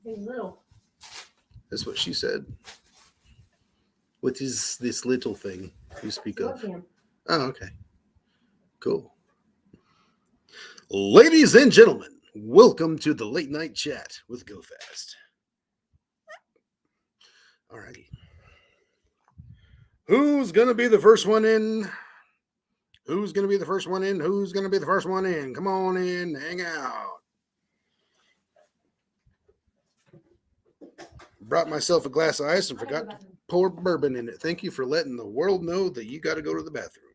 He's little. That's what she said. What is this little thing you speak of? Webcam. Oh, okay. Cool. Ladies and gentlemen, welcome to the late night chat with GoFast. Alrighty. Who's gonna be the first one in? Who's gonna be the first one in? Who's gonna be the first one in? Come on in, hang out. Brought myself a glass of ice and forgot to pour bourbon in it. Thank you for letting the world know that you got to go to the bathroom.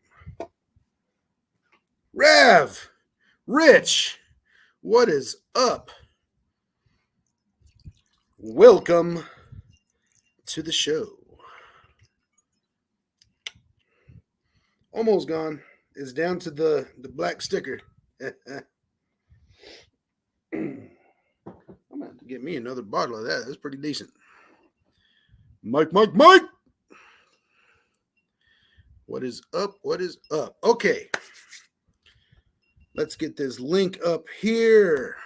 Rev, Rich, what is up? Welcome to the show. Almost gone. It's down to the black sticker. I'm going to have to get me another bottle of that. That's pretty decent. Mike. What is up? What is up? Okay. Let's get this link up here.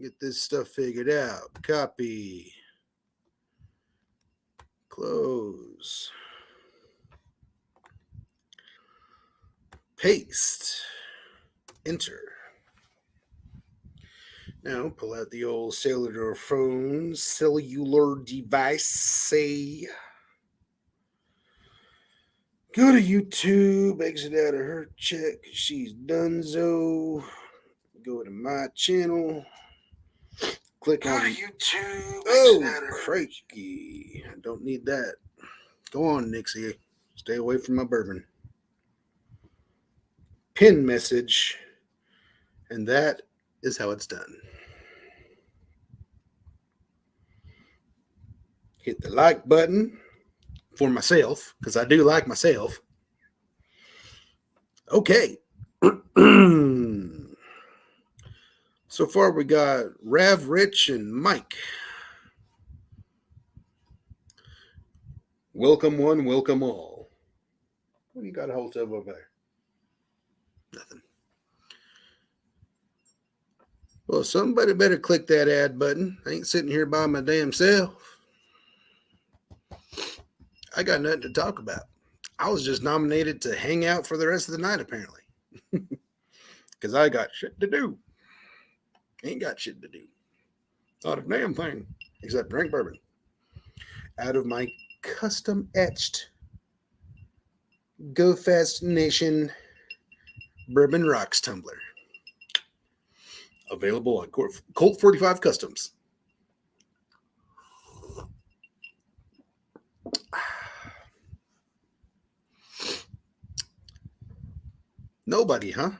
Get this stuff figured out. Copy. Close. Paste. Enter. Now pull out the old cellular phone, cellular device. Say. Go to YouTube, exit out of her check. She's donezo. Go to my channel. Click on YouTube. Oh, crikey. I don't need that. Go on, Nixie. Stay away from my bourbon. Pin message. And that is how it's done. Hit the like button for myself, because I do like myself. Okay. So far we got Rav, Rich, and Mike. Welcome one, welcome all. What do you got a hold of over there? Nothing. Well, somebody better click that add button. I ain't sitting here by my damn self. I got nothing to talk about. I was just nominated to hang out for the rest of the night, apparently. Because I got shit to do. Ain't got shit to do. Not a damn thing. Except drink bourbon. Out of my custom etched Go Fast Nation Bourbon Rocks tumbler. Available on Colt 45 Customs. Nobody, huh?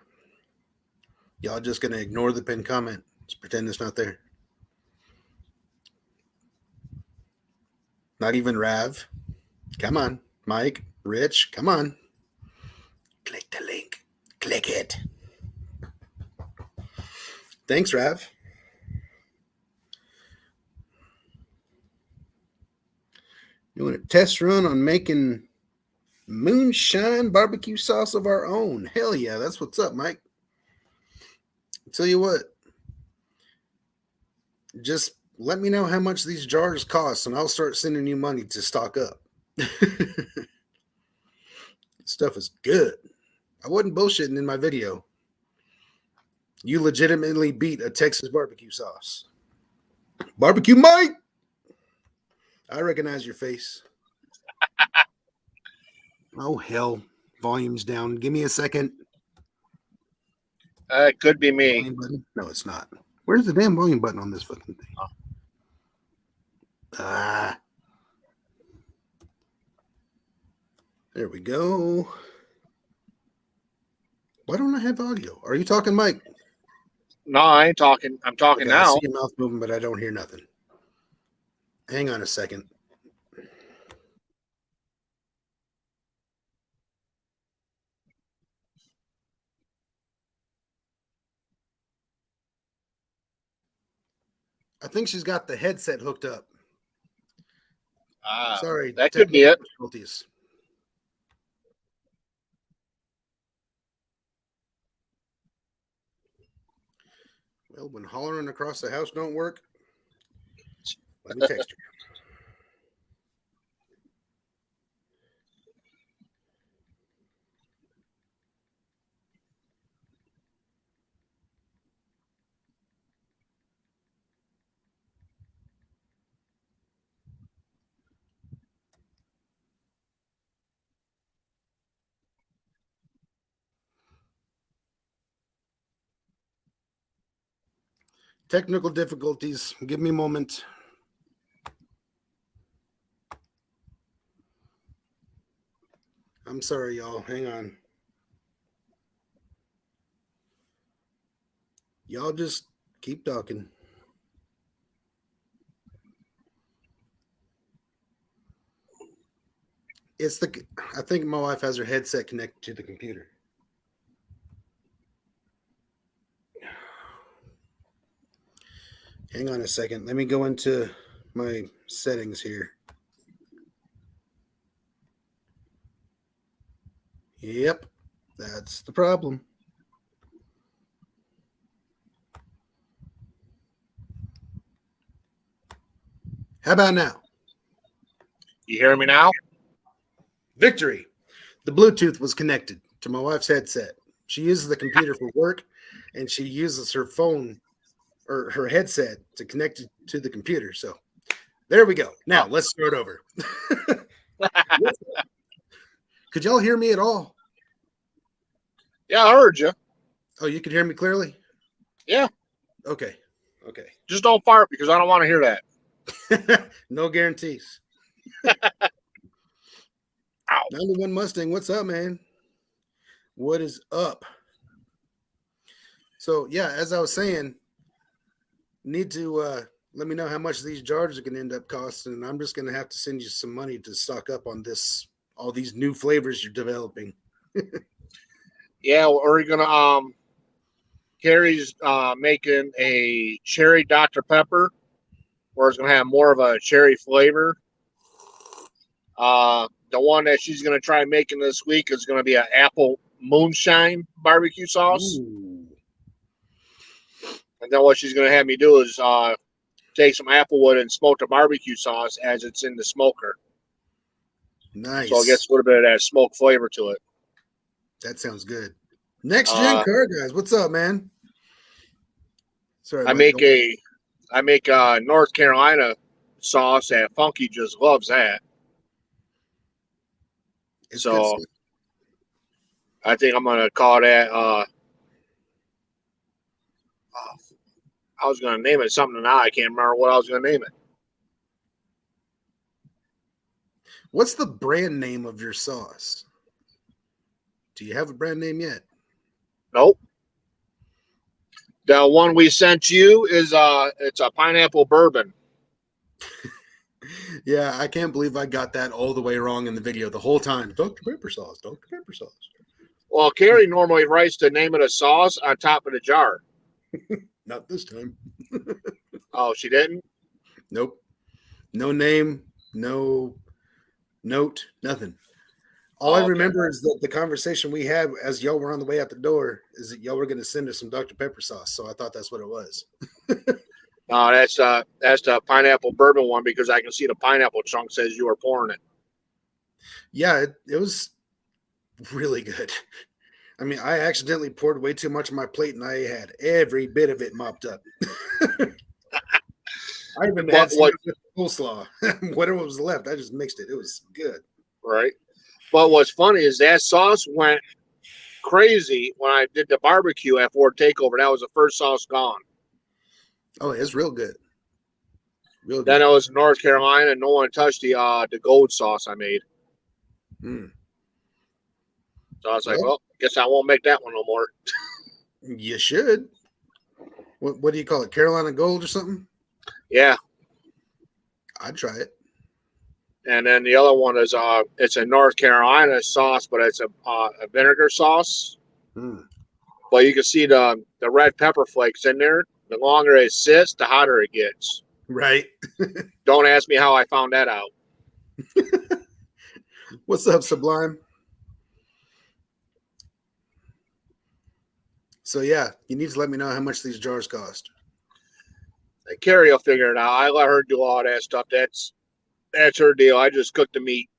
Y'all just gonna ignore the pinned comment. Just pretend it's not there. Not even Rav. Come on. Mike, Rich, come on. Click the link. Click it. Thanks, Rav. Doing a test run on making moonshine barbecue sauce of our own. Hell yeah, that's what's up, Mike. I'll tell you what. Just let me know how much these jars cost, and I'll start sending you money to stock up. Stuff is good. I wasn't bullshitting in my video. You legitimately beat a Texas barbecue sauce. Barbecue Mike! I recognize your face. Oh, hell. Volume's down. Give me a second. It could be me. Volume button? No, it's not. Where's the damn volume button on this fucking thing? There we go. Why don't I have audio? Are you talking, Mike? No, I ain't talking. I'm talking Okay, I now. see your mouth moving, but I don't hear nothing. Hang on a second. I think she's got the headset hooked up. Sorry, that could be it. Difficulties. Well, when hollering across the house don't work, Let me text her. Technical difficulties. Give me a moment. I'm sorry, y'all. Hang on. Y'all just keep talking. I think my wife has her headset connected to the computer. Hang on a second. Let me go into my settings here. Yep, that's the problem. How about now? You hear me now? Victory. The Bluetooth was connected to my wife's headset. She uses the computer for work, and she uses her phone or her headset to connect it to the computer. So there we go. Now let's start over. Could y'all hear me at all? Yeah, I heard you. Oh, you could hear me clearly? Yeah. Okay. Just don't fart because I don't want to hear that. No guarantees. Ow. 91 Mustang, what's up, man? What is up? So, yeah, as I was saying, need to let me know how much these jars are going to end up costing. And I'm just going to have to send you some money to stock up on all these new flavors you're developing. Yeah, we're gonna Carrie's making a cherry Dr. Pepper, where it's gonna have more of a cherry flavor. The one that she's gonna try making this week is gonna be an apple moonshine barbecue sauce. Ooh. And then what she's gonna have me do is take some applewood and smoke the barbecue sauce as it's in the smoker. Nice. So it gets a little bit of that smoke flavor to it. That sounds good. Next Gen Car Guys, what's up, man? Sorry, I make a North Carolina sauce that Funky just loves that. It's so I think I'm gonna call that I was gonna name it something now. I can't remember what I was gonna name it. What's the brand name of your sauce? Do you have a brand name yet? Nope. The one we sent you is it's a pineapple bourbon. Yeah, I can't believe I got that all the way wrong in the video the whole time. Dr. Pepper sauce, Dr. Pepper sauce. Well, Carrie normally writes the name of the sauce on top of the jar. Not this time. Oh, she didn't? Nope. No name, no note, nothing. All I remember is that the conversation we had as y'all were on the way out the door is that y'all were going to send us some Dr. Pepper sauce. So I thought that's what it was. No, that's the pineapple bourbon one because I can see the pineapple chunk says you were pouring it. Yeah, it was really good. I mean, I accidentally poured way too much on my plate, and I had every bit of it mopped up. I even had some with coleslaw. Whatever was left, I just mixed it. It was good. Right. But what's funny is that sauce went crazy when I did the barbecue at Ford Takeover. That was the first sauce gone. Oh, it's real good. Real good. Then I was in North Carolina, and no one touched the gold sauce I made. So I was like, well, guess I won't make that one no more. You should. What do you call it? Carolina Gold or something? Yeah. I'd try it. And then the other one is it's a North Carolina sauce, but it's a vinegar sauce. But you can see the red pepper flakes in there. The longer it sits, the hotter it gets. Right. Don't ask me how I found that out. What's up, Sublime? So yeah, you need to let me know how much these jars cost. Carrie will figure it out. I let her do all that stuff. That's her deal. I just cook the meat.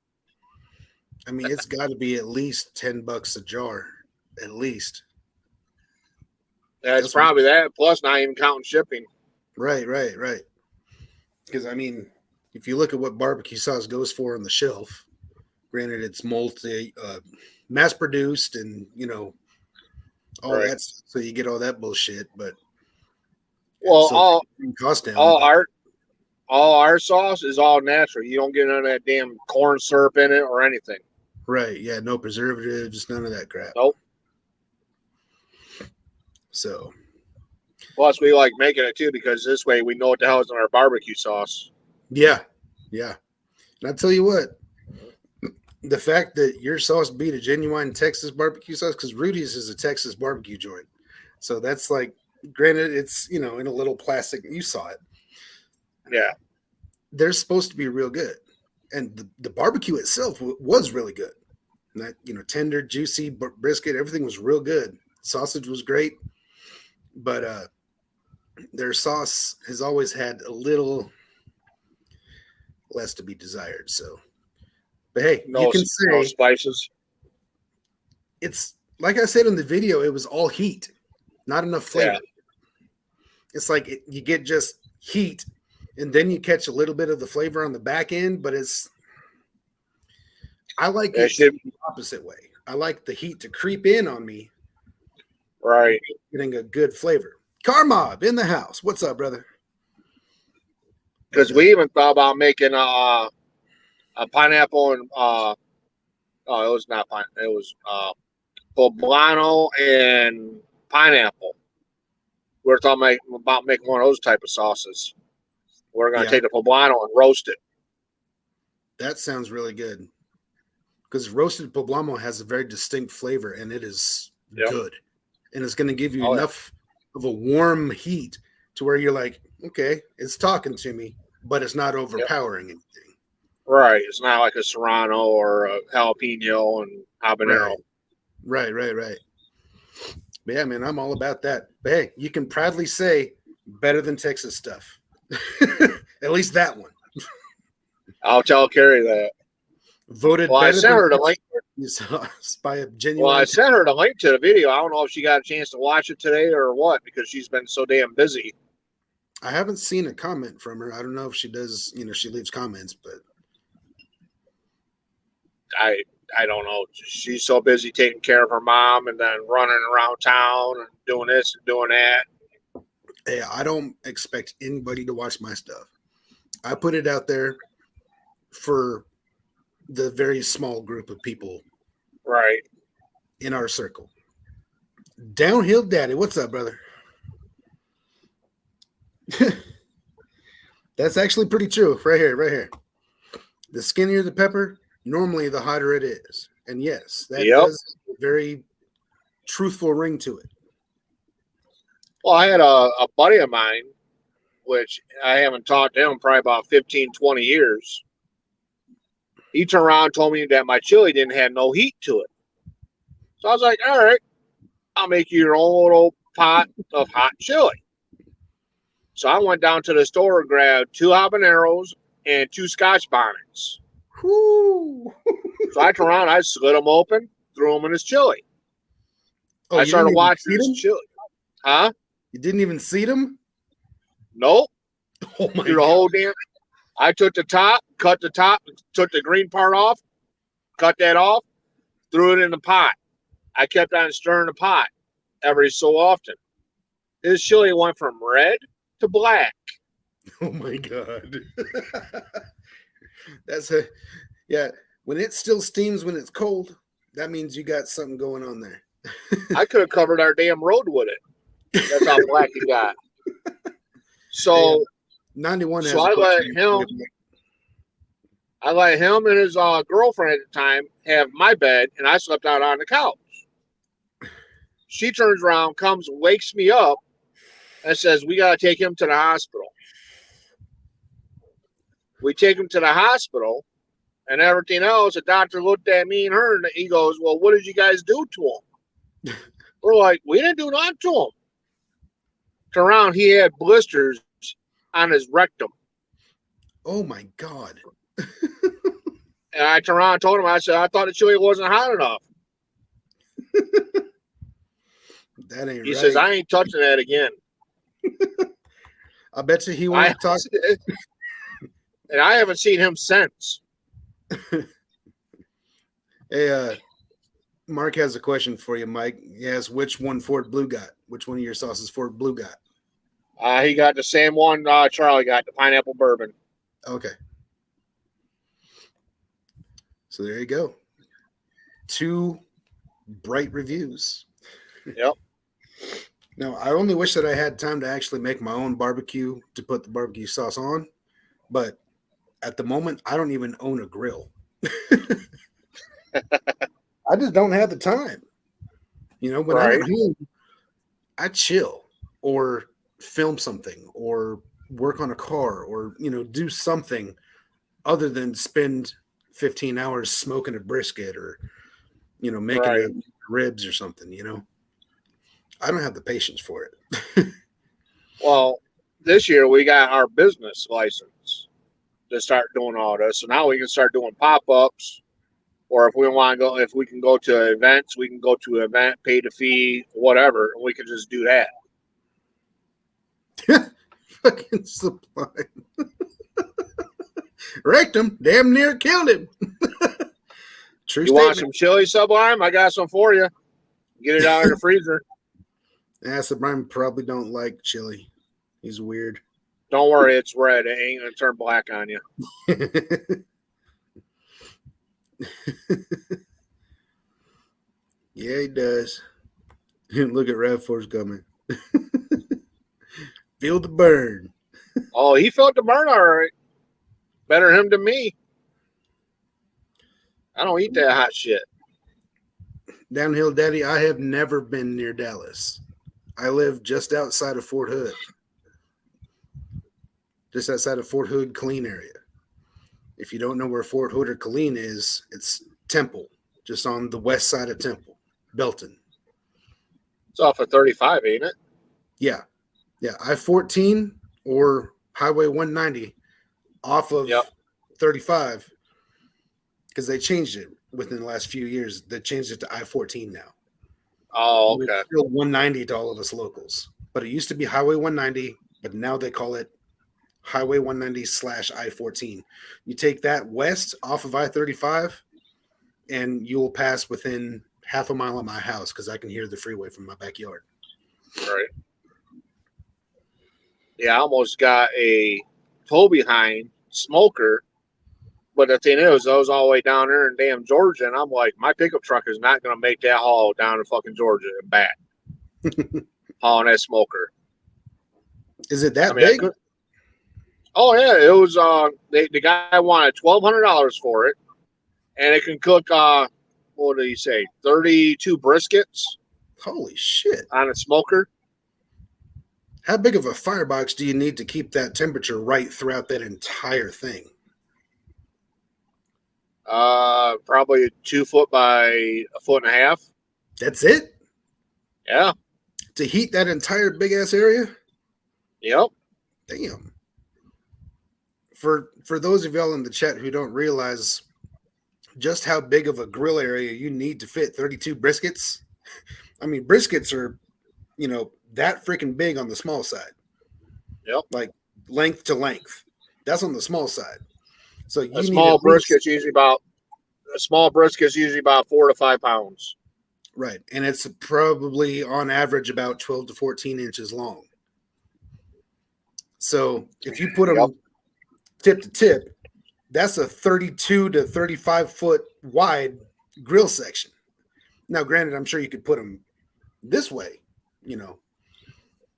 I mean, it's got to be at least $10 a jar, at least. That's probably that. Plus, not even counting shipping. Right. Because I mean, if you look at what barbecue sauce goes for on the shelf, granted it's mass produced, and all right. that's so you get all that bullshit. But well, cost down. All our sauce is all natural. You don't get none of that damn corn syrup in it or anything. Right. Yeah. No preservatives. None of that crap. Nope. So. Plus, we like making it too because this way we know what the hell is in our barbecue sauce. Yeah. And I tell you what, the fact that your sauce beat a genuine Texas barbecue sauce, because Rudy's is a Texas barbecue joint. So that's like, granted, it's, in a little plastic. You saw it. Yeah. They're supposed to be real good. And the barbecue itself was really good. And that, tender, juicy brisket, everything was real good. Sausage was great. But their sauce has always had a little less to be desired. So, but hey, you can say no spices. It's like I said in the video, it was all heat, not enough flavor. Yeah. It's like you get just heat, and then you catch a little bit of the flavor on the back end. But I like it the opposite way. I like the heat to creep in on me. Right. Getting a good flavor. Carmob in the house. What's up, brother? Because we even thought about making a pineapple and it was not pineapple. It was poblano and pineapple. We were talking about making one of those type of sauces. We're going to take the poblano and roast it. That sounds really good. Because roasted poblano has a very distinct flavor, and it is good. And it's going to give you enough of a warm heat to where you're like, okay, it's talking to me, but it's not overpowering anything. Right. It's not like a serrano or a jalapeno and habanero. Right. But yeah, man, I'm all about that. But hey, you can proudly say better than Texas stuff. At least that one. I'll tell Carrie that. Voted better. I sent her the link. By a genuine. Well, I sent her the link to the video. I don't know if she got a chance to watch it today or what, because she's been so damn busy. I haven't seen a comment from her. I don't know if she does, she leaves comments, but I don't know. She's so busy taking care of her mom and then running around town and doing this and doing that. Hey, I don't expect anybody to watch my stuff. I put it out there for the very small group of people in our circle. Downhill Daddy, what's up, brother? That's actually pretty true. Right here. The skinnier the pepper, normally the hotter it is. And yes, that does a very truthful ring to it. Well, I had a buddy of mine, which I haven't talked to him probably about 15, 20 years. He turned around and told me that my chili didn't have no heat to it. So I was like, all right, I'll make you your own little pot of hot chili. So I went down to the store and grabbed 2 habaneros and 2 Scotch bonnets. So I turned around, I slid them open, threw them in his chili. Oh, I started watching his chili. Huh? You didn't even seed them? Nope. Oh my God. The whole damn. I took the top, cut the top, took the green part off, cut that off, threw it in the pot. I kept on stirring the pot every so often. His chili went from red to black. Oh my God. When it still steams when it's cold, that means you got something going on there. I could have covered our damn road with it. That's how black he got. So 91. So I let him and his girlfriend at the time have my bed, and I slept out on the couch. She turns around, comes, wakes me up, and says, "We got to take him to the hospital." We take him to the hospital, and everything else. The doctor looked at me and her, and he goes, "Well, what did you guys do to him?" We're like, "We didn't do nothing to him." Turn around, he had blisters on his rectum. Oh my God. And I turned around and told him, I said, I thought the chili wasn't hot enough. That ain't He right. says, I ain't touching that again. I bet you he won't talk. And I haven't seen him since. Hey, Mark has a question for you, Mike. He asks, which one Fort Blue got? Which one of your sauces Fort Blue got? He got the same one Charlie got, the pineapple bourbon. Okay. So there you go. 2 bright reviews. Yep. Now, I only wish that I had time to actually make my own barbecue to put the barbecue sauce on, but at the moment, I don't even own a grill. I just don't have the time. When I'm at home, I chill or film something or work on a car or, do something other than spend 15 hours smoking a brisket or, making ribs or something, I don't have the patience for it. Well, this year we got our business license to start doing all this. So now we can start doing pop-ups, or if we can go to events, we can go to an event, pay the fee, whatever, and we can just do that. Fucking supply. Wrecked him. Damn near killed him. True you statement. Want some chili, Sublime? I got some for you. Get it out in the freezer. Yeah, Sublime probably don't like chili. He's weird. Don't worry, it's red. It ain't gonna turn black on you. Yeah, he does. Look at Rav4's coming. Feel the burn. Oh, he felt the burn all right. Better him than me. I don't eat that hot shit. Downhill Daddy, I have never been near Dallas. I live just outside of Fort Hood. Just outside of Fort Hood, Killeen area. If you don't know where Fort Hood or Killeen is, it's Temple, just on the west side of Temple, Belton. It's off of 35, ain't it? Yeah. I-14 or Highway 190 off of 35, because they changed it within the last few years. They changed it to I-14 now. Oh, okay. It's still 190 to all of us locals, but it used to be Highway 190, but now they call it Highway 190 / I-14. You take that west off of I-35, and you'll pass within half a mile of my house because I can hear the freeway from my backyard. Right. Yeah, I almost got a tow behind smoker, but the thing is, I was all the way down there in damn Georgia, and I'm like, my pickup truck is not going to make that haul down to fucking Georgia and back. Hauling that smoker. Is it that big? Oh yeah, it was. The guy wanted $1,200 for it, and it can cook. What did he say? 32 briskets. Holy shit! On a smoker. How big of a firebox do you need to keep that temperature right throughout that entire thing? Probably 2 foot by 1.5 foot. That's it? Yeah. To heat that entire big ass area? Yep. Damn. For those of y'all in the chat who don't realize just how big of a grill area you need to fit 32 briskets. I mean, briskets are, that freaking big on the small side. Yep. Like length to length. That's on the small side. So you a small brisket's usually about 4 to 5 pounds. Right. And it's probably on average about 12 to 14 inches long. So if you put them tip to tip, that's a 32 to 35 foot wide grill section. Now, granted, I'm sure you could put them this way,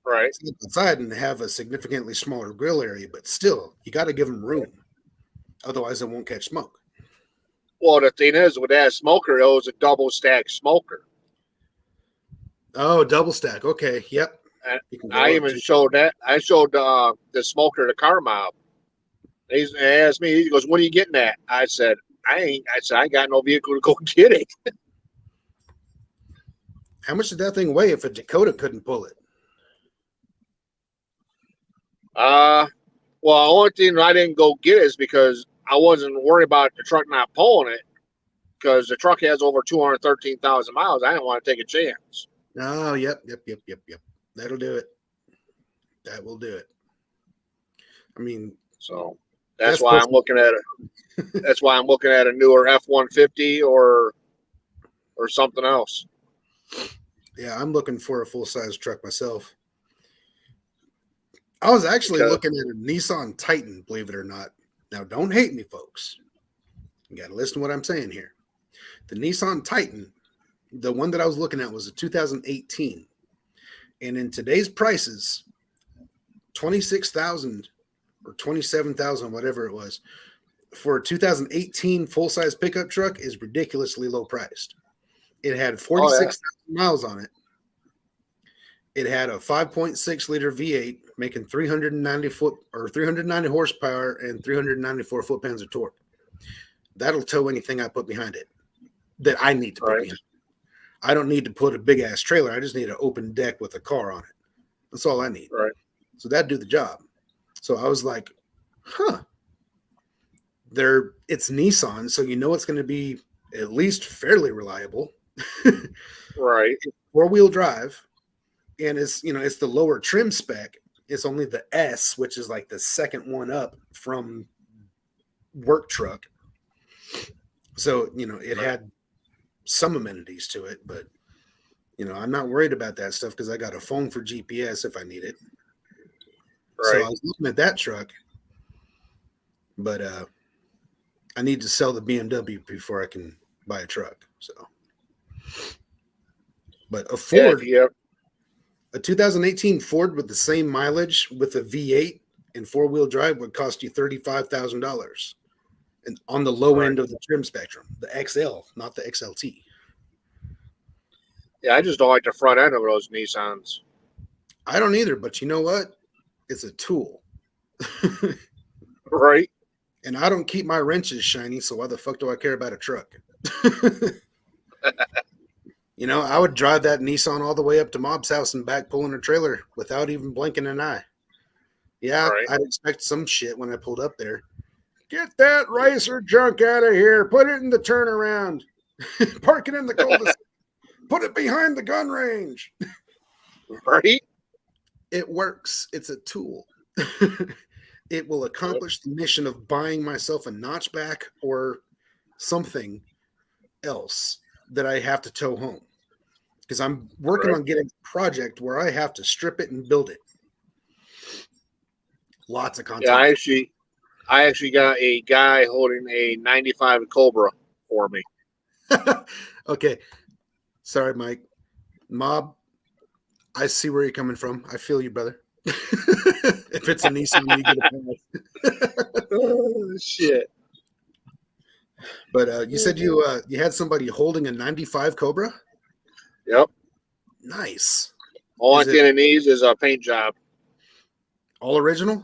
right inside and have a significantly smaller grill area, but still, you got to give them room. Otherwise, it won't catch smoke. Well, the thing is, with that smoker, it was a double stack smoker. Oh, double stack. Okay. Yep. I even showed that. I showed the smoker to Carmob. He asked me, he goes, "When are you getting that?" I said, I ain't got no vehicle to go get it. How much did that thing weigh if a Dakota couldn't pull it? Well, the only thing I didn't go get is because I wasn't worried about the truck not pulling it, because the truck has over 213,000 miles. I didn't want to take a chance. Oh, yep. That'll do it. That will do it. I mean, so that's why I'm looking at it. That's why I'm looking at a newer F-150 or something else. Yeah, I'm looking for a full-size truck myself. I was actually looking at a Nissan Titan, believe it or not. Now, don't hate me, folks. You got to listen to what I'm saying here. The Nissan Titan, the one that I was looking at, was a 2018. And in today's prices, 26,000 or 27,000, whatever it was, for a 2018 full-size pickup truck is ridiculously low priced. It had 46,000 miles on it. It had a 5.6 liter V8 making 390 horsepower and 394 foot-pounds of torque. That'll tow anything I put behind it that I need to put behind it. I don't need to put a big-ass trailer. I just need an open deck with a car on it. That's all I need. Right. So that'd do the job. So I was like, it's Nissan, so you know it's going to be at least fairly reliable. Right. 4-wheel drive. And it's the lower trim spec. It's only the S, which is like the second one up from work truck. So, it had some amenities to it, but I'm not worried about that stuff because I got a phone for GPS if I need it. Right. So I was looking at that truck, but I need to sell the BMW before I can buy a truck. So, but a Ford, a 2018 Ford with the same mileage with a V8 and 4-wheel drive would cost you $35,000, and on the low end of the trim spectrum, the XL, not the XLT. Yeah, I just don't like the front end of those Nissans. I don't either, but you know what? It's a tool. Right. And I don't keep my wrenches shiny, so why the fuck do I care about a truck? I would drive that Nissan all the way up to Mob's house and back pulling a trailer without even blinking an eye. Yeah, right. I'd expect some shit when I pulled up there. Get that racer junk out of here. Put it in the turnaround. Park it in the cul-de-sac. Put it behind the gun range. Right? It works. It's a tool. It will accomplish the mission of buying myself a notchback or something else that I have to tow home. Because I'm working on getting a project where I have to strip it and build it. Lots of content. Yeah, I actually got a guy holding a 95 Cobra for me. Okay. Sorry, Mike. Mob, I see where you're coming from. I feel you, brother. If it's a Nissan, you get a pass. Oh, shit. But you said you had somebody holding a 95 Cobra? Yep. Nice. Only thing it needs is a paint job. All original?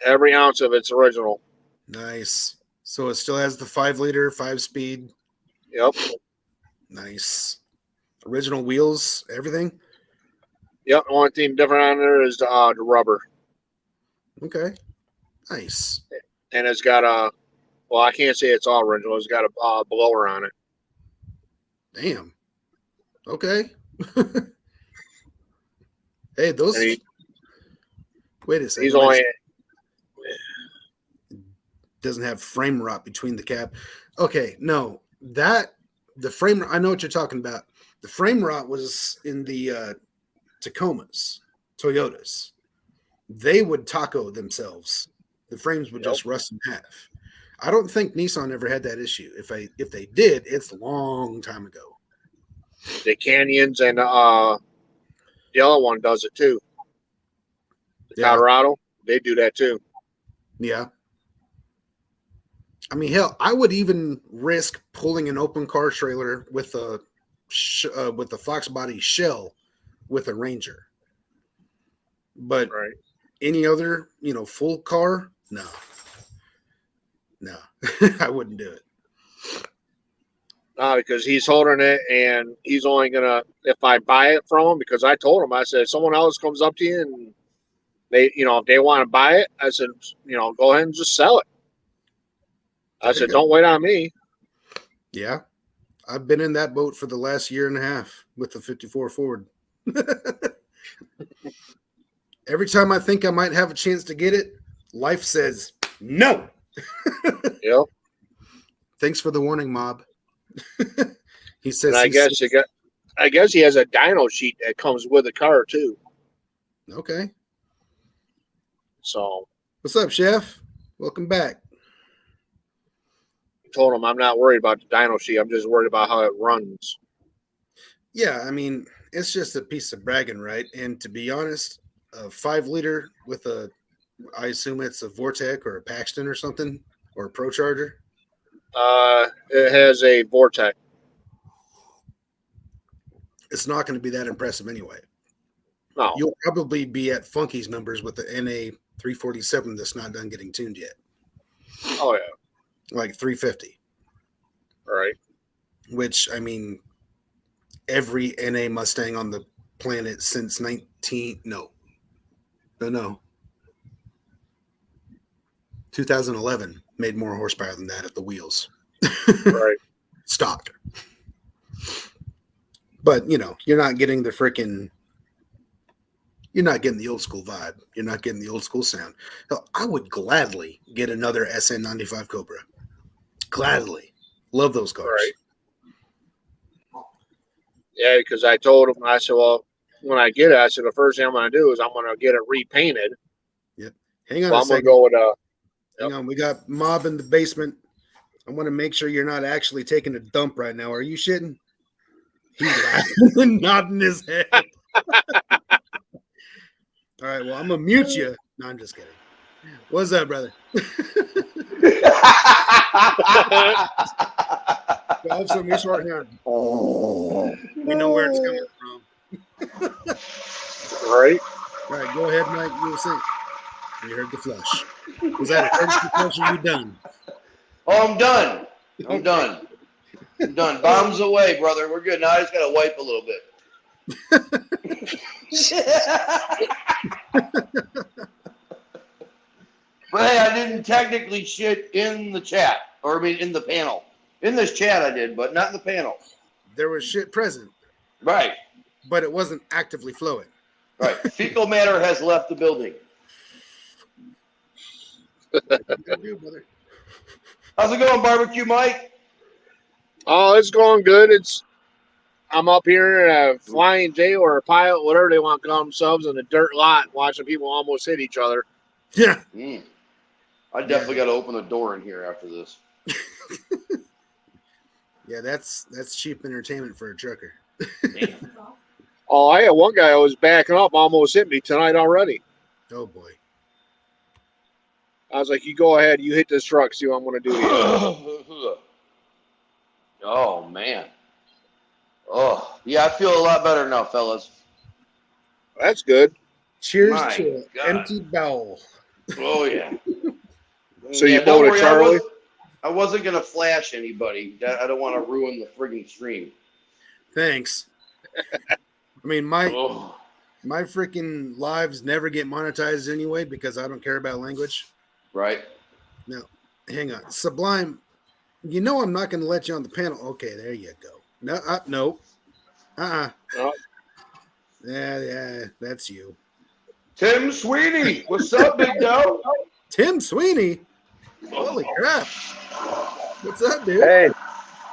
Every ounce of it's original. Nice. So it still has the 5-liter, 5-speed. Yep. Nice. Original wheels, everything? Yep. Only thing different on there is the rubber. Okay. Nice. And it's got I can't say it's all original. It's got a blower on it. Damn. Okay. Hey, those. Wait a second. He's only. Doesn't have frame rot between the cab. Okay, no, the frame. I know what you're talking about. The frame rot was in the Tacomas, Toyotas. They would taco themselves. The frames would just rust in half. I don't think Nissan ever had that issue. If they did, it's a long time ago. The Canyons and the other one does it too. The Colorado, they do that too. Yeah. I mean, hell, I would even risk pulling an open car trailer with a Fox body shell with a Ranger. But any other, full car, no, I wouldn't do it. Because he's holding it, and he's only gonna, if I buy it from him, because I told him, I said, if someone else comes up to you and They, if they want to buy it, I said, go ahead and just sell it. I said, don't wait on me. Yeah. I've been in that boat for the last year and a half with the 54 Ford. Every time I think I might have a chance to get it, life says no. Yep. Thanks for the warning, Mob. He says. And I guess he has a dyno sheet that comes with the car too. Okay. So. What's up, Chef? Welcome back. I told him I'm not worried about the dyno sheet. I'm just worried about how it runs. Yeah, I mean, it's just a piece of bragging, right? And to be honest, a 5-liter with I assume it's a Vortec or a Paxton or something, or a Pro Charger. It has a Vortec. It's not going to be that impressive anyway. No. You'll probably be at Funky's numbers with the NA 347 that's not done getting tuned yet. Oh, yeah. Like 350. Right. Which, I mean, every NA Mustang on the planet since 2011 made more horsepower than that at the wheels. Right. Stock. But, you're not getting the freaking... You're not getting the old school vibe. You're not getting the old school sound. Hell, I would gladly get another SN95 Cobra. Gladly. Love those cars. Right. Yeah, because I told him, I said, well, when I get it, I said, the first thing I'm going to do is I'm going to get it repainted. Yep. Hang on so a I'm second. going to go with Hang on. We got Mob in the basement. I want to make sure you're not actually taking a dump right now. Are you shitting? He's laughing, nodding his head. All right, well, I'm going to mute you. No, I'm just kidding. What's up, brother? All of a sudden, we're short here. We know where it's coming from. Right. All right, go ahead, Mike. You were saying. You heard the flush. Was that a courtesy flush or are you done? Oh, I'm done. I'm done. I'm done. Bombs away, brother. We're good. Now I just got to wipe a little bit. But hey, I didn't technically shit in the chat, or I mean in the panel. In this chat I did, but not in the panel. There was shit present. Right. But it wasn't actively flowing. Right. Fecal matter has left the building. How's it going, Barbecue Mike? Oh, it's going good. I'm up here, Flying J or a pilot, whatever they want to call themselves, in a dirt lot, watching people almost hit each other. Yeah. I definitely got to open the door in here after this. Yeah, that's cheap entertainment for a trucker. Oh, I had one guy who was backing up, almost hit me tonight already. Oh boy. I was like, you go ahead, you hit this truck, see what I'm going to do to you. Oh, man. Oh, yeah, I feel a lot better now, fellas. That's good. Cheers My to an God. empty bowel. Oh, yeah. So Yeah, you don't voted worry, Charlie? I wasn't going to flash anybody. I don't want to ruin the friggin' stream. Thanks. I mean, my Oh. freaking lives never get monetized anyway because I don't care about language. Right? Now, hang on. Sublime, I'm not going to let you on the panel. Okay, there you go. No, no. Oh, Yeah, that's you. Tim Sweeney, what's up, big dog? Tim Sweeney? Holy crap. What's up, dude? Hey,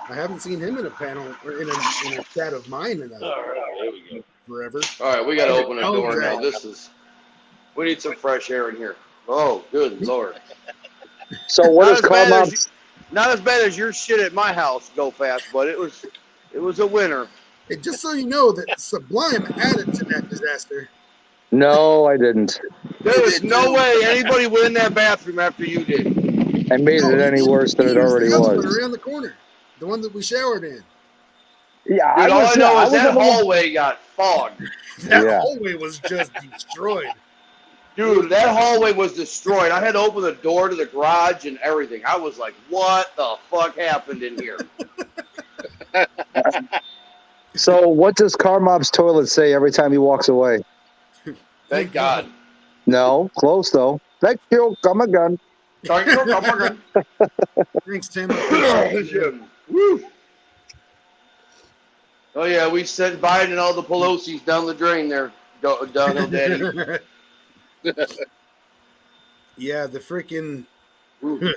I haven't seen him in a panel or in a chat of mine in All right, here we go. forever. All right, we got to open a door now. We need some fresh air in here. Oh, good Lord. so what Not is as bad Car as Moms? Not as bad as your shit at my house, Go Fast, but it was a winner. Hey, just so you know that Sublime added to that disaster. No, I didn't. There was no way anybody went in that bathroom after you did. I made it any worse than it already The was. around the corner, the one that we showered in. Yeah, Dude, all I know is that in the- hallway got fogged. That Yeah. hallway was just destroyed. Dude, that hallway was destroyed. I had to open the door to the garage and everything. I was like, what the fuck happened in here? So what does Car Mob's toilet say every time he walks away? Thank God. No, close though. Thank you. Come again. Thank you. Come on. Thanks, Tim. I appreciate it. Woo. Oh yeah, we sent Biden and all the Pelosi's down the drain there. Downhill daddy. Yeah, the freaking. Ooh.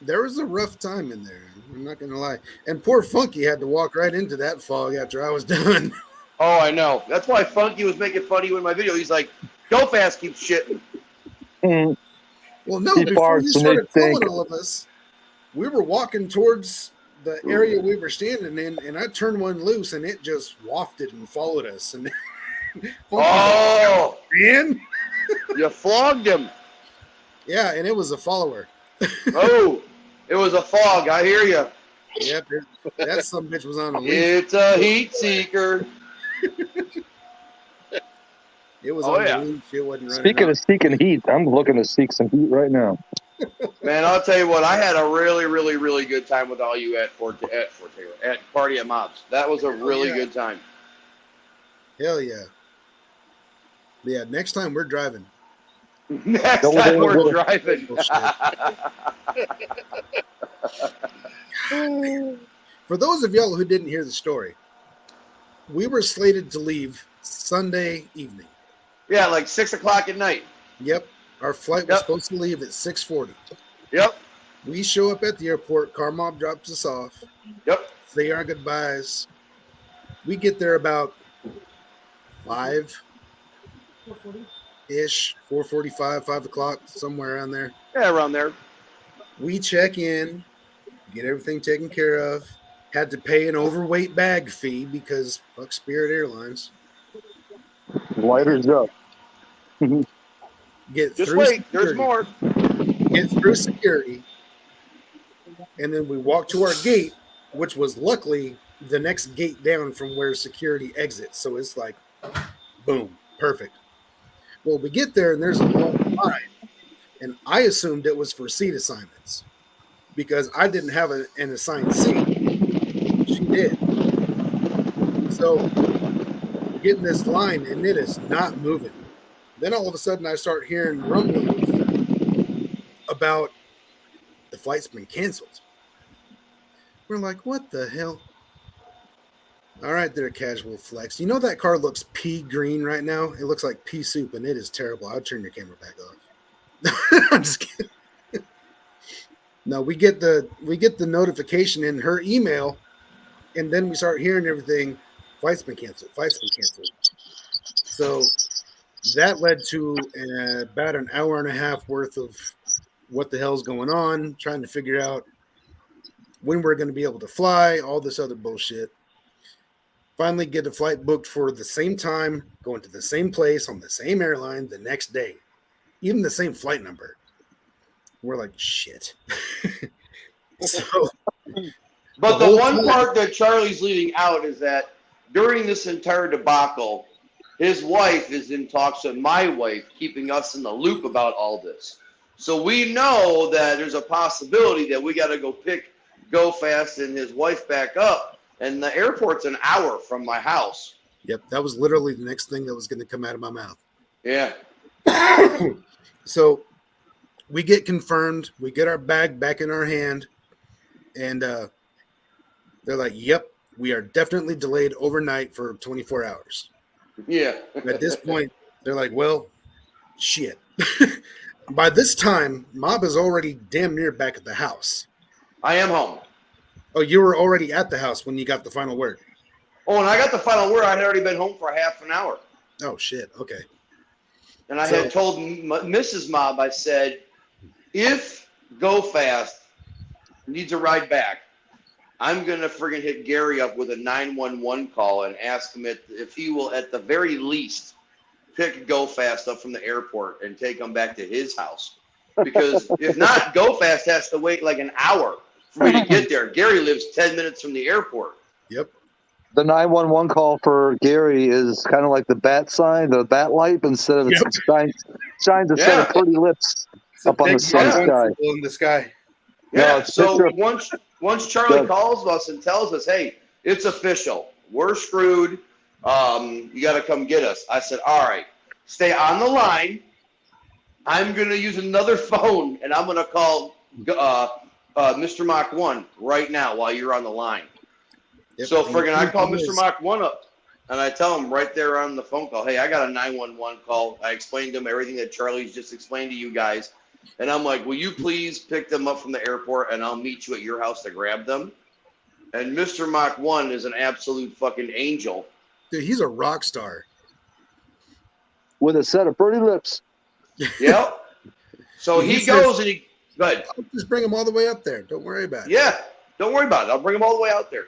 There was a rough time in there. I'm not gonna lie. And poor Funky had to walk right into that fog after I was done. Oh, I know. That's why Funky was making fun of you in my video. He's like, "Go fast, keep shitting." Mm. Well, no, He before you farts and started they calling stink. all of us, we were walking towards the area we were standing in, and I turned one loose, and it just wafted and followed us. And Oh, man, you flogged him. yeah, and it was a follower. Oh, it was a fog. I hear you. Yep, that some bitch was on a leash. It's a heat seeker. It was Oh, on yeah. a leash. It wasn't running. Speaking up. of seeking heat, I'm looking to seek some heat right now. Man, I'll tell you what. I had a really, really, really good time with all you at Party at Mobs. That was a really yeah. good time. Hell yeah. Yeah, next time we're driving. Next Don't time worry, we're we'll- driving. For those of y'all who didn't hear the story, we were slated to leave Sunday evening. Yeah, like 6 o'clock at night. Yep. Our flight was Yep. supposed to leave at 6:40. Yep. We show up at the airport. Car Mob drops us off. Yep. Say our goodbyes. We get there about 5-ish, 4:45, 5 o'clock, somewhere around there. Yeah, around there. We check in, get everything taken care of. Had to pay an overweight bag fee because fuck Spirit Airlines. Lighters up. Get Just through wait. security. There's more. Get through security, and then we walk to our gate, which was luckily the next gate down from where security exits. So it's like, boom, perfect. Well, we get there, and there's a long line, and I assumed it was for seat assignments because I didn't have an assigned seat. She did. So get in this line, and it is not moving. Then all of a sudden, I start hearing rumblings about the flight's been canceled. We're like, what the hell? All right, there, Casual Flex. You know that car looks pea green right now? It looks like pea soup, and it is terrible. I'll turn your camera back off. I'm just kidding. No, we get the notification in her email, and then we start hearing everything. Flight's been canceled. Flight's been canceled. So that led to about an hour and a half worth of what the hell's going on, trying to figure out when we're going to be able to fly, all this other bullshit. Finally get a flight booked for the same time, going to the same place on the same airline the next day, even the same flight number. We're like, shit. So, But The the whole one time- part that Charlie's leaving out is that during this entire debacle, his wife is in talks with my wife, keeping us in the loop about all this. So we know that there's a possibility that we got to go pick Go Fast and his wife back up, and the airport's an hour from my house. yep, that was literally the next thing that was going to come out of my mouth. Yeah. So we get confirmed. We get our bag back in our hand, and they're like, yep, we are definitely delayed overnight for 24 hours. Yeah. At this point, they're like, well, shit. By this time, Mob is already damn near back at the house. I am home. Oh, you were already at the house when you got the final word. Oh, and I got the final word. I had already been home for half an hour. Oh, shit. Okay. And I So- had told Mrs. Mob, I said, if Go Fast needs a ride back, I'm going to friggin' hit Gary up with a 911 call and ask him if he will, at the very least, pick Go Fast up from the airport and take him back to his house. Because if not, Go Fast has to wait like an hour for me to get there. Gary lives 10 minutes from the airport. Yep. The 911 call for Gary is kind of like the bat sign, the bat light, instead of Yep. it shines a set of pretty lips up on the same sky. In the sky. Yeah, No, so picture- once Charlie Good. calls us and tells us, hey, it's official. We're screwed. You got to come get us. I said, all right. stay on the line. I'm going to use another phone, and I'm going to call Mr. Mach 1 right now while you're on the line. Yep. So friggin' I call Mr. Mach 1 up, and I tell him right there on the phone call, hey, I got a 911 call. I explained to him everything that Charlie's just explained to you guys. And I'm like, will you please pick them up from the airport, and I'll meet you at your house to grab them? And Mr. Mach 1 is an absolute fucking angel. Dude, he's a rock star. With a set of pretty lips. Yep. So he goes and he – go ahead. I'll just bring him all the way up there. Don't worry about it. Yeah. Don't worry about it. I'll bring him all the way out there.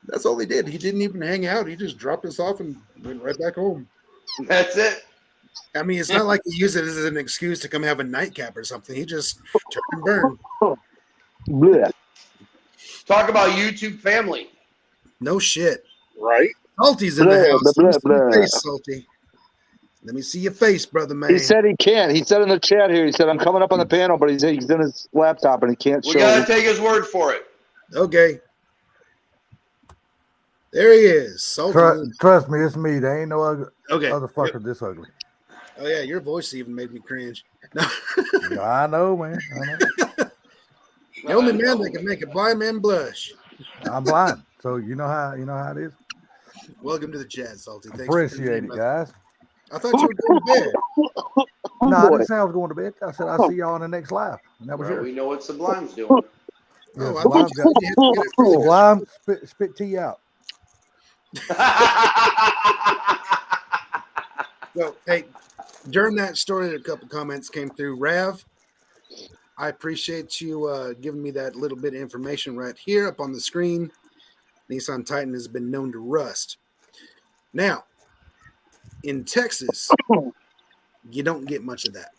That's all he did. He didn't even hang out. He just dropped us off and went right back home. That's it. I mean, it's not like he used it as an excuse to come have a nightcap or something. He just turned and burned. Blech. Talk about YouTube family. No shit. Right? Salty's in the Blah, house. blah, Let me see your blah. face, Salty. Let me see your face, brother man. He said he can't. He said in the chat here, he said, I'm coming up on the panel, but he's in his laptop and he can't We show got it. to take his word for it. Okay. There he is. Salty. Trust me, it's me. There ain't no other Okay. fucker this ugly. Oh, yeah. Your voice even made me cringe. No. I know, man. I know. The only man that can make a blind man blush. I'm blind, so you know how it is. Welcome to the chat, Salty. Thanks for Appreciate it, guys. I thought you were going to bed. No, I boy. didn't say I was going to bed. I said I'll see y'all on the next live, and that was Well, yours. we know what Sublime's doing. Oh, I Sublime thought you said you had to get it early. Sublime, spit tea out. Well, hey, during that story, a couple comments came through. Rav, I appreciate you giving me that little bit of information right here up on the screen. Nissan Titan has been known to rust. Now, in Texas, you don't get much of that.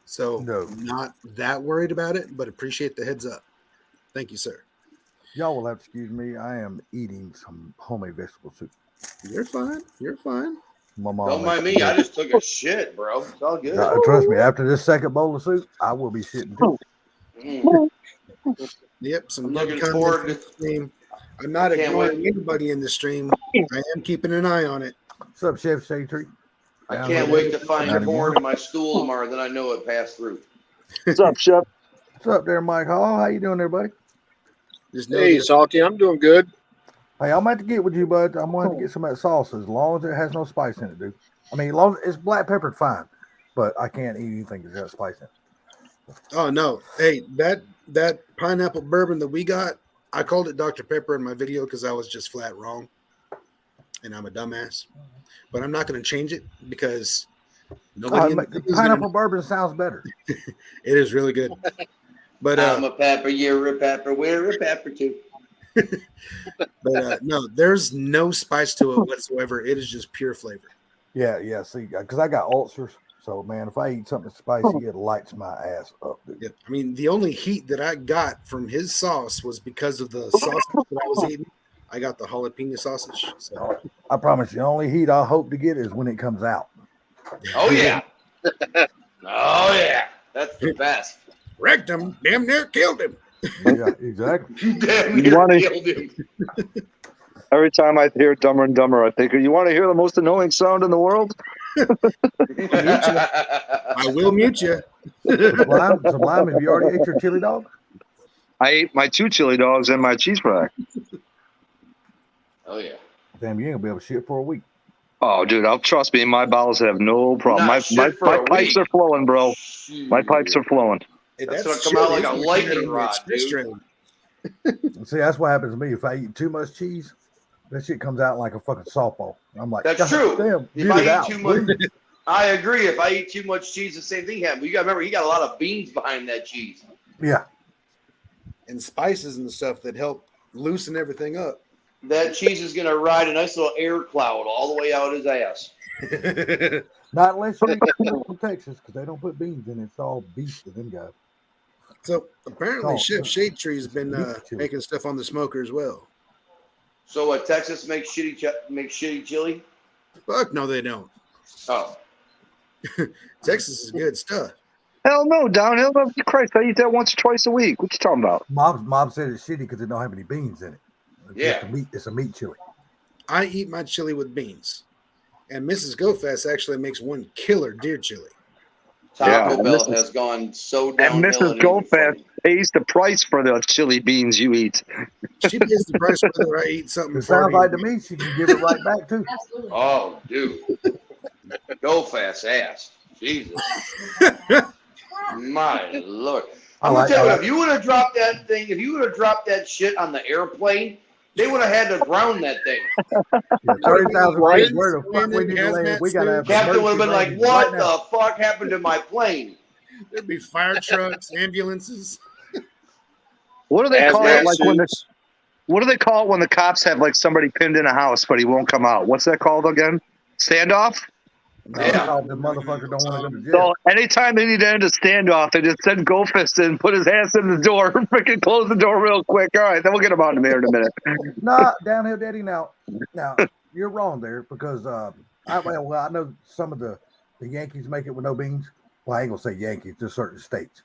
So, No. not that worried about it, but appreciate the heads up. Thank you, sir. Y'all will have to excuse me. I am eating some homemade vegetable soup. You're fine. You're fine. My mom Don't makes mind it. me. I just took a shit, bro. It's all good. Trust me. After this second bowl of soup, I will be shitting too. Mm. Yep, some I'm good looking forward comments in to- the stream. I'm not Can't ignoring anybody in the stream. I am keeping an eye on it. What's up, Chef Shade Tree? I can't wait to find corn in my stool tomorrow. Then I know it passed through. What's up, Chef? What's up there, Mike Hall? How you doing there, buddy? Just know Hey, that- Salty, I'm doing good. Hey, I'm about to get with you, bud. I'm going to get some of that salsa as long as it has no spice in it, dude. I mean, as long as it's black peppered, fine, but I can't eat anything that's got spice in it. Oh no! Hey, that pineapple bourbon that we got, I called it Dr. Pepper in my video because I was just flat wrong, and I'm a dumbass. But I'm not going to change it because nobody. Pineapple bourbon sounds better. It is really good. But I'm a pepper, you're a pepper, we're a pepper too. no, there's no spice to it whatsoever. It is just pure flavor. Yeah. See, because I got ulcers, so man, if I eat something spicy, it lights my ass up, dude. Yeah. I mean, the only heat that I got from his sauce was because of the sausage that I was eating. I got the jalapeno sausage. So. I promise you, the only heat I hope to get is when it comes out. Oh yeah. Oh yeah. That's the best. Wrecked him. Damn near killed him. Yeah, exactly. Damn You near wanna- killed him. Every time I hear Dumber and Dumber, I think, you want to hear the most annoying sound in the world? I will mute you. Sublime, have you already ate your chili dog? I ate my 2 chili dogs and my cheese fry. Oh yeah. Damn, you ain't gonna be able to shit for a week. Oh, dude, trust me, my bowels have no problem. Not My shit for a pipes week. are flowing, bro. My pipes are flowing. Hey, That's gonna come out like a lightning rod, dude. See, that's what happens to me. If I eat too much cheese, that shit comes out like a fucking softball. I'm like, That's God true. Damn, If get I it eat out, too much, please. I agree. If I eat too much cheese, the same thing happens. You gotta remember, he got a lot of beans behind that cheese. Yeah, And spices and stuff that help loosen everything up. That cheese is gonna ride a nice little air cloud all the way out his ass. not unless you eat from Texas because they don't put beans in it. It's all beef to them guys. So apparently, Oh, Chef Shade Tree's been me too. making stuff on the smoker as well. So what? Texas makes shitty chili. Fuck no, they don't. Oh, Texas is good stuff. Hell no, downhill. Christ, I eat that once or twice a week. What you talking about? Mom said it's shitty because it don't have any beans in it. It's Yeah. just it's a meat chili. I eat my chili with beans. And Mrs. Go Fast actually makes one killer deer chili. Taco Yeah, Bell Mrs. has gone so And downhill. Mrs. It ain't even Goldfast funny. pays the price for the chili beans you eat. She pays the price whether I eat something. It sounds for like to me she can give it right back too. Absolutely. Oh, dude. Go fast ass. Jesus. My Lord. I'm going to tell you, if you would have dropped that thing, if you would have dropped that shit on the airplane, they would have had to ground that thing. Yeah, 30,000 Right. feet. Where the fuck we need to land? We gotta have Captain would have been like, emergency what landing right the fuck happened to my plane? There'd be fire trucks, ambulances. What do they call it? Hazmat Like when the, suits. what do they call it when the cops have like somebody pinned in a house but he won't come out? What's that called again? Standoff. now. Yeah. No, the motherfucker don't want to go to jail. So anytime they need to end a standoff, they just send Goldfist in, put his hands in the door, freaking close the door real quick. All right, then we'll get him out in there in a minute. Nah, downhill daddy. Now you're wrong there because I know some of the Yankees make it with no beans. Well, I ain't gonna say Yankees, just certain states.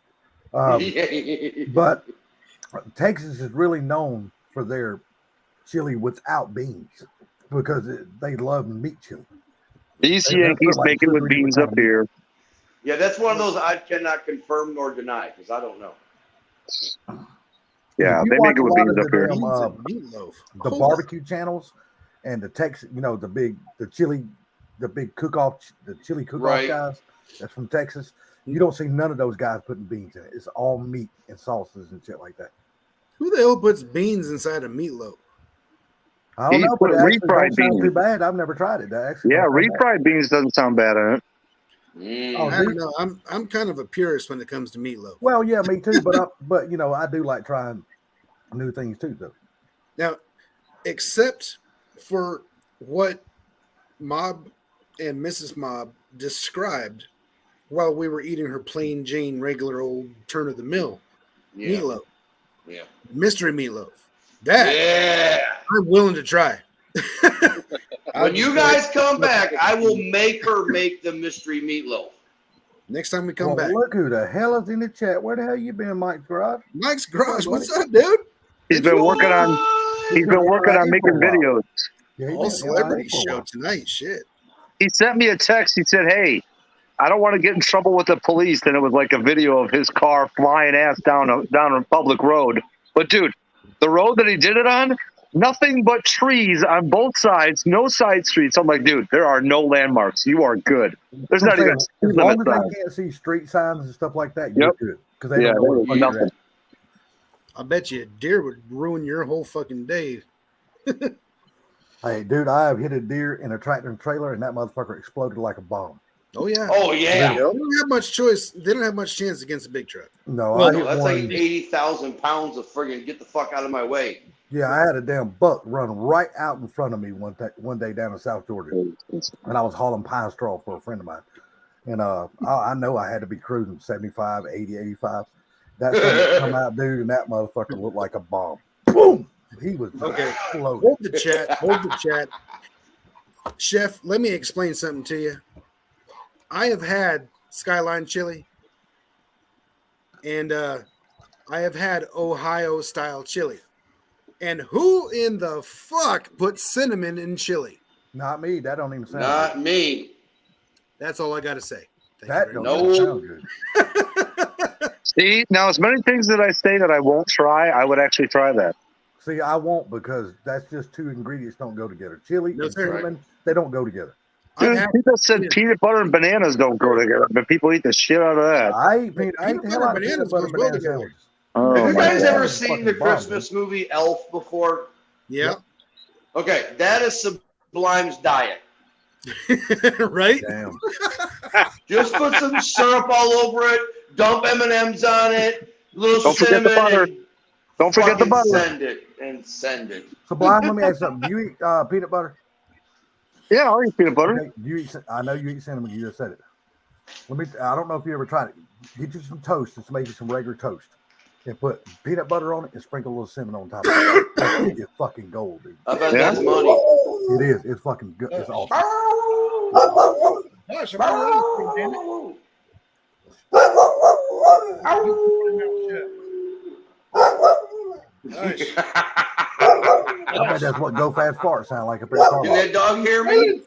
But Texas is really known for their chili without beans because they love meat chili. These They Yankees put like make it 2 or with 3 beans different up here. Yeah, that's one of those I cannot confirm nor deny because I don't know. Yeah, If you they watch make it a with lot beans of up the here. damn, Meatloaf. the barbecue channels and the Texas, the big cook-off, the chili cook-off Right. guys. That's from Texas. You don't see none of those guys putting beans in it. It's all meat and sauces and shit like that. Who the hell puts beans inside a meatloaf? I don't He know, put but it actually refried don't sound too beans. bad. I've never tried it. That actually Yeah, don't sound bad. refried beans doesn't sound bad on it. Oh, I don't know. I'm kind of a purist when it comes to meatloaf. Well, yeah, me too. But I do like trying new things too, though. Now, except for what Mob and Mrs. Mob described while we were eating her plain Jane regular old turn of the mill Yeah. meatloaf, Yeah. mystery meatloaf. That Yeah. I'm willing to try. When you guys come back, I will make her make the mystery meatloaf. Next time we come Well, back, look who the hell is in the chat. Where the hell you been, Mike Garage? Mike's Garage. What's up, dude? He's been working on making videos. Yeah, All celebrity show tonight. Shit. He sent me a text. He said, "Hey, I don't want to get in trouble with the police." And it was like a video of his car flying ass down a public road. But dude, the road that he did it on, nothing but trees on both sides, no side streets. I'm like, dude, there are no landmarks. You are good. There's not even a As speed long limit as sign. they can't see street signs and stuff like that, you're Yep. good. Because they Yeah, don't know where the there was fuck you're nothing. I bet you a deer would ruin your whole fucking day. at. Hey, dude, I have hit a deer in a tractor and trailer, and that motherfucker exploded like a bomb. Oh yeah. Oh, yeah. They don't have much choice. They don't have much chance against a big truck. No, Well, I No, hit that's one. like 80,000 pounds of friggin' get the fuck out of my way. Yeah, I had a damn buck run right out in front of me one day down in South Georgia, and I was hauling pine straw for a friend of mine. And I know I had to be cruising 75, 80, 85. That thing come out, dude, and that motherfucker looked like a bomb. Boom! He was Okay. exploded. Hold the chat. Hold the chat. Chef, let me explain something to you. I have had Skyline chili, and I have had Ohio style chili. And who in the fuck put cinnamon in chili? Not me. That don't even sound Not me. That's all I got to say. good. Thank That you don't very No. even sound good. See, now as many things that I say that I won't try, I would actually try that. See, I won't because that's just two ingredients don't go together. Chili No, and sir. cinnamon, they don't go together. I've Dude, had- people said peanut butter and bananas don't go together, but people eat the shit out of that. I eat the hell butter out of bananas peanut butter goes well banana together. sandwiches. Oh, Have you my guys God. ever That's seen fucking the bomb, Christmas movie Elf before? Yeah. Okay, that is Sublime's diet. Right? Damn. Just put some syrup all over it, dump M&Ms on it, little Don't forget the cinnamon, butter. and Don't forget the fucking butter. send it. Sublime, let me ask you something. Do you eat peanut butter? Yeah, I'll eat peanut butter. Okay, do you eat, I know you eat cinnamon. You just said it. I don't know if you ever tried it. Get you some toast. Just make you some regular toast. And put peanut butter on it and sprinkle a little cinnamon on top of it. That is fucking gold, dude. I bet Yeah? that's money. It is. It's fucking good. It's awesome. Gosh, I'm I bet that's what Go Fast Fart sound like up there. Did that dog hear me?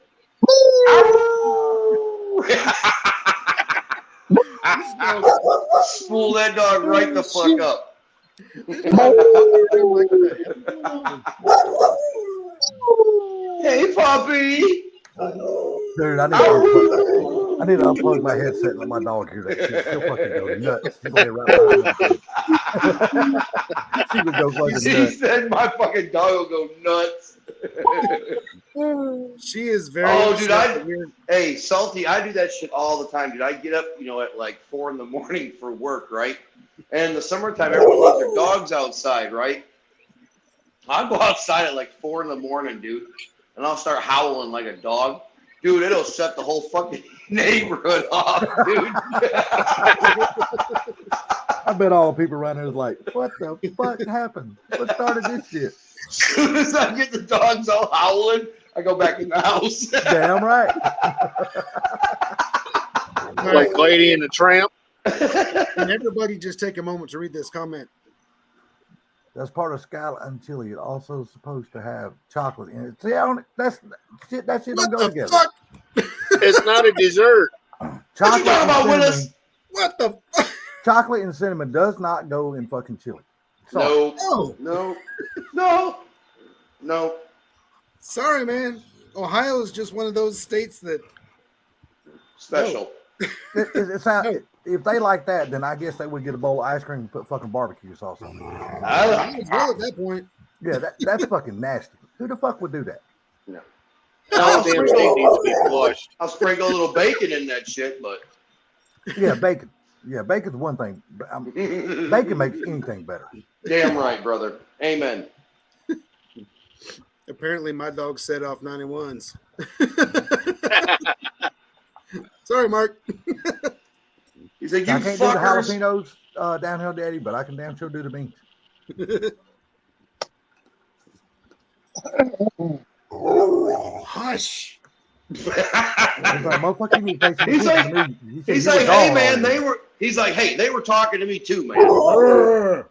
Spool that dog right the fuck up. Hey, puppy. Dude, I need to unplug my headset and let my dog hear that shit. She'll fucking go nuts. She'll lay right behind me. She would go fucking He nuts. said my fucking dog will go nuts. She is very. Oh, dude, upset that hey, Salty, I do that shit all the time, dude. I get up, at like 4 a.m. for work, right? And in the summertime, everyone leaves their dogs outside, right? I'll go outside at like 4 a.m, dude, and I'll start howling like a dog. Dude, it'll set the whole fucking neighborhood off, dude. I bet all the people around there is like, what the fuck happened? What started this shit? As soon as I get the dogs all howling, I go back in the house. Damn right. Like Lady and the Tramp. Can everybody just take a moment to read this comment? That's part of scallop and chili. It's also supposed to have chocolate in it. See, that shit don't go together. Fuck? It's not a dessert. What you talking about, Willis? What the fuck? Chocolate and cinnamon does not go in fucking chili. Sorry. No. Sorry, man. Ohio is just one of those states that Special. It's how, if they like that, then I guess they would get a bowl of ice cream and put fucking barbecue sauce on it. I was well at that point. Yeah, that's fucking nasty. Who the fuck would do that? No. All damn thing needs to be flushed. I'll sprinkle a little bacon in that shit, but Yeah, bacon. Yeah, bacon's one thing. Bacon makes anything better. damn right, brother. Amen. Apparently, my dog set off 91s. Sorry, Mark. He's like, I you can't do the fuckers. jalapenos downhill, Daddy, but I can damn sure do the beans. Hush. He's like, motherfucker, you need to pay some He's attention like- to me. He said, He's "You're a like, dog hey man, already." He's like, hey, they were talking to me too, man.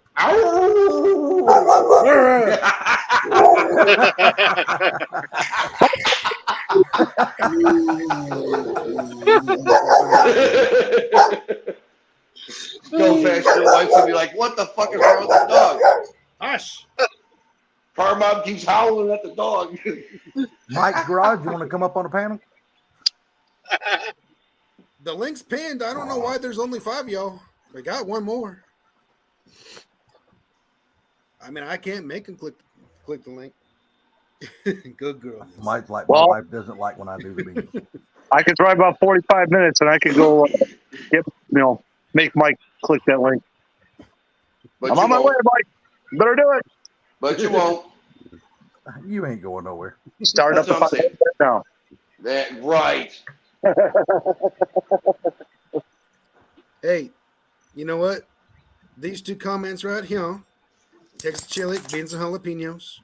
Go fast, your wife will be like, what the fuck is wrong with the dog? Hush. Car mom keeps howling at the dog. Mike's Garage, you want to come up on the panel? The link's pinned. I don't know why there's only 5 of y'all. We got one more. I mean, I can't make him click the link. Good girl. Mike's like, Well- my wife doesn't like when I do the beans. I could drive about 45 minutes and I could go make Mike click that link. But I'm you on my way, won't. Mike. Better do it. But you won't. You ain't going nowhere. Start up That's the what I'm saying. now. That right. Hey, you know what? These 2 comments right here, Texas chili, beans and jalapenos.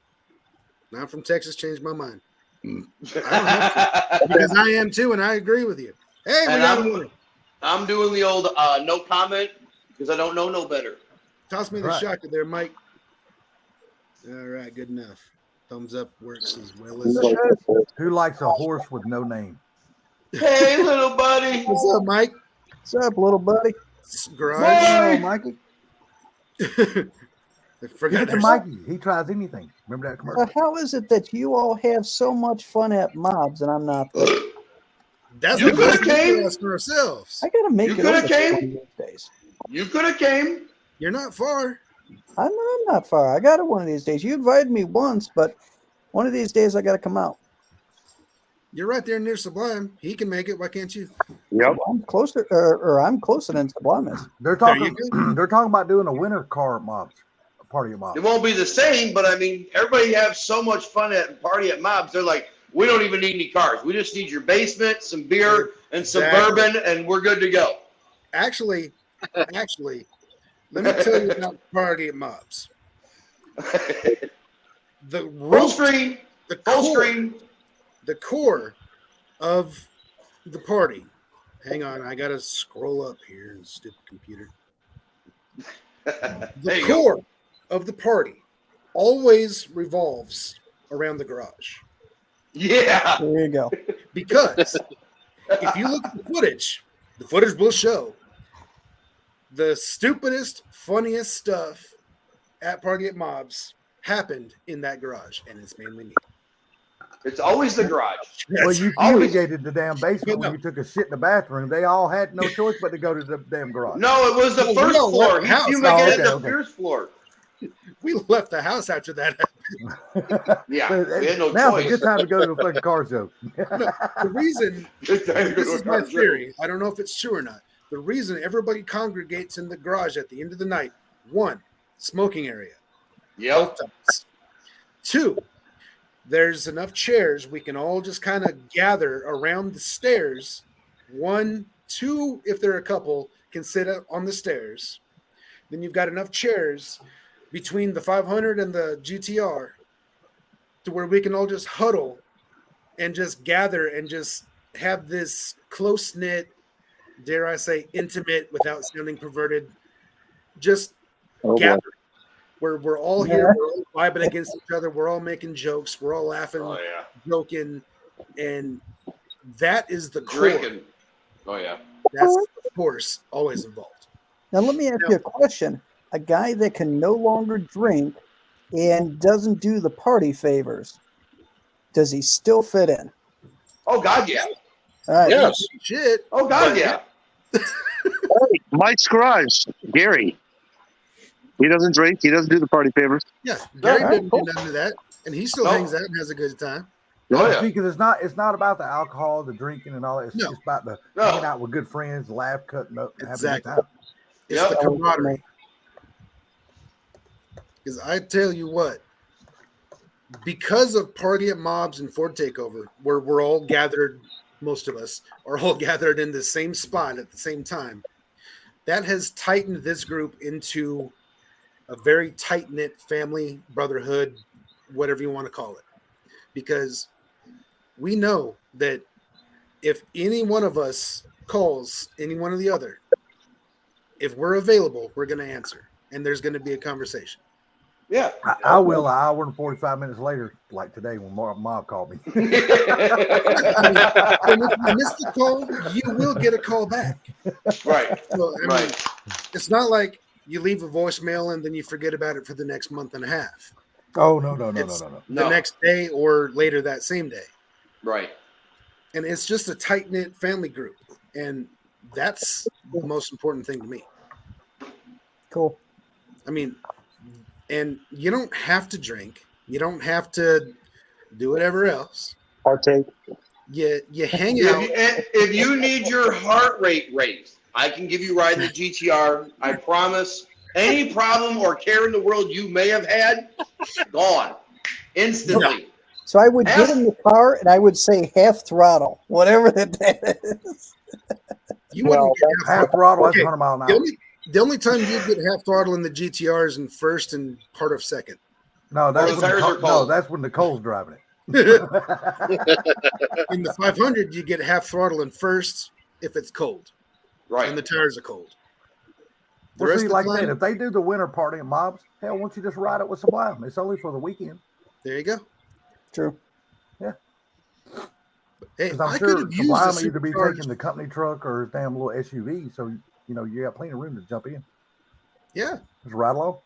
Not from Texas, changed my mind. I don't have to, because I am too, and I agree with you. Hey, we And got a winner. I'm doing the old no comment because I don't know no better. Toss me the Right. shocker there, Mike. All right, good enough. Thumbs up works as well as. Who likes a horse with no name? Hey, little buddy. What's up, Mike? What's up, little buddy? Garage. Hey. Mikey. I forgot Give it to there's- Mikey. He tries anything. Remember that commercial? How is it that you all have so much fun at mobs and I'm not there? That's You the coulda question we came. ask for ourselves. I gotta make You it coulda over came. one of these days. You could have came. You're not far. I know I'm not far. I got it one of these days. You invited me once, but one of these days I gotta come out. You're right there near Sublime. He can make it. Why can't you? Yep. I'm closer, or I'm closer than Sublime is. They're There you talking. They're talking about doing a winter car mobs, a party of mobs. It won't be the same, but I mean, everybody have so much fun at party at mobs. They're like, we don't even need any cars. We just need your basement, some beer, and some Exactly. bourbon, and we're good to go. Actually, let me tell you about party at mobs. The Full root, screen, the full core, screen. the core of the party. Hang on, I gotta scroll up here, stupid computer. There The you go. core of the party always revolves around the garage. Yeah. There you go. Because if you look at the footage will show the stupidest, funniest stuff at Party at Mobs happened in that garage, and it's mainly me. It's always the garage. Well, you always. fumigated the damn basement when you took a shit in the bathroom. They all had no choice but to go to the damn garage. No, it was the Well, first we all floor. left the house. He fumigated Oh, the okay. first floor. We left the house after that. Yeah, But, we had no now's a choice. good time to go to the fucking car show. The reason, Good time to this go is to my our theory. I don't know if it's true or not. The reason everybody congregates in the garage at the end of the night, 1, smoking area. Yep. Both times. 2, there's enough chairs we can all just kind of gather around the stairs. 1, 2, if there are a couple, can sit up on the stairs. Then you've got enough chairs between the 500 and the GTR to where we can all just huddle and just gather and just have this close-knit, dare I say, intimate, without sounding perverted, just gather. Where we're all here, we're all vibing against each other, we're all making jokes, we're all laughing, Oh yeah. joking, and that is the core. Drinking. Oh yeah. That's, of course, always involved. Now, let me ask you a question. A guy that can no longer drink and doesn't do the party favors, does he still fit in? Oh God, yeah. All right. Yes. Shit. Oh God, yeah. Hey, Mike's Garage, Gary. He doesn't drink. He doesn't do the party favors. Yeah, Gary All right, didn't cool. do none of that, and he still No. hangs out and has a good time. Oh yeah. Because it's not about the alcohol, the drinking, and all that. It's No. just about the No. hanging out with good friends, laugh, cutting up, and having a Exactly. good time. It's Yep. the camaraderie. Because I tell you what, because of Party at Mobs and Ford Takeover, where we're all gathered, most of us are all gathered in the same spot at the same time, that has tightened this group into a very tight-knit family, brotherhood, whatever you want to call it. Because we know that if any one of us calls any one or the other, if we're available, we're going to answer. And there's going to be a conversation. Yeah. I will an hour and 45 minutes later, like today when Mom called me. And if you miss the call, you will get a call back. Right. So, I mean, Right. it's not like you leave a voicemail and then you forget about it for the next month and a half. Oh, no. The No. next day or later that same day. Right. And it's just a tight-knit family group. And that's the most important thing to me. Cool. I mean, and you don't have to drink. You don't have to do whatever else. Partake. You hang out. If you need your heart rate raised, I can give you a ride in the GTR. I promise. Any problem or care in the world you may have had, gone instantly. So I would get in the car and I would say half throttle, whatever that is. You wouldn't get Half throttle, that's Okay. 100 mile an The hour. only time you get half throttle in the GTR is in first and part of second. No, that's the when tires are cold. that's when Nicole's driving it. In the 500, you get half throttle in first if it's cold Right. and the tires are cold. The Well, rest see, of the like time, that, if they do the winter party at Mobs, hell, why don't you just ride it with Sublime? It's only for the weekend. there you go. True. Hey, Because I'm I could sure have used Sublime a will either be supercharged- taking the company truck or his damn little SUV, so you got plenty of room to jump in. Yeah, Just ride along.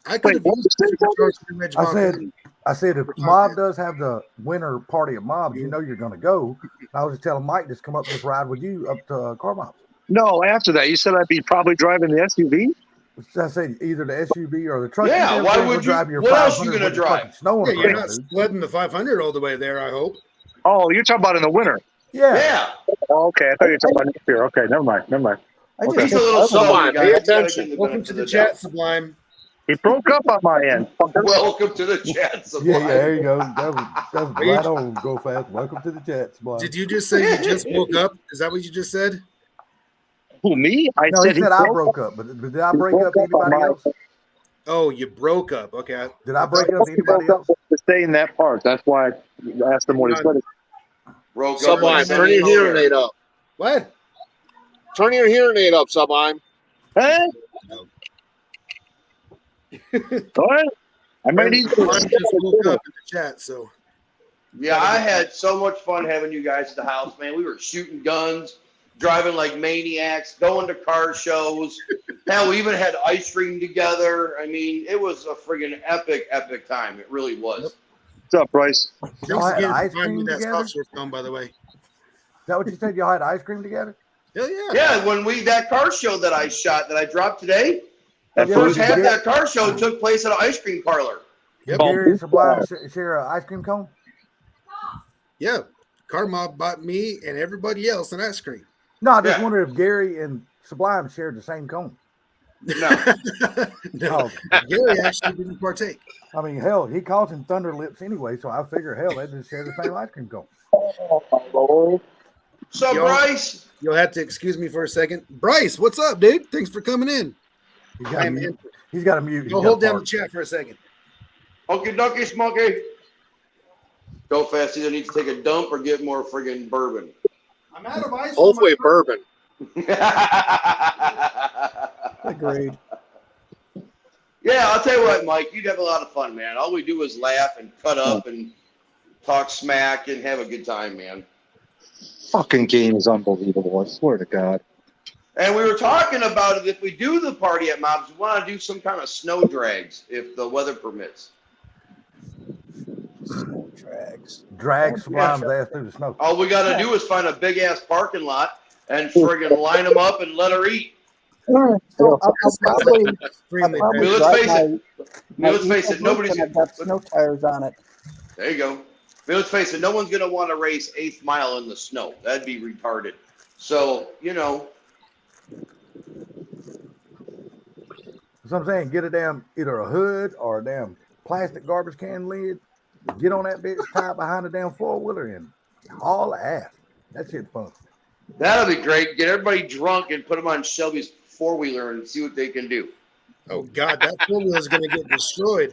I could have what used a was that? supercharged Ridge I said- Mach-E. I said if Mob does have the winter party at Mobs, you know you're going to go. I was just telling Mike just come up just ride with you up to Car Mobs. No, after that, you said I'd be probably driving the SUV. I said either the SUV or the truck. Yeah, damn why thing will would you- drive your what else you 500 gonna with the drive? fucking Snow on Yeah, the you're ground, not dude. sledding the 500 all the way there, I hope. Oh, you're talking about in the winter. Yeah. Yeah. Oh, okay, I thought you were talking about next year. Okay, never mind. I Okay. He's a little Come slow. on, pay attention. Welcome to the chat, Sublime. It broke up on my end. Welcome to the chat. Yeah, there you go. That was Are you- right on. Go fast. Welcome to the chat. Sublime. Did you just say you just woke up? Is that what you just said? Who, me? I No, he said said I broke up, but did I break up to anybody else? Oh, you broke up. Okay. Did I break up to anybody else? to stay in that part. That's why I asked him what he said. Broke up Sublime, like turn your hearing aid up. What? Turn your hearing aid up, Sublime. Hey? All right. I might need Sublime just woke up in the chat, so Yeah, I had so much fun having you guys at the house, man. We were shooting guns, driving like maniacs, going to car shows. Hell, we even had ice cream together. I mean, it was a friggin' epic, epic time. It really was. What's up, Bryce? Y'all had again ice for finding cream that together? soft serve film, by the way. Is that what you said? Y'all had ice cream together? Hell yeah. Yeah, when that car show that I shot, that I dropped today, that Yeah, first we half of did. that car show took place at an ice cream parlor. Yep. Gary and Sublime share an ice cream cone? Yeah. Car Mob bought me and everybody else an ice cream. No, I just Yeah. wondered if Gary and Sublime shared the same cone. No. No. Gary actually didn't partake. I mean, hell, he calls him Thunder Lips anyway, so I figure, hell, they just share the same ice cream cone. So, Yo. Bryce, You'll have to excuse me for a second. Bryce, what's up, dude? Thanks for coming in. He's got, a I'm mute. in. He's got a mute. Go hold down the chat for a second. okie dokie, Smokey. Go fast. Either need to take a dump or get more friggin' bourbon. I'm out of ice. Hopefully bourbon. Agreed. Yeah, I'll tell you what, Mike, you'd have a lot of fun, man. All we do is laugh and cut up and talk smack and have a good time, man. Fucking game is unbelievable. I swear to God. And we were talking about it. If we do the party at Mobs, we want to do some kind of snow drags if the weather permits. Snow drags. Drag Sublime's ass through the snow. All we got to do is find a big ass parking lot and friggin' line them up and let her eat. So I'll probably Extremely I mean, bad. let's face drive it. my Let's face it. Nobody's. I've got snow tires on it. There you go. I mean, let's face it. No one's gonna want to race 8th mile in the snow. That'd be retarded. So So I'm saying, get a damn either a hood or a damn plastic garbage can lid. Get on that bitch, tie it behind a damn 4-wheeler, and haul ass. That shit's fun. that'll be great. Get everybody drunk and put them on Shelby's 4-wheeler and see what they can do. Oh, God, that four-wheel is going to get destroyed.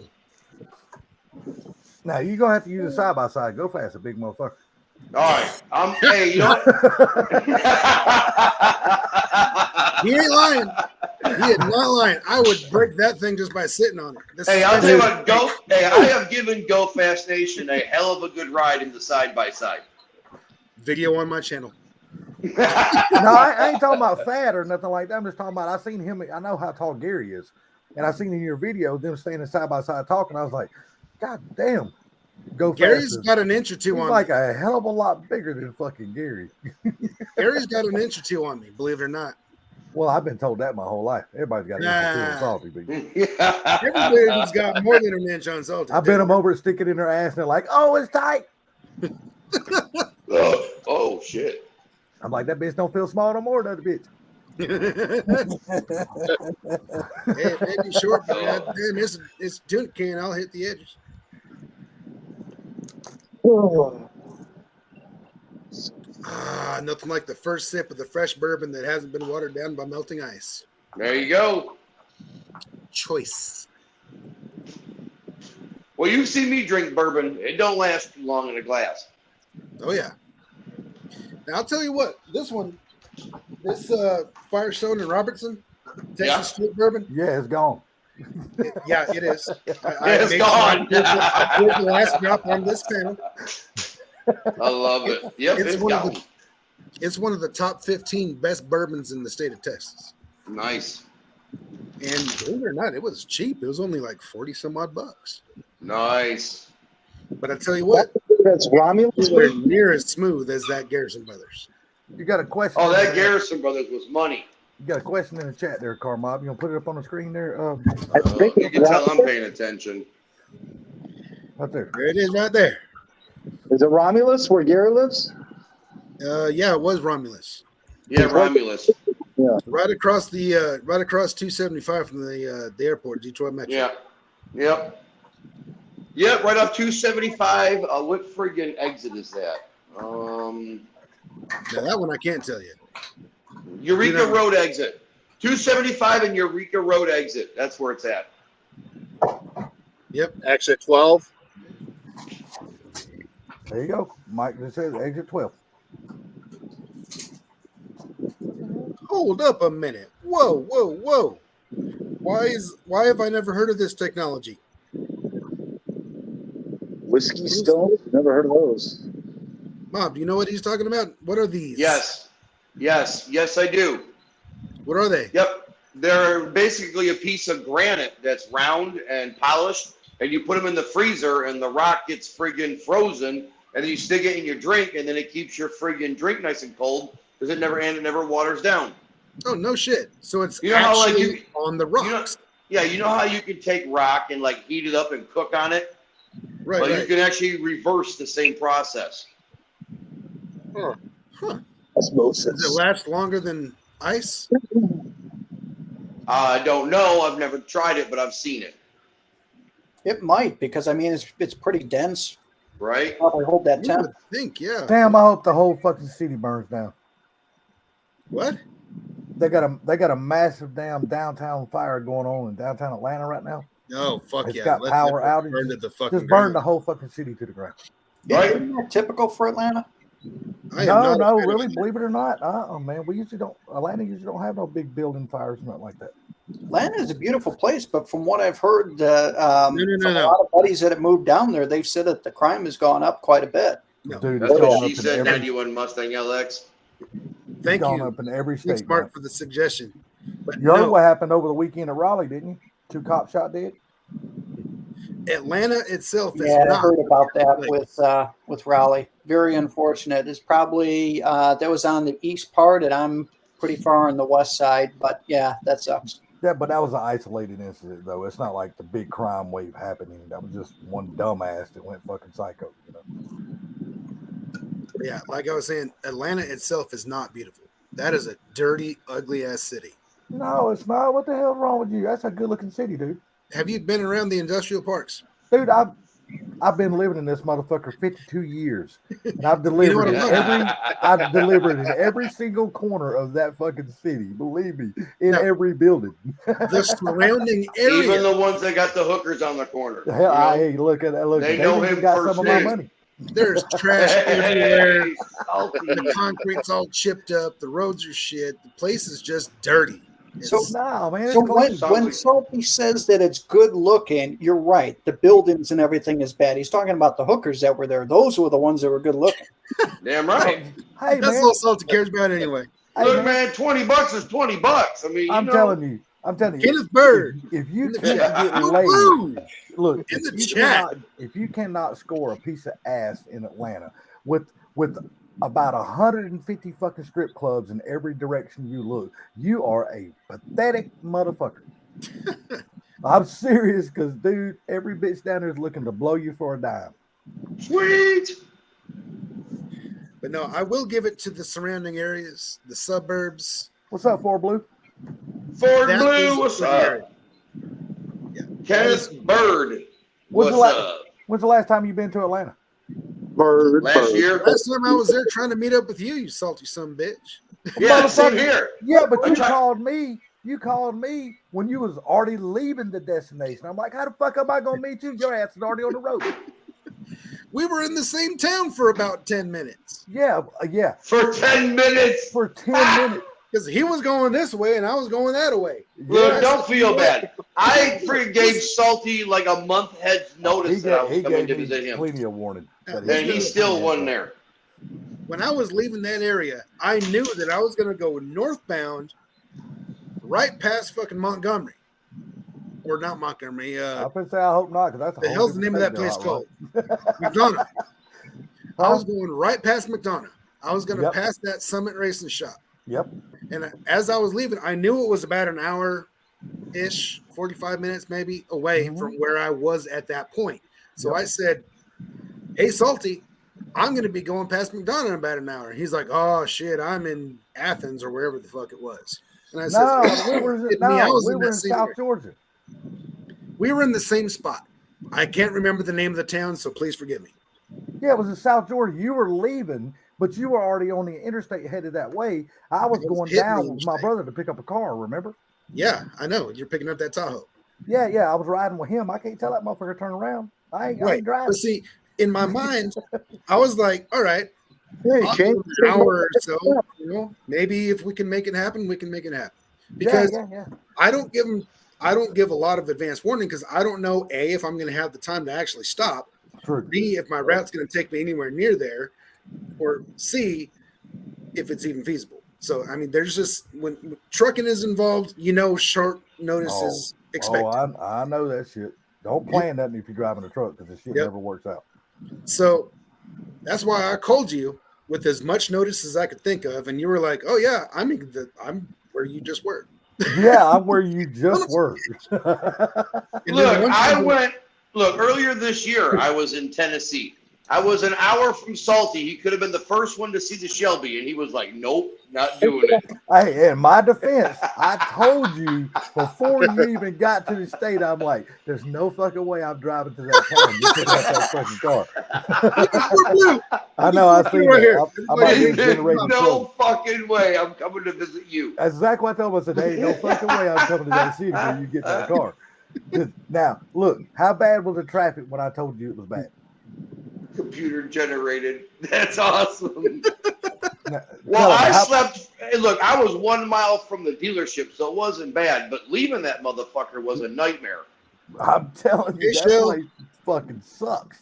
Now you're gonna have to use a side by side. Go fast, a big motherfucker. All right. Hey, you know what? He ain't lying. He is not lying. I would break that thing just by sitting on it. Hey, I'll tell you what. I have given Go Fast Nation a hell of a good ride in the side by side. Video on my channel. No, I ain't talking about fat or nothing like that. I'm just talking about I seen him. I know how tall Gary is, and I seen in your video them standing side by side talking. I was like, God damn, Go Gary's Fast. got an inch or two He's on like me. a hell of a lot bigger than fucking Gary. Gary's got an inch or two on me, believe it or not. Well, I've been told that my whole life. Everybody's got an inch or two of salty, but Everybody's got more than an inch on salty. I bent them over, stick it in their ass, and they're like, "Oh, it's tight." Oh shit. I'm like, that bitch don't feel small no more, that bitch. Hey, it may be short, but goddamn, it's tuna can. I'll hit the edges. Nothing like the first sip of the fresh bourbon that hasn't been watered down by melting ice. There you go. Choice. Well, you see me drink bourbon. It don't last too long in a glass. Oh yeah. Now I'll tell you what. This Firestone and Robertson Texas Yeah. Straight Bourbon. Yeah, it's gone. Yeah, it is. It's made gone. sure I poured the last drop on this panel. I love it. Yep, It's it's one of gone. the- It's one of the top 15 best bourbons in the state of Texas. Nice. And believe it or not, it was cheap. It was only like 40 some odd bucks. Nice. But I tell you what, That's Romulus. it's nowhere near as smooth as that Garrison Brothers. You got a question? Oh, in that there. Garrison Brothers was money. You got a question in the chat there, Carmob. You gonna put it up on the screen there? You can tell I'm paying attention. Right there. There it is right there. Is it Romulus where Gary lives? Yeah, it was Romulus. Yeah, Romulus. Right across 275 from the airport, Detroit Metro. Yeah. Yep. Yep, right off 275. What friggin' exit is that? Now that one I can't tell you. Eureka You know- Road exit. 275 and Eureka Road exit. That's where it's at. Yep. Exit 12. There you go. Mike just says exit 12. Hold up a minute. Whoa. Why have I never heard of this technology? Whiskey Stones? Never heard of those. Mob, do you know what he's talking about? What are these? Yes, I do. What are they? Yep, they're basically a piece of granite that's round and polished, and you put them in the freezer, and the rock gets friggin' frozen, and then you stick it in your drink, and then it keeps your friggin' drink nice and cold because it never waters down. Oh, no shit. So it's You know how, like, actually on the rocks. You know how you can take rock and like heat it up and cook on it? Right, Well, right. you can actually reverse the same process. Huh. Osmosis. Does it last longer than ice? I don't know. I've never tried it, but I've seen it. It might, because I mean it's pretty dense. Right? Probably hold that You temp. would think, yeah. Damn, I hope the whole fucking city burns down. What? They got a massive damn downtown fire going on in downtown Atlanta right now. Oh, fuck It's yeah. got Let power that outage. burn to the fucking Just burn the ground. whole fucking city to the ground. Right? Isn't that typical for Atlanta? I am No, not a fan of really, it. believe it or not, man, Atlanta usually don't have no big building fires, nothing like that. Atlanta is a beautiful place, but from what I've heard, from No. a lot of buddies that have moved down there, they've said that the crime has gone up quite a bit. No. Dude, That's it's what gone she up in said, every, 91 Mustang LX. Thank gone you. up in every Big state. Smart man. for the suggestion. But You heard no, what happened over the weekend at Raleigh, didn't you? 2 cops shot dead. Atlanta itself is Yeah, I not. heard about that place. with Raleigh. Very unfortunate. It's probably that was on the east part, and I'm pretty far on the west side. But yeah, that sucks. Yeah, but that was an isolated incident, though. It's not like the big crime wave happening. That was just one dumbass that went fucking psycho. You know? Yeah, like I was saying, Atlanta itself is not beautiful. That is a dirty, ugly ass city. No, it's not. What the hell's wrong with you? That's a good-looking city, dude. Have you been around the industrial parks? Dude, I've been living in this motherfucker 52 years, and I've delivered what in I love? I've delivered in every single corner of that fucking city. Believe me, in Now- every building. The surrounding Even area. the ones that got the hookers on the corner. The hell, hey, look at that. Look, They know even him got first some of my name. money. There's trash everywhere. Hey, salty. The concrete's all chipped up. The roads are shit. The place is just dirty. So- It's- No, man. It's So clean. when Salty says that it's good looking, you're right. The buildings and everything is bad. He's talking about the hookers that were there. Those were the ones that were good looking. Damn right. Hey, that's man. all Salty cares about anyway. Hey, Look, man, man, $20 is $20. I mean, I'm telling you. Kenneth Bird. If you In the can't chat. get laid, Woo! look, In the if you chat. if you cannot score a piece of ass in Atlanta with about 150 fucking strip clubs in every direction you look, you are a pathetic motherfucker. I'm serious, because dude, every bitch down there is looking to blow you for a dime. Sweet. But no, I will give it to the surrounding areas, the suburbs. What's up, Four Blue? Ford That is Blue, what's the up? area. Yeah. Kenneth Bird, When's what's the up? When's the last time you've been to Atlanta? Bird. Last year? Last time I was there trying to meet up with you, you salty son of a bitch. Yeah, same Motherfucker. here. Yeah, but you Okay. called me. You called me when you was already leaving the destination. I'm like, how the fuck am I gonna meet you? Your ass is already on the road. We were in the same town for about 10 minutes Yeah, yeah. For 10 minutes. For 10 minutes. because he was going this way and I was going that way. Look, Yeah. don't feel bad. I freaking gave Salty like a month head's notice that I was coming to visit him. plenty of warning. And And he still wasn't there. When I was leaving that area, I knew that I was going to go northbound right past fucking Montgomery. Or not Montgomery. I'm gonna say I hope not, because that's a The whole hell's the name of that different place state called? McDonough. I Huh? was going right past McDonough. I was going to Yep. pass that Summit Racing Shop. Yep. And as I was leaving, I knew it was about an hour-ish, 45 minutes maybe, away Mhm. from where I was at that point. So I said, hey, Salty, I'm going to be going past McDonough in about an hour. He's like, oh, shit, I'm in Athens or wherever the fuck it was. And I said, No, "Oh, we were, kidding me? I was we in were that in same South area." Georgia. We were in the same spot. I can't remember the name of the town, so please forgive me. Yeah, it was in South Georgia. You were leaving, but you were already on the interstate headed that way. I was I was going hitting down the with my interstate. brother to pick up a car, remember? Yeah, I know. You're picking up that Tahoe. Yeah, I was riding with him. I can't tell that motherfucker to turn around. I ain't Right. driving. But see, in my mind, I was like, all right, Hey, I'll change give it an hour or so. You know, maybe if we can make it happen, we can make it happen. Because yeah. I don't give a lot of advance warning because I don't know if I'm going to have the time to actually stop, True. B, if my route's going to take me anywhere near there, or C, if it's even feasible. So, I mean, there's just when trucking is involved, short notice is expected. I know that shit. Don't plan nothing if you're driving a truck because the shit never works out. So that's why I called you with as much notice as I could think of, and you were like, "Oh yeah, I'm where you just were." Yeah, I'm where you just were. Look, earlier this year, I was in Tennessee. I was an hour from Salty. He could have been the first one to see the Shelby, and he was like, nope, not doing it. Hey, in my defense, I told you before you even got to the state, I'm like, there's no fucking way I'm driving to that town. You pick up that fucking car. I know, I see right here. I might be generating no fucking way I'm coming to visit you. That's exactly what I told him. I said, hey, no fucking way I'm coming to that city when you get that car. Now, look, how bad was the traffic when I told you it was bad? Computer generated. That's awesome. Now, well, I slept. Look, I was 1 mile from the dealership, so it wasn't bad. But leaving that motherfucker was a nightmare. I'm telling you, that place fucking sucks.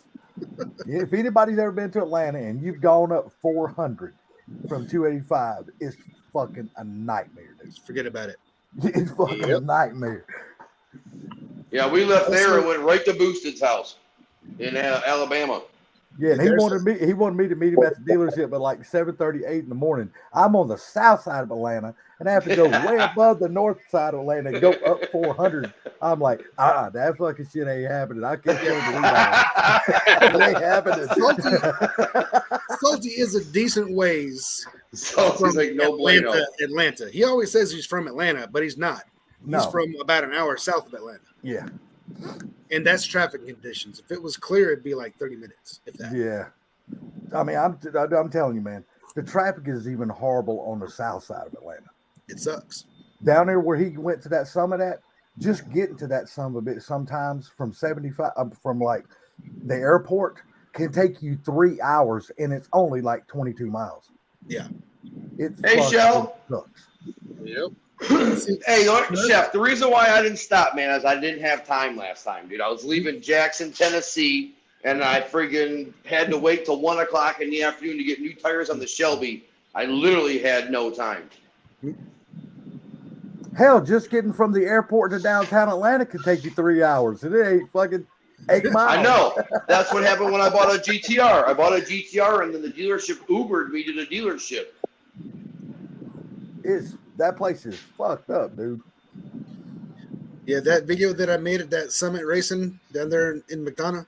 If anybody's ever been to Atlanta and you've gone up 400 from 285, it's fucking a nightmare, dude. Forget about it. It's fucking a nightmare. Yeah, we left there and went right to Boosted's house in Alabama. Yeah, and he wanted me to meet him at the dealership at like 7:30, 8 in the morning. I'm on the south side of Atlanta, and I have to go way above the north side of Atlanta and go up 400. I'm like, that fucking shit ain't happening. I can't go to the It ain't happening. Salty is a decent ways. Salty's like no bueno. Atlanta. He always says he's from Atlanta, but he's not. He's from about an hour south of Atlanta. Yeah. And that's traffic conditions. If it was clear, it'd be like 30 minutes. If that. Yeah. I mean, I'm telling you, man, the traffic is even horrible on the south side of Atlanta. It sucks. Down there where he went to that summit at, just getting to that summit a bit sometimes from 75, from like the airport can take you 3 hours, and it's only like 22 miles. Yeah. Hey, Shell. Sucks. Yep. Hey, Chef, the reason why I didn't stop, man, is I didn't have time last time, dude. I was leaving Jackson, Tennessee, and I friggin' had to wait till 1 o'clock in the afternoon to get new tires on the Shelby. I literally had no time. Hell, just getting from the airport to downtown Atlanta could take you 3 hours, and it ain't fucking 8 miles. I know. That's what happened when I bought a GTR. I bought a GTR, and then the dealership Ubered me to the dealership. That place is fucked up, dude. Yeah, that video that I made at that Summit Racing down there in McDonough,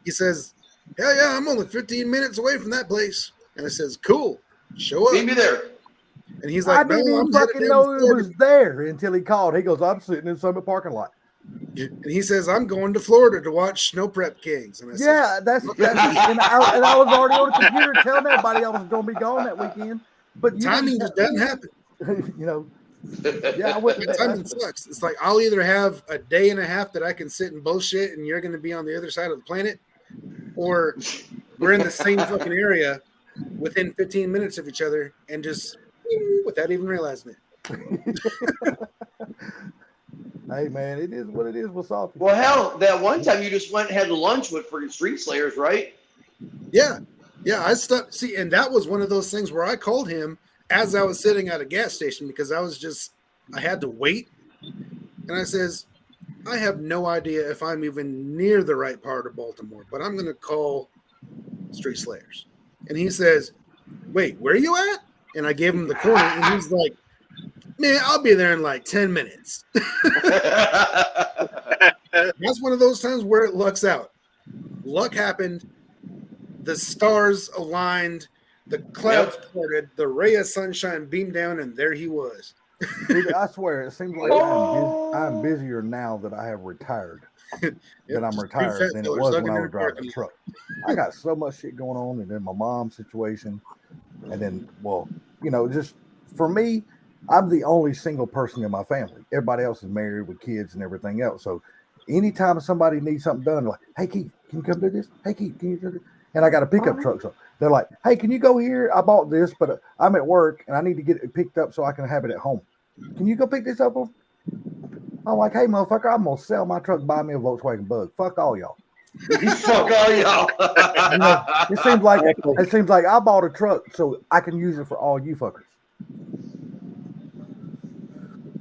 he says, hell yeah, I'm only 15 minutes away from that place. And I says, cool, show up. Meet me there. And he's like, I didn't even fucking know it was there until he called. He goes, I'm sitting in Summit parking lot. And he says, I'm going to Florida to watch Snow Prep Kings. And I said, that's and I was already on the computer telling everybody I was going to be gone that weekend. But timing just doesn't happen. You know, yeah, timing sucks. It's like I'll either have a day and a half that I can sit and bullshit, and you're going to be on the other side of the planet, or we're in the same fucking area within 15 minutes of each other, and just without even realizing it. Hey man, it is what it is with Salty. Well, hell, that one time you just went and had lunch with freaking Street Slayers, right? Yeah, I stopped. See, and that was one of those things where I called him as I was sitting at a gas station because I had to wait. And I says, I have no idea if I'm even near the right part of Baltimore, but I'm going to call Street Slayers. And he says, wait, where are you at? And I gave him the corner, and he's like, man, I'll be there in like 10 minutes. That's one of those times where it lucks out. Luck happened. The stars aligned. The clouds parted, the ray of sunshine beamed down, and there he was. Dude, I swear, it seems like I'm busier now that I have retired than I'm retired than it was when I was driving the truck. I got so much shit going on, and then my mom's situation, and then, well, you know, just for me, I'm the only single person in my family. Everybody else is married with kids and everything else. So anytime somebody needs something done, they're like, hey, Keith, can you come do this? Hey, Keith, can you do this? And I got a pickup truck, so they're like, hey, can you go here? I bought this, but I'm at work, and I need to get it picked up so I can have it at home. Can you go pick this up? I'm like, hey, motherfucker, I'm going to sell my truck, buy me a Volkswagen Bug. Fuck all y'all. Fuck all y'all. You know, it seems like I bought a truck so I can use it for all you fuckers.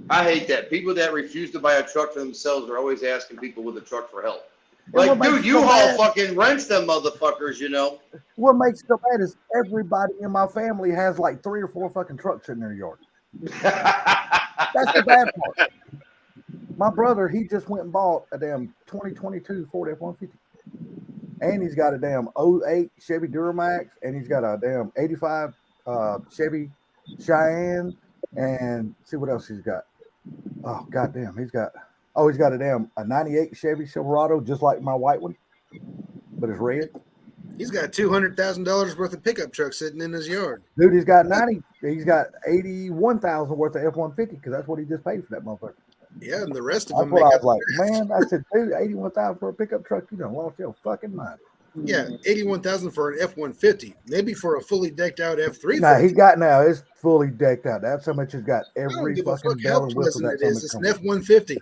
I hate that. People that refuse to buy a truck for themselves are always asking people with a truck for help. And what Like, makes dude, it so U-Haul bad- fucking rents them motherfuckers, you know? What makes it so bad is everybody in my family has like 3 or 4 fucking trucks in their yard. That's the bad part. My brother, he just went and bought a damn 2022 Ford F-150. And he's got a damn 08 Chevy Duramax, and he's got a damn 85 Chevy Cheyenne, and see what else he's got. Oh, goddamn, he's got a 98 Chevy Silverado, just like my white one, but it's red. He's got $200,000 worth of pickup truck sitting in his yard. Dude, he's got 81,000 worth of F-150 because that's what he just paid for that motherfucker. Yeah, and the rest of That's them what make I up. was like, man. I said, dude, 81,000 for a pickup truck, you done lost your fucking mind. Yeah, 81,000 for an F-150. Maybe for a fully decked out F-350. Nah, it's fully decked out. That's how much it's got. I don't Every give a fucking fuck how bell and whistle pleasant that it is. It's comes an F-150.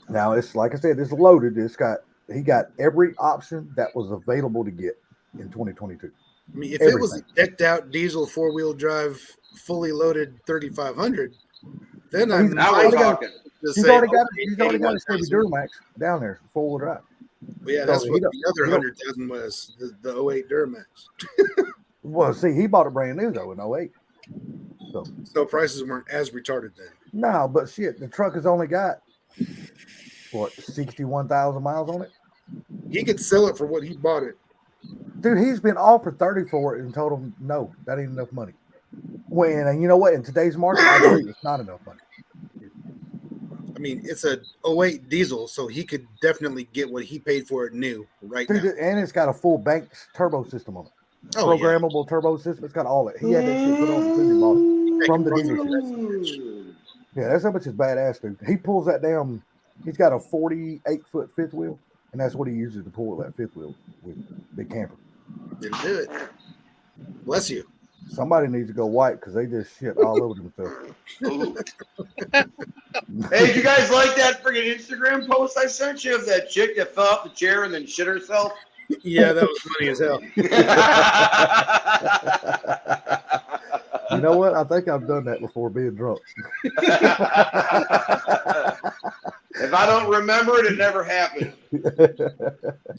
Now it's like I said, it's loaded. He got every option that was available to get in 2022. I mean, if it was a Everything. decked out diesel 4-wheel drive, fully loaded 3,500, then He's I'm Now we're already got- talking. just He's say, already got okay, a Chevy 81,000. Duramax down there, 4-wheel drive. Well, yeah, that's So what he the don't- other he don't- 100,000 was, the 08 Duramax. Well, see, he bought it brand new though in 08. So prices weren't as retarded then. No, but shit, the truck has only got 61,000 miles on it. He could sell it for what he bought it. Dude, he's been offered 30 for it and told him no, that ain't enough money. And you know what? In today's market, I agree, it's not enough money. I mean, it's a 08 diesel, so he could definitely get what he paid for it new right Dude, now. and it's got a full Banks turbo system on it. Oh, yeah. Programmable turbo system. It's got all that. He had that shit put on as soon as he bought it from the dealership. Yeah, that's how much is badass, dude. He pulls that damn. He's got a 48-foot fifth wheel, and that's what he uses to pull that fifth wheel with big camper. Didn't do it. Bless you. Somebody needs to go white because they just shit all over themselves. Ooh. Hey, did you guys like that friggin' Instagram post I sent you of that chick that fell off the chair and then shit herself? Yeah, that was funny as hell. You know what? I think I've done that before being drunk. If I don't remember it, it never happened.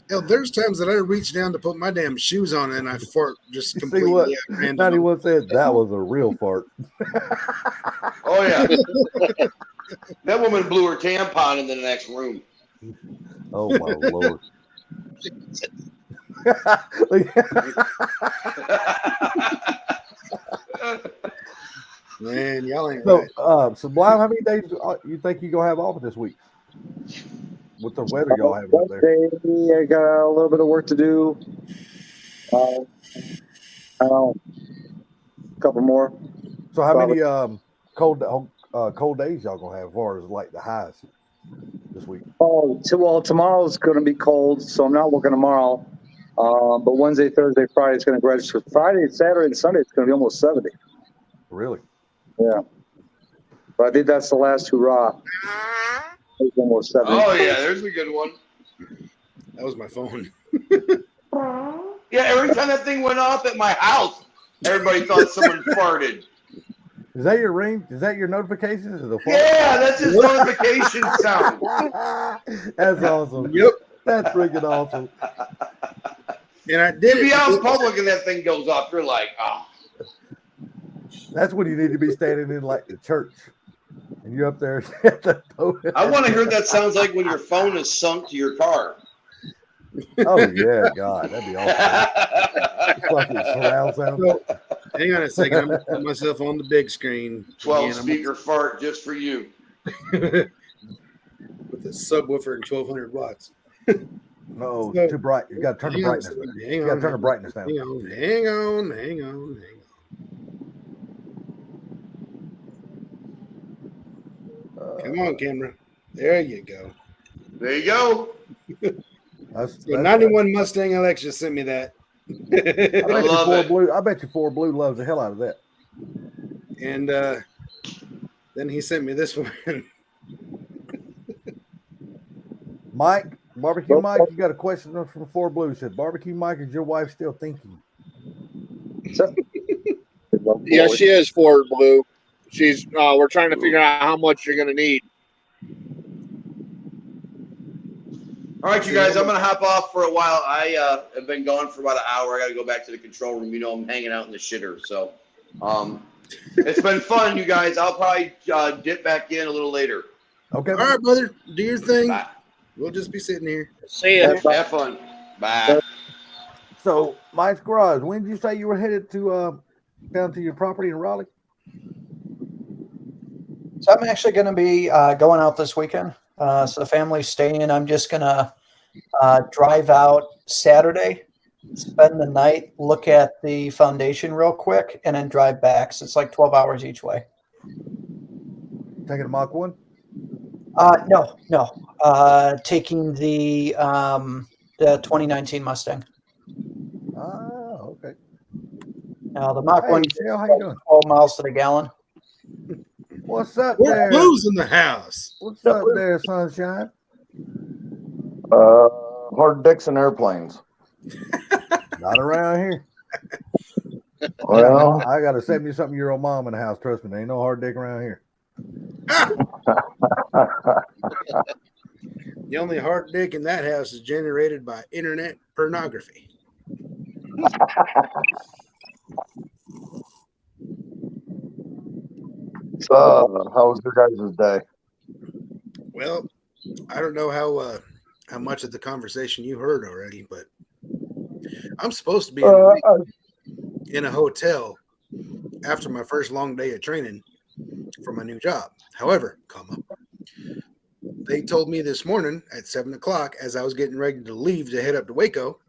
Hell, there's times that I reach down to put my damn shoes on and I fart just See completely what? at random. 91 said that was a real fart. Oh, yeah. That woman blew her tampon into the next room. Oh my lord. Man, y'all ain't So, right. Sublime, how many days you think you're gonna have off this week? With the weather y'all have up there. Wednesday, I got a little bit of work to do. I don't know, a couple more. So how many cold days y'all gonna have as far as like the highs this week? Oh, well, tomorrow's going to be cold, so I'm not working tomorrow. But Wednesday, Thursday, Friday, it's going to register. Friday, Saturday, and Sunday, it's going to be almost 70. Really? Yeah. But I think that's the last hurrah. It's almost 70. Oh, yeah, there's a good one. That was my phone. Yeah, every time that thing went off at my house, everybody thought someone farted. Is that your ring? Is that your notifications? Or the phone? Yeah, that's his notification sound. That's awesome. Yep. That's freaking awesome. And I did To be it. out in public and that thing goes off, you're like, oh. That's when you need to be standing in like the church. And you're up there at the I want to hear what that sounds like when your phone is sunk to your car. Oh yeah, God, that'd be awesome. Fucking surround sound. So, hang on a second. I'm going to put myself on the big screen. 12 again. I'm speaker fart just for you. with the subwoofer and 1,200 watts. No, So- too bright. You got to turn the Hang on a brightness. second. You Hang got to on. turn the brightness down. Hang on. Come on, camera. There you go. There you go. So 91 Mustang Alex just sent me that. I love it. I bet you Four Blue loves the hell out of that. And then he sent me this one. Mike, Barbecue Mike, you got a question from Four Blue. Said Barbecue Mike, is your wife still thinking? Yeah, she is Ford Blue. She's. We're trying to figure out how much you're gonna need. All right, you guys, I'm going to hop off for a while. I have been gone for about an hour. I got to go back to the control room. You know, I'm hanging out in the shitter. So it's been fun, you guys. I'll probably dip back in a little later. Okay. All right, brother. Do your thing. Bye. We'll just be sitting here. See ya. Have fun. Bye. So, Mike's Garage, when did you say you were headed to down to your property in Raleigh? So I'm actually going to be going out this weekend. So the family's staying. I'm just going to drive out Saturday, spend the night, look at the foundation real quick, and then drive back. So it's like 12 hours each way. Taking a Mach 1? No. Taking the 2019 Mustang. Oh, okay. Now the Mach Hey, 1 Dale, how you doing? 12 miles to the gallon. What's up We're there? Blues in the house. What's up there, Sunshine? Hard dicks and airplanes. Not around here. Well, I got a 70-something-year-old mom in the house. Trust me, there ain't no hard dick around here. The only hard dick in that house is generated by internet pornography. so how was your guys' day? Well, I don't know how much of the conversation you heard already, but I'm supposed to be in a hotel after my first long day of training for my new job. However, they told me this morning at 7 o'clock as I was getting ready to leave to head up to Waco,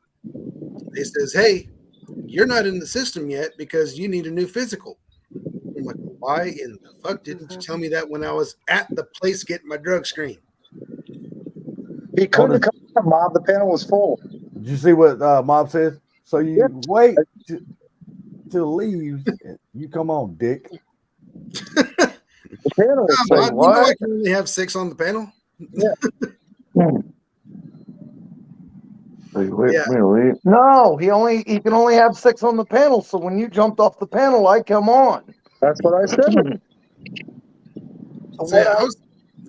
they says, hey, you're not in the system yet because you need a new physical. I'm like, why in the fuck didn't you tell me that when I was at the place getting my drug screen? He couldn't come on, Mob. The panel was full. Did you see what Mob says? So you wait till leaves. You come on, dick. The panel was Bob, saying, you know what? I can only have 6 on the panel. No, he can only have 6 on the panel. So when you jumped off the panel, I come on. That's what I said. So yeah,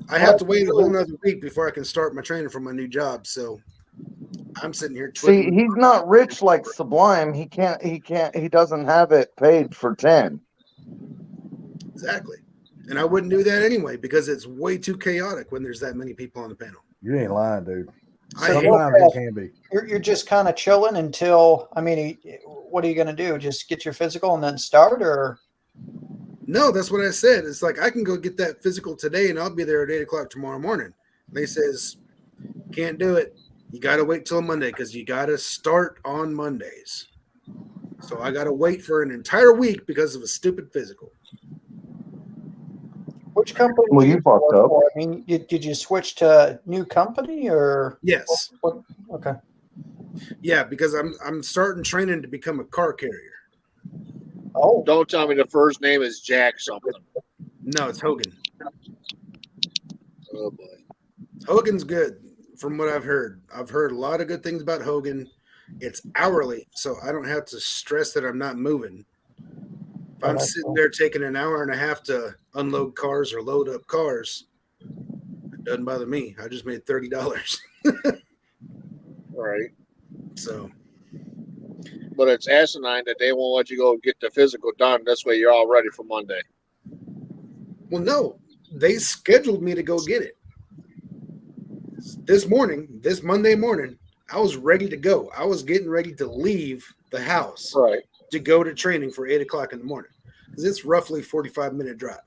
I have to wait a whole nother week before I can start my training for my new job. So I'm sitting here. See, he's not rich like Sublime. He doesn't have it paid for 10. Exactly. And I wouldn't do that anyway because it's way too chaotic when there's that many people on the panel. You ain't lying, dude. I hate Sometimes it can be. You're just kind of chilling until, I mean, what are you going to do? Just get your physical and then start, or? No, that's what I said. It's like I can go get that physical today and I'll be there at 8 o'clock tomorrow morning. They says, can't do it. You got to wait till Monday because you got to start on Mondays. So I got to wait for an entire week because of a stupid physical. Which company? Well, did you fucked work up. for? I mean, did you switch to new company or? Yes. Okay. Yeah, because I'm starting training to become a car carrier. Oh, Don't tell me the first name is Jack something. No, it's Hogan. Oh boy. Hogan's good from what I've heard. I've heard a lot of good things about Hogan. It's hourly, so I don't have to stress that I'm not moving. If I'm sitting there taking an hour and a half to unload cars or load up cars, it doesn't bother me. I just made $30. All right. So, But it's asinine that they won't let you go get the physical done. This way you're all ready for Monday. well, no, they scheduled me to go get it. This Monday morning, I was ready to go. I was getting ready to leave the house. Right. To go to training for 8 o'clock in the morning because it's roughly 45-minute drive.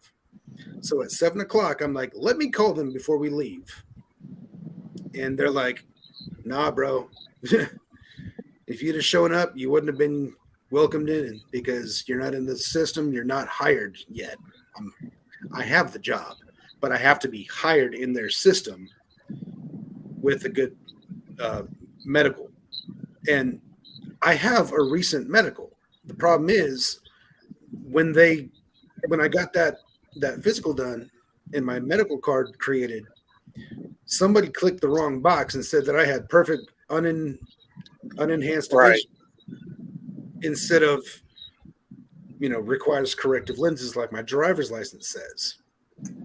So at 7 o'clock, I'm like, let me call them before we leave. And they're like, nah, bro. If you'd have shown up, you wouldn't have been welcomed in because you're not in the system. You're not hired yet. I have the job, but I have to be hired in their system with a good medical. And I have a recent medical. The problem is when I got that physical done and my medical card created, somebody clicked the wrong box and said that I had perfect unenhanced Right. vision instead of, requires corrective lenses like my driver's license says.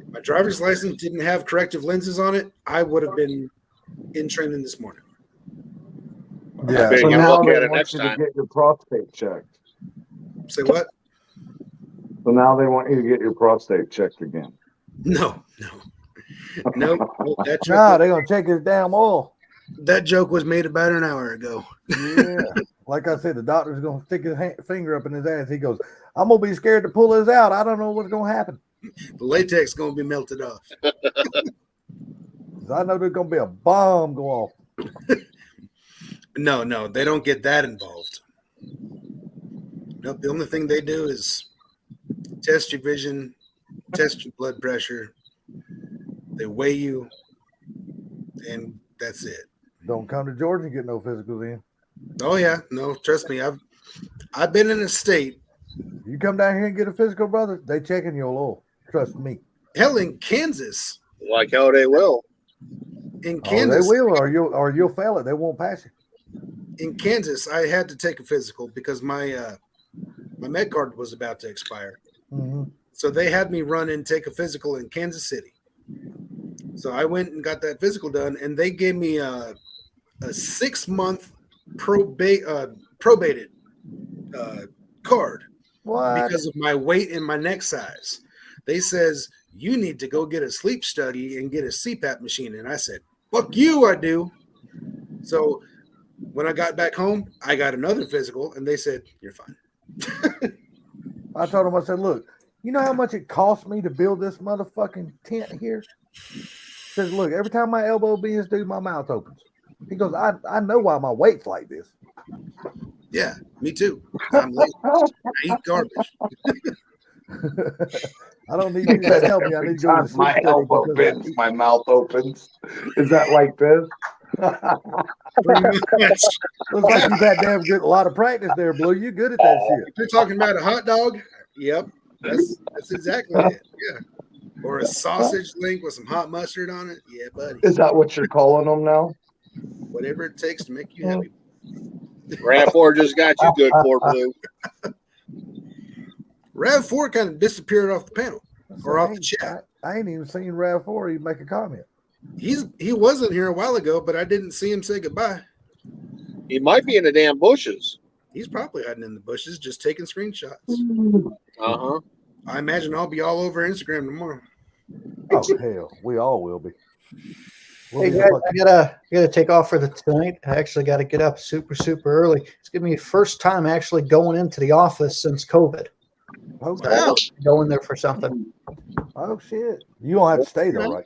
My driver's license didn't have corrective lenses on it. I would have been in training this morning. Yeah. Better So get a now look they at it want next you time. to get your prostate checked. Say what? So now they want you to get your prostate checked again. No. That Nah, joke, they're gonna check his damn oil. that joke was made about an hour ago. Yeah. Like I said, the doctor's gonna stick his finger up in his ass. He goes, "I'm gonna be scared to pull this out. I don't know what's gonna happen. The latex is gonna be melted off. 'Cause I know there's gonna be a bomb go off." No, they don't get that involved. Nope, the only thing they do is test your vision, test your blood pressure. They weigh you, and that's it. Don't come to Georgia and get no physicals in. Oh yeah, no, trust me. I've been in a state. You come down here and get a physical, brother, they checking your oil. Trust me. Hell, in Kansas. Like how they will. In Oh, Kansas, they will, or you'll fail it. They won't pass you. in Kansas, I had to take a physical because my med card was about to expire. Mhm. So they had me run and take a physical in Kansas City. So I went and got that physical done, and they gave me a 6-month probated card What? because of my weight and my neck size. They says you need to go get a sleep study and get a CPAP machine, and I said, "Fuck you, I do." So when I got back home, I got another physical, and they said, "You're fine." I told him, I said, "Look, you know how much it cost me to build this motherfucking tent here?" Says, "Look, every time my elbow bends, dude, my mouth opens." He goes, I know why my weight's like this." Yeah, me too. I'm late. I eat garbage. I don't need you to tell me I need to go to the sleep My study elbow because I bends, eat. my mouth opens. Is that like this? Pretty much. Looks like you've had damn good a lot of practice there, Blue. You good at that shit. If you're talking about a hot dog, yep, that's exactly it. Yeah. Or a sausage link with some hot mustard on it. Yeah, buddy. Is that what you're calling them now? Whatever it takes to make you happy. RAV4 just got you good for Blue. RAV4 kind of disappeared off the panel or off the I chat. I ain't even seen RAV4 even make a comment. He wasn't here a while ago, but I didn't see him say goodbye. He might be in the damn bushes. He's probably hiding in the bushes, just taking screenshots. Uh-huh. I imagine I'll be all over Instagram tomorrow. Oh hell, we all will be. We'll Hey be guys, fucking- I gotta take off for the tonight. I actually got to get up super early. It's gonna be the first time actually going into the office since COVID. oh, So I have to go in there for something. oh shit! You don't have to stay though, right?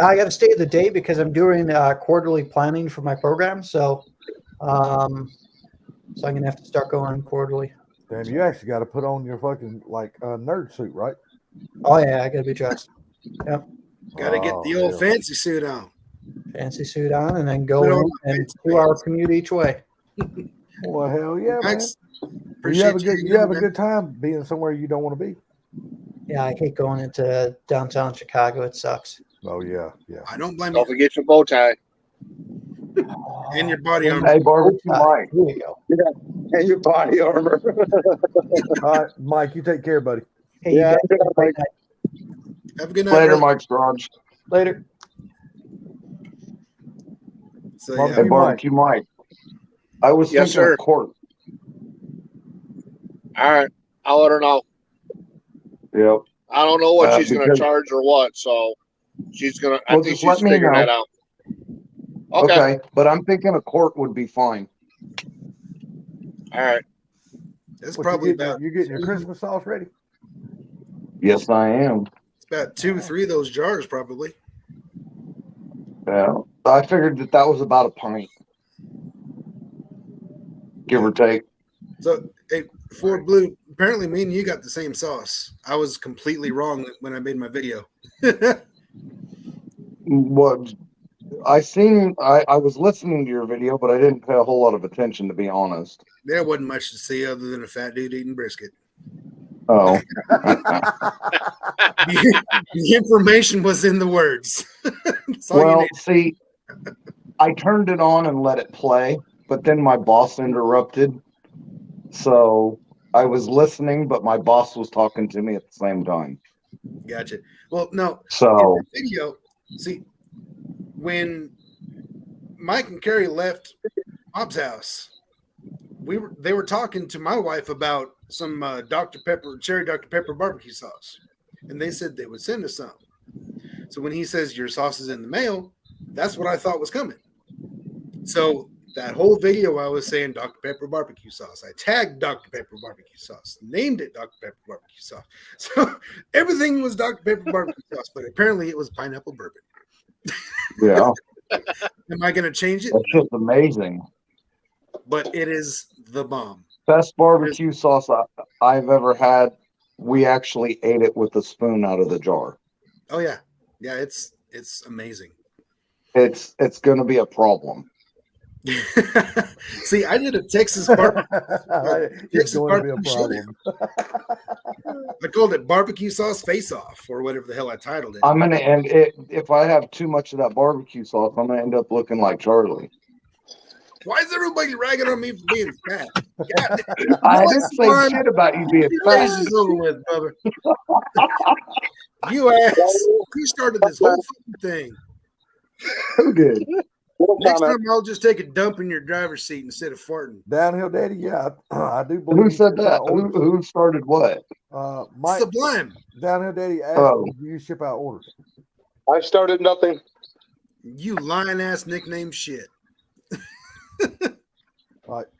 I got to stay the day because I'm doing quarterly planning for my program. So I'm gonna have to start going quarterly. Damn, you actually got to put on your fucking like nerd suit, right? Oh yeah, I gotta be dressed. Yep, Got to get Oh, the old hell. fancy suit on. fancy suit on, and then go Put in on the and fancy 2-hour commute each way. Well, hell yeah, man. Max, You have a appreciate good you have a man. good time being somewhere you don't want to be. Yeah, I hate going into downtown Chicago. It sucks. Oh yeah, yeah. I don't blame Don't you. forget your bow tie. And your body armor. Hey, barbecue Mike. Here you go. And your body armor. All right, Mike, you take care, buddy. Hey, Yeah, you guys have a great night. Have a good night. Later, brother. Mike's Garage. Later. So, Barbecue Hey, yeah. barbecue Mike. I was Yes, thinking sir. of court. All right. I'll let her know. Yep. I don't know what she's going to because- charge or what, so she's going to, I Well, think just she's let me figuring know. that out. Okay. Okay. But I'm thinking a court would be fine. All right. That's What, probably you getting, about you getting your Christmas sauce ready? Yes, I am. it's about 2-3 of those jars, probably. Yeah. I figured that was about a pint. Give or take. So, hey, Ford Blue, apparently me and you got the same sauce. I was completely wrong when I made my video. What I was listening to your video, but I didn't pay a whole lot of attention, to be honest. There wasn't much to see other than a fat dude eating brisket. Oh. The information was in the words. That's all you Well, need. see, I turned it on and let it play, but then my boss interrupted. So I was listening, but my boss was talking to me at the same time. Gotcha. Well, no. So In the video, see, when Mike and Carrie left Bob's house, they were talking to my wife about some Dr. Pepper, cherry Dr. Pepper barbecue sauce, and they said they would send us some. So when he says your sauce is in the mail, that's what I thought was coming. So that whole video, I was saying Dr. Pepper barbecue sauce. I tagged Dr. Pepper barbecue sauce, named it Dr. Pepper barbecue sauce. So everything was Dr. Pepper barbecue sauce, but apparently it was pineapple bourbon. yeah, Am I going to change it? it's just amazing. But it is the bomb. Best barbecue sauce I've ever had. We actually ate it with a spoon out of the jar. Oh yeah, yeah. It's amazing. It's going to be a problem. See, I did a Texas barbecue. It's going to be a problem. I called it barbecue sauce face off or whatever the hell I titled it. I'm gonna end it if I have too much of that barbecue sauce. I'm gonna end up looking like Charlie. Why is everybody ragging on me for being fat? God, I didn't say shit about you being Race fat. is over with, Bubba. You ass. You started this whole fucking thing. Who did? Next time I'll just take a dump in your driver's seat instead of farting. Downhill Daddy, yeah, I do believe. Who said that? Who started what? Mike, Sublime. Downhill Daddy asked, do you ship out orders? I started nothing. You lying ass nickname shit.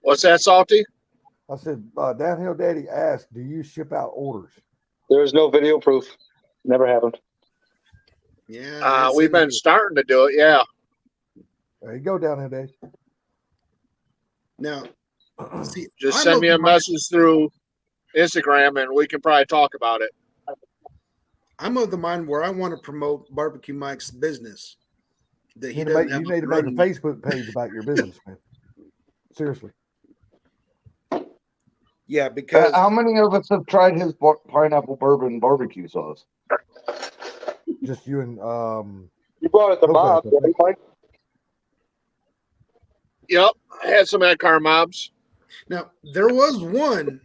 What's that, Salty? I said, Downhill Daddy asked, do you ship out orders? There's no video proof. Never happened. Yeah. We've been starting to do it. Yeah. There you go, Downhill Daddy. Now, see, Just I'm send me a of the mind- message through Instagram and we can probably talk about it. I'm of the mind where I want to promote Barbecue Mike's business. That he You doesn't need have to make a Facebook page about your business, man. Seriously. Yeah, because How many of us have tried his pineapple bourbon barbecue sauce? Just you and You brought it to Okay, Bob, okay. right, Mike? Yep. I had some at Car Mobs. now there was one.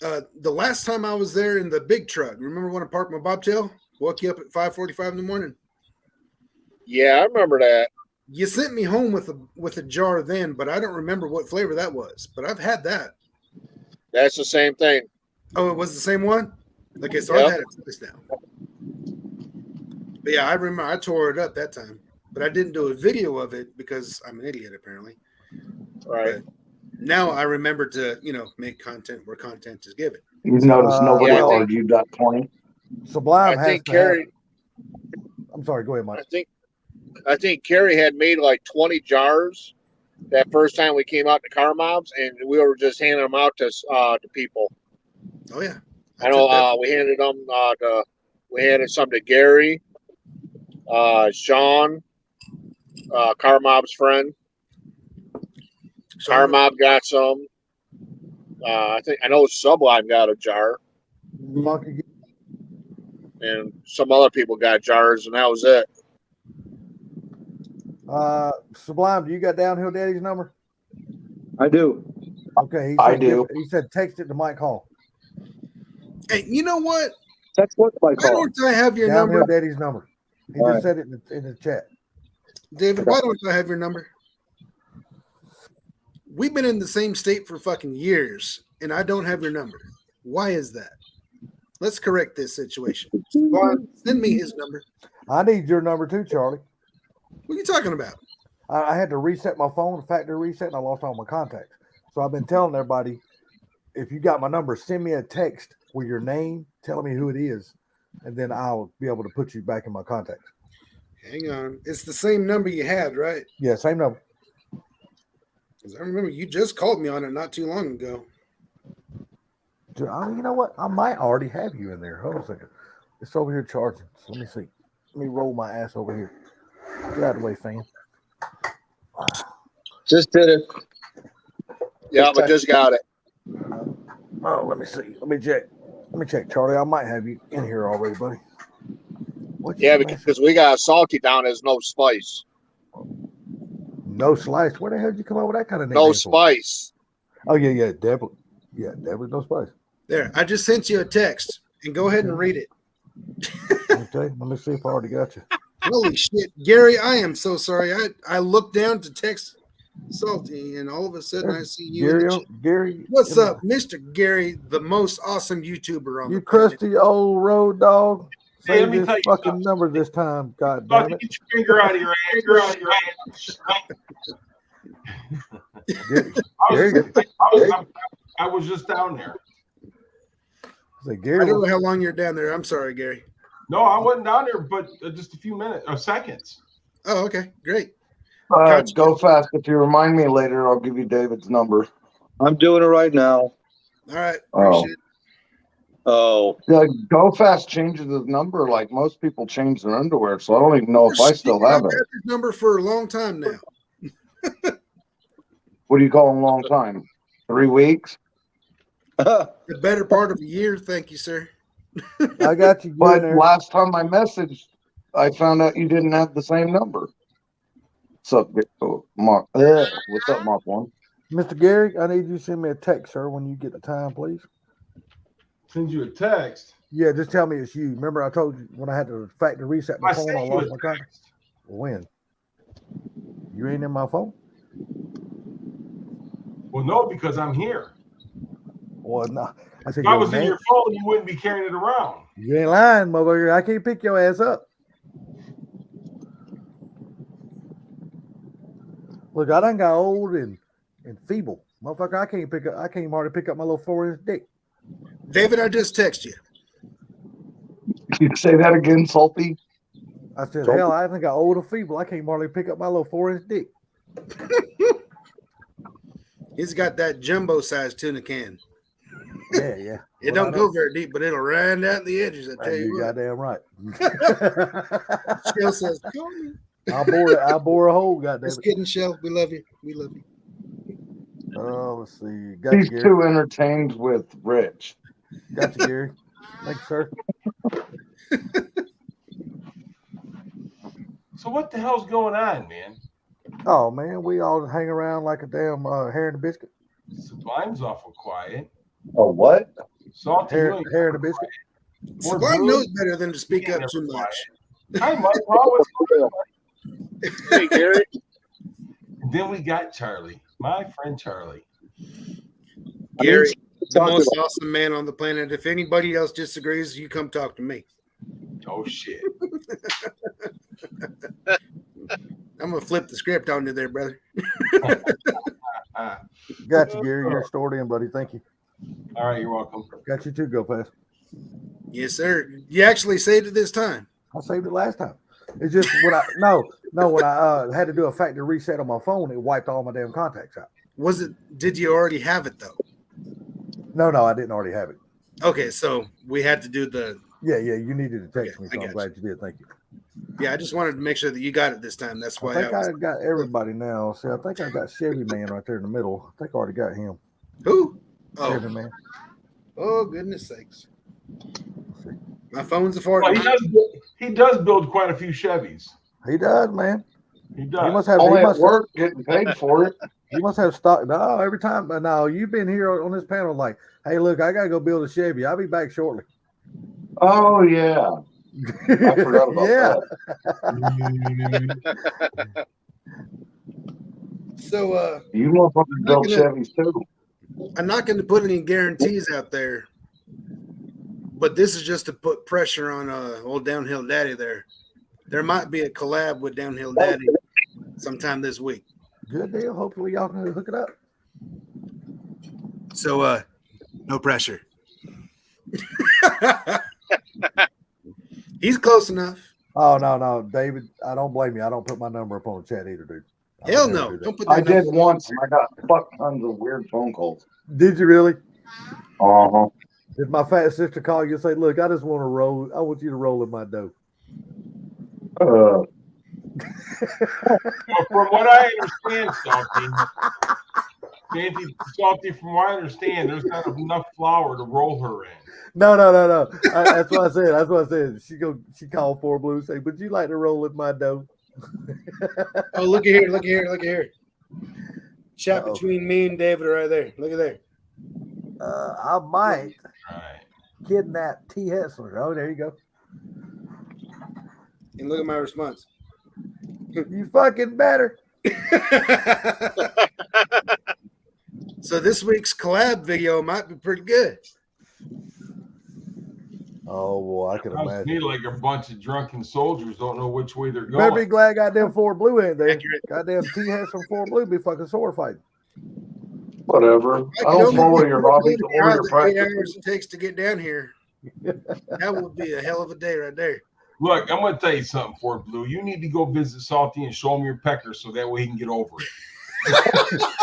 The last time I was there in the big truck, remember when I parked my bobtail? Woke you up at 5:45 in the morning. Yeah, I remember that. You sent me home with a jar then, but I don't remember what flavor that was. But I've had that. That's the same thing. Oh, it was the same one? Okay, so Yep. I've had it twice now. But yeah, I remember I tore it up that time. But I didn't do a video of it because I'm an idiot apparently. Right. But now I remember to, make content where content is given. You notice nobody yeah, I think- argued that point. Sublime I has think to have. Carrie. I'm sorry, go ahead, Mike. I think Carrie had made like 20 jars that first time we came out to Car Mobs, and we were just handing them out to people. Oh yeah. I know we handed them we handed some to Gary, Sean, Car Mob's friend. Car Mob got some. I know Sublime got a jar, Monkey, and some other people got jars, and that was it. Sublime, do you got Downhill Daddy's number? I do. Okay, I do. He said text it to Mike Hall. Hey, you know what? That's what my Why call. don't I have your Downhill number? Daddy's number. He All just said it in the chat. David, why don't I have your number? We've been in the same state for fucking years, and I don't have your number. Why is that? Let's correct this situation. Vaughn, send me his number. I need your number too, Charlie. What are you talking about? I had to reset my phone, factory reset, and I lost all my contacts. So I've been telling everybody, if you got my number, send me a text with your name, telling me who it is, and then I'll be able to put you back in my contacts. Hang on. It's the same number you had, right? Yeah, same number. 'Cause I remember you just called me on it not too long ago. You know what? I might already have you in there. Hold on a second. It's over here charging. So let me see. Let me roll my ass over here. Get out of the way, fan. Just did it. Yeah, but just got it. Oh, let me see. Let me check. Let me check, Charlie. I might have you in here already, buddy. What's Yeah, your message? because we got salty down as no spice. No slice. Where the hell did you come up with that kind of name? No spice. Oh yeah, definitely. Yeah, definitely no spice. There, I just sent you a text, and go ahead and read it. Okay, let me see if I already got you. Holy shit, Gary! I am so sorry. I looked down to text Salty, and all of a sudden I see you. Gary, What's up, Mr. Gary, the most awesome YouTuber on you the planet? crusty old road dog? Hey, let Say me this tell you fucking something. number this time, god Fuck, damn it. get your finger out of your ass. Finger out of your ass. I was just down there. Say, I Gary, don't know how long you're down there. I'm sorry, Gary. No, I wasn't down there, but just a few minutes or seconds. Oh, okay, great. Go fast. If you remind me later, I'll give you David's number. I'm doing it right now. All right, Oh. appreciate it. Oh, Go fast changes his number like most people change their underwear, so I don't even know if I still have I've it. had this number for a long time now. What do you call a long time? 3 weeks? The better part of a year, thank you, sir. I got you. Get in But there. last time I messaged, I found out you didn't have the same number. What's up, Mark? What's up, Mark One? Mr. Gary, I need you to send me a text, sir, when you get the time, please. Send you a text. Yeah, just tell me it's you. Remember I told you when I had to factory reset my I phone, sent I you lost a my contact? text. When? You ain't in my phone? Well, no, because I'm here. Well, no. I said, If I your was in name- your phone, you wouldn't be carrying it around. You ain't lying, motherfucker. I can't pick your ass up. Look, I done got old and feeble. Motherfucker, I can't even hardly pick up my little 4-inch dick. David, I just text you. Can you say that again, Salty? I said, Salty. hell, I done got old and feeble. I can't hardly pick up my little 4-inch dick. He's got that jumbo-sized tuna can. Yeah, yeah. It Well, don't I go know. very deep, but it'll run down the edges. I tell you You what. goddamn right. Shell says, "Call me." I'll bore a hole, goddamn Just it. kidding, Shell. We love you. We love you. Oh, let's see. Got He's you, Gary. too entertained with Rich. Got you, Gary. Thanks, sir. So what the hell's going on, man? Oh man, we all hang around like a damn hair in a biscuit. Sublime's awful quiet. Oh, what? Salty, you ain't Hair in a biscuit. We're Sublime good. knows better than to speak He up ain't too never much. Hi, Mike. What's going on? Hey, Gary. And then we got Charlie, my friend Charlie. Gary, the talk most about- awesome man on the planet. If anybody else disagrees, you come talk to me. Oh shit. I'm gonna flip the script on you there, brother. Got you, Gary. You're stored in, buddy. Thank you. All right, you're welcome. Got you too, Go Fast. Yes, sir. You actually saved it this time. I saved it last time. It's just when I when I had to do a factory reset on my phone, it wiped all my damn contacts out. Did you already have it though? No, I didn't already have it. Okay, so we had to do the. Yeah, you needed to text me, I so I'm got glad you did. Thank you. Yeah, I just wanted to make sure that you got it this time. That's why I think was. I got everybody now. See, I think I got Chevy Man right there in the middle. I think I already got him. Who? Chevy Oh, Man. oh goodness sakes! My phone's a fart. Well, he does build quite a few Chevys. He does, man. He He does. must have. Only He at must, work getting paid for it. he must have stock. No, every time. No, you've been here on this panel like, hey, look, I gotta go build a Chevy. I'll be back shortly. Oh, yeah. I forgot about Yeah. that. So You motherfuckers build Look at Chevys too. I'm not going to put any guarantees out there, but this is just to put pressure on old Downhill Daddy there. There might be a collab with Downhill Daddy sometime this week. Good deal. Hopefully y'all can hook it up. So no pressure. He's close enough. Oh no, David. I don't blame you. I don't put my number up on the chat either, dude. I Hell would never no. do that. Don't put I that did number. once and I got fuck tons of weird phone calls. Did you really? Uh-huh. Did my fat sister call you and say, "Look, I just want to roll. I want you to roll in my dough." Well, from what I understand, Salty, from what I understand, there's not enough flour to roll her in. No. That's what I said. That's what I said. She called 4 Blue and say, "Would you like to roll in my dough?" Oh, look at here. Chat between me and David right there. Look at there. I might Right. kidnap T. Hessler. Oh, there you go. And look at my response. You fucking better. So this week's collab video might be pretty good. Oh boy, I can Sounds to me imagine. like a bunch of drunken soldiers don't know which way they're Better be going. glad goddamn 4 Blue ain't there. Accurate. Goddamn T. Hessler and 4 Blue be fucking sword fighting. Whatever. I don't follow your hobbies or your the 8 practices. hours it takes to get down here. That would be a hell of a day right there. Look, I'm going to tell you something, Fort Blue. You need to go visit Salty and show him your pecker so that way he can get over it.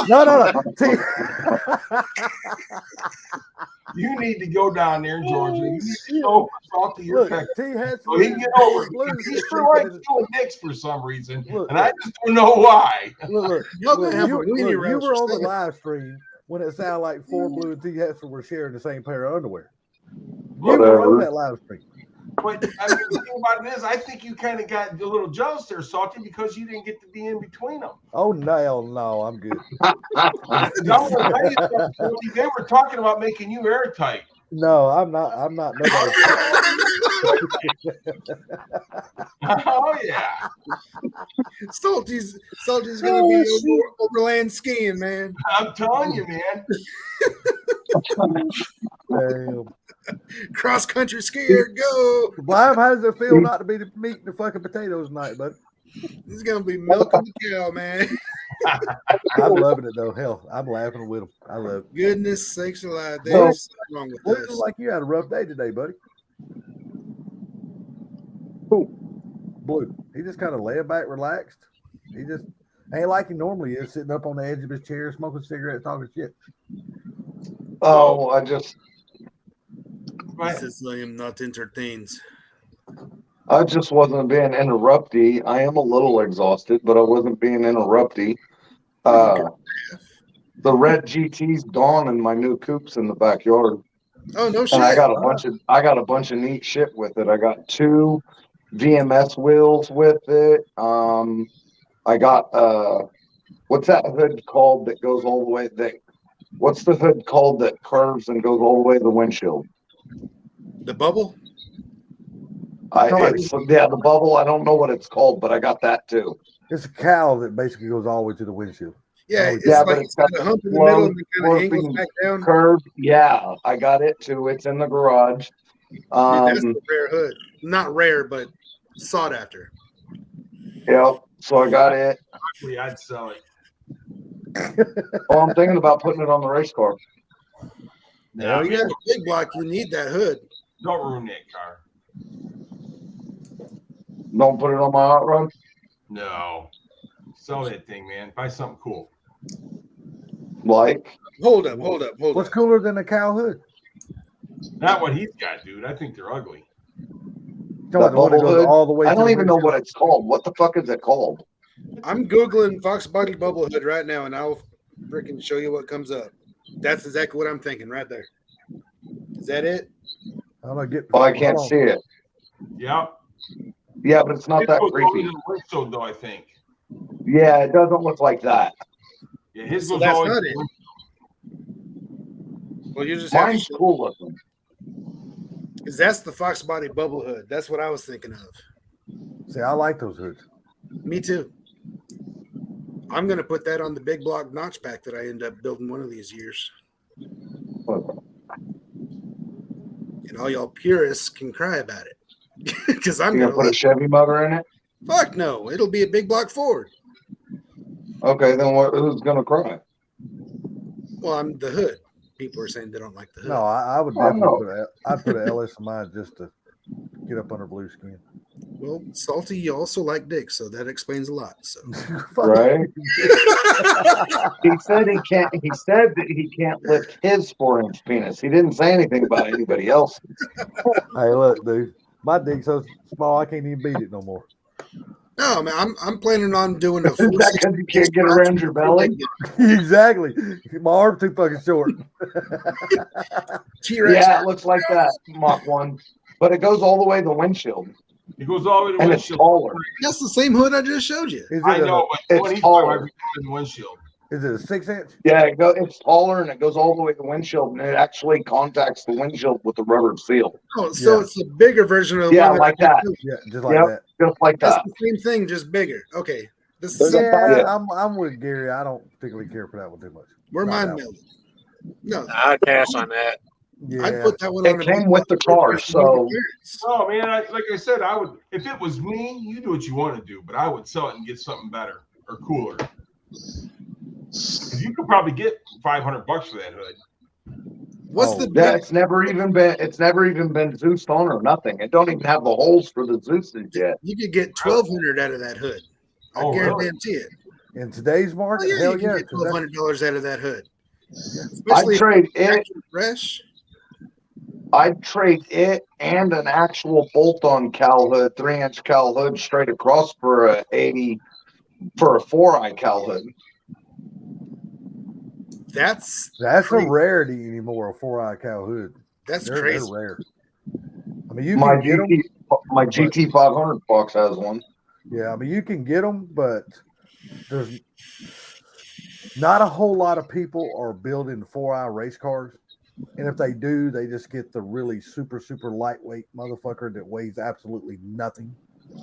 No. You need to go down there in Georgia. You need to show Salty your Look, pecker T. Hessler so he can get over it. Blue He's is sure like thinking- doing dicks for some reason, Look, and I just don't know why. Look, Y'all gonna have a weenie you roast were or on the something. live stream when it sounded like 4 Blue and T. Hessler were sharing the same pair of underwear. You were Whatever. on that live stream. But I mean, the thing about it is, I think you kind of got a little jealous there, Salty, because you didn't get to be in between them. Oh no, I'm good. No, they were talking about making you airtight. No, I'm not nobody. Oh yeah, Salty's gonna be overland skiing, man. I'm telling you, man. Damn. Cross country skier, go. Bob, how does it feel not to be the meat and the fucking potatoes tonight, bud? This is gonna be milking the cow, man. I'm loving it though. Hell, I'm laughing with him. I love it. Goodness sakes alive. Well, There's something wrong with Looks this. like you had a rough day today, buddy. Who? Blue. He just kind of laid back, relaxed. He just ain't like he normally is, sitting up on the edge of his chair, smoking cigarettes, talking shit. Oh, I just Mrs. William not entertains. wasn't being interrupty. I am a little exhausted, but I wasn't being interrupty. The red GT's gone and my new coup's in the backyard. Oh no shit. And I got a bunch of neat shit with it. I got 2 VMS wheels with it. I got what's that hood called that goes all the way what's the hood called that curves and goes all the way to the windshield? The bubble? The bubble. I don't know what it's called, but I got that too. It's a cowl that basically goes all the way to the windshield. Yeah, Oh, it's yeah, like but it's got a hump in the middle and it kind of angles sloping back down. curve. Yeah, I got it too. It's in the garage. Dude, that's the rare hood. Not rare, but sought after. Yep. So I got it. Actually, I'd sell it. Oh, I'm thinking about putting it on the race car. No, You got a big block, you need that hood. don't ruin that car. Don't put it on my hot rod. No, sell that thing, man. Buy something cool. Like, Hold up. What's cooler than a cow hood? Not what he's got, dude. I think they're ugly. Talking about the one that bubble goes hood? all the way I to don't the even know windshield? what it's called. What the fuck is it called? I'm Googling Fox Body Bubble Hood right now and I'll freaking show you what comes up. That's exactly what I'm thinking right there. Is that it? I don't know, Oh, I can't see it. Yep. Yeah, but it's not that His goes creepy. always in the windshield, though, I think. Yeah, it doesn't look like that. Yeah, his So goes that's always. not it. Well, you just Mine's cool looking. because that's the Fox Body Bubble Hood. That's what I was thinking of. See, I like those hoods. Me too. I'm gonna put that on the big block notch pack that I end up building one of these years. And all y'all purists can cry about it. Because I'm You gonna gonna put a Chevy motor in it? fuck no, it'll be a big block Ford. Okay, then who's gonna cry? Well, I'm the hood. People are saying they don't like the hood. No, I would Oh, definitely no. I'd put an LS in mine just to get up under blue skin. Well, Salty, you also like dick, so that explains a lot. So Right? He said he can't. He said that he can't lift his 4-inch penis. He didn't say anything about anybody else's. Hey, look, dude, my dick's so small I can't even beat it no more. No, man, I'm planning on doing a Is that because you can't get around your belly? Exactly. My arm's too fucking short. T-Rex. Yeah, it looks like that Mach 1. But it goes all the way to the windshield. It goes all the way to the And it's windshield. taller. That's the same hood I just showed you. Is it I know, but It's when he's taller. in the windshield. Is it a 6-inch? Yeah, it's taller and it goes all the way to the windshield, and it actually contacts the windshield with the rubber seal. Oh, so Yeah. it's a bigger version of the Yeah, one like I just that. showed you. Yeah, just like Yep. that. Just like That's that. the same thing, just bigger. Okay. This There's is a- Yeah, Yeah. I'm with Gary. I don't particularly care for that one too much. where Not mine that melted. No, I'd pass on that. Yeah. I'd put that one It on. a came big with the block car, just for number so- clearance. Oh man, like I said, I would if it was me, you do what you want to do, but I would sell it and get something better or cooler. 'Cause you could probably get $500 for that hood. What's Oh, the Yeah, best? it's never even been Zeused on or nothing. It don't even have the holes for the Zeusage yet. You could get 1,200 out of that hood. I Oh, really? guarantee it. In today's Oh market, yeah, hell you can yeah. get 'cause that's- $1,200 out of that hood. I'd Especially if trade it's it. actually fresh. I'd trade it and an actual bolt-on cowl hood, 3-inch cowl hood, straight across for a 4-eye cowl hood. That's a crazy. rarity anymore. A 4-eye cow hood. That's They're crazy. rare. I mean, you My can get them. my GT 500 box has one. Yeah, I mean, you can get them, but there's not a whole lot of people are building 4-eye race cars. And if they do, they just get the really super, super lightweight motherfucker that weighs absolutely nothing.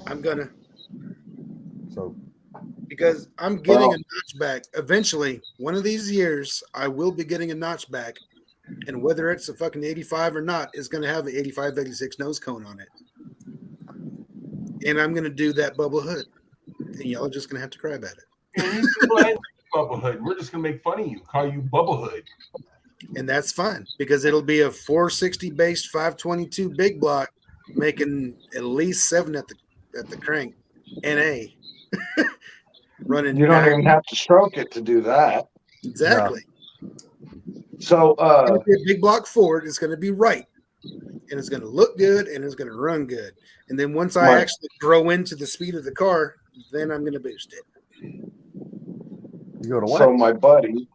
I'm gonna So, because I'm getting Well- a notchback. Eventually, one of these years, I will be getting a notchback, and whether it's a fucking 85 or not, is going to have an 85, 86 nose cone on it. And I'm going to do that bubble hood, and y'all are just going to have to cry about it. And these people ain't Bubble Hood. We're just gonna make fun of you, call you Bubble Hood. And that's fine because it'll be a 460 based 522 big block, making at least 7 at the crank. NA running. You don't even have to stroke it to do that. Exactly. So, It's gonna be a big block Ford. It's going to be right, and it's going to look good, and it's going to run good. And then once I Right. actually grow into the speed of the car, then I'm going to boost it. you go to what? so my buddy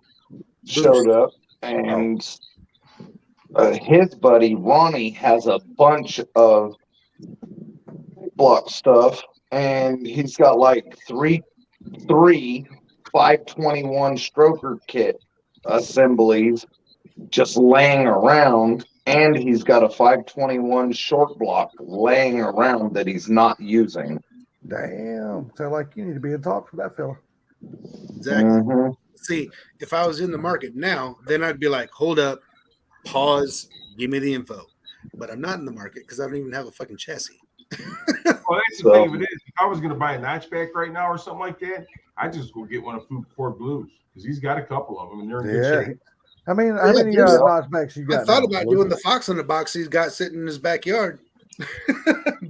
showed up, and his buddy Ronnie has a bunch of block stuff, and he's got like three 521 stroker kit assemblies just laying around, and he's got a 521 short block laying around that he's not using. Damn. Sound like you need to be in talks with that fella. Exactly. Mhm. See, if I was in the market now, then I'd be like, hold up, pause, give me the info. But I'm not in the market because I don't even have a fucking chassis. Well, that's the So- thing of it is, if I was gonna buy a notchback right now or something like that, I'd just go get one of Ford Blues because he's got a couple of them and they're in good Yeah. shape. I mean, how Yeah, many there's- notchbacks you got? I thought now? about doing the Fox on the box he's got sitting in his backyard.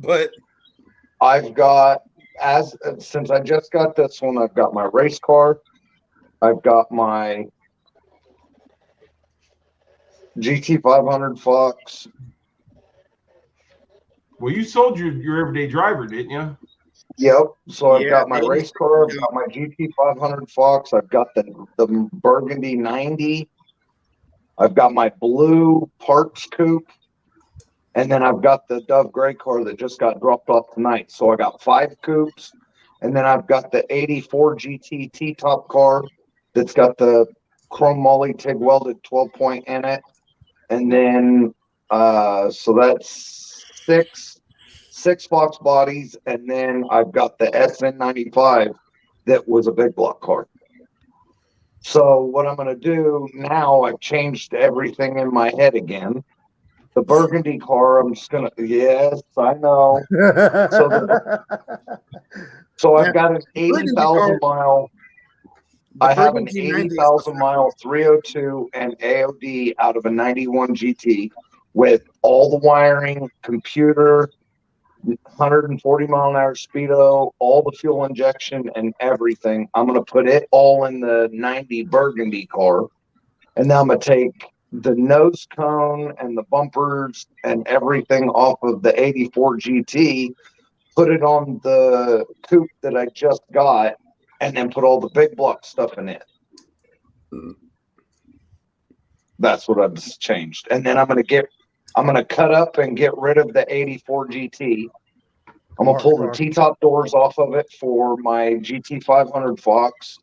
But I've got since I just got this one, I've got my race car, I've got my GT 500 Fox. Well, you sold your everyday driver, didn't you? Yep. So I've Yeah, got my baby. race car, I've got my GT 500 Fox, I've got the Burgundy 90, I've got my blue Parks coupe, and then I've got the Dove gray car that just got dropped off tonight. So I got 5 coupes, and then I've got the 84 GT T-top car that's got the chrome moly TIG welded 12-point in it. And then, so that's six Fox bodies. And then I've got the SN95 that was a big block car. So what I'm going to do now, I've changed everything in my head again. The Burgundy car, I'm just going to, yes, I know. So I've got an 80,000 mile. I have an 80,000 mile 302 and AOD out of a 91 GT with all the wiring, computer, 140 mile an hour speedo, all the fuel injection and everything. I'm going to put it all in the 90 Burgundy car. And then I'm going to take the nose cone and the bumpers and everything off of the 84 GT put it on the coupe that I just got, and then put all the big block stuff in it. That's what I've changed. And then I'm gonna cut up and get rid of the 84 GT. I'm gonna pull the T-top doors off of it for my GT 500 Fox,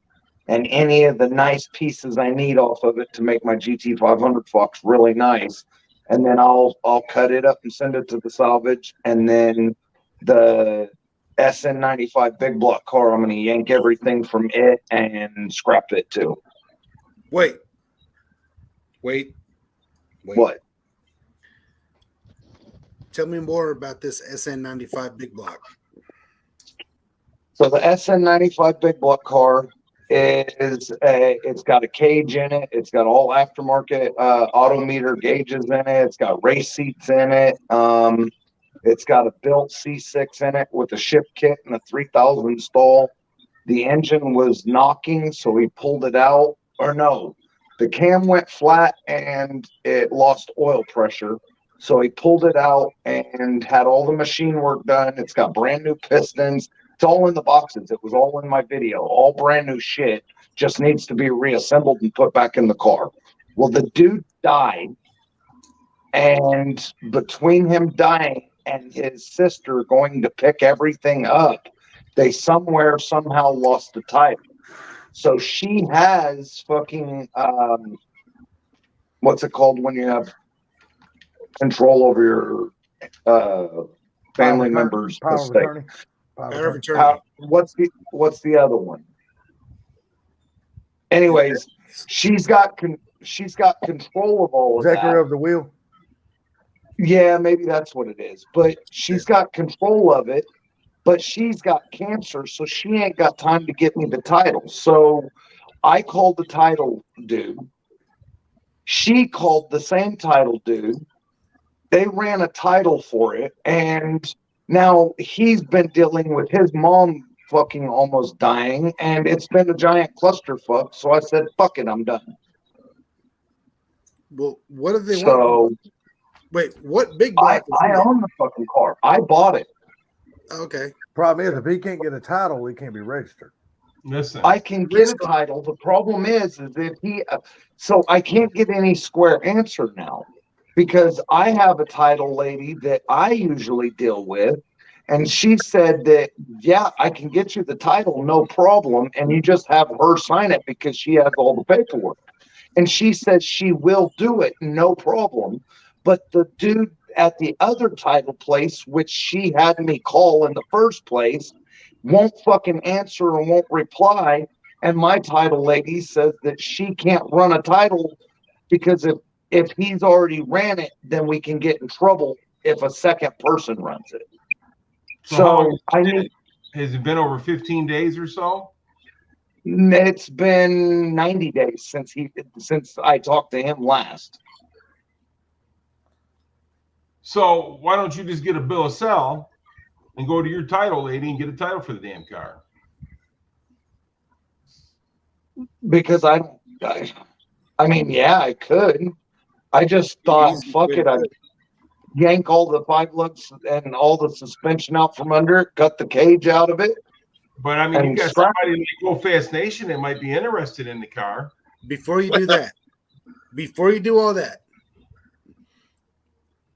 and any of the nice pieces I need off of it to make my GT 500 Fox really nice. And then I'll cut it up and send it to the salvage. And then the SN95 big block car, I'm gonna yank everything from it and scrap it too. Wait. What? Tell me more about this SN95 big block. So the SN95 big block car it's got a cage in it. It's got all aftermarket autometer gauges in it. It's got race seats in it. It's got a built C6 in it with a ship kit and a 3000 stall. The engine was knocking, so he pulled it out. Or no, the cam went flat and it lost oil pressure. So he pulled it out and had all the machine work done. It's got brand new pistons. It's all in the boxes. It was all in my video. All brand new shit. Just needs to be reassembled and put back in the car. Well, the dude died. And between him dying and his sister going to pick everything up, they somehow lost the title. So she has fucking, what's it called when you have control over your family members' estate? Power of attorney. What's the other one? Anyways, she's got control of all of that. Executor of the wheel. Yeah, maybe that's what it is. But she's got control of it. But she's got cancer, so she ain't got time to get me the title. So I called the title dude. She called the same title dude. They ran a title for it, and now he's been dealing with his mom fucking almost dying, and it's been a giant clusterfuck. So I said, fuck it, I'm done. Well, what do they want? Wait, what big block? I own the fucking car. I bought it. Okay. Problem is, if he can't get a title, he can't be registered. Listen, I can get a title. The problem is if he, so I can't get any square answer now because I have a title lady that I usually deal with. And she said that, yeah, I can get you the title, no problem. And you just have her sign it because she has all the paperwork. And she said she will do it, no problem. But the dude at the other title place, which she had me call in the first place, won't fucking answer or won't reply. And my title lady says that she can't run a title because if he's already ran it, then we can get in trouble if a second person runs it. So I need. Has it been over 15 days or so? It's been 90 days since I talked to him last. So why don't you just get a bill of sale and go to your title lady and get a title for the damn car? Because I mean, yeah, I could. I just thought, fuck it, I'd yank all the 5 lugs and all the suspension out from under it, cut the cage out of it. But I mean, you got somebody like Go Fast Nation that might be interested in the car. Before you do that, before you do all that,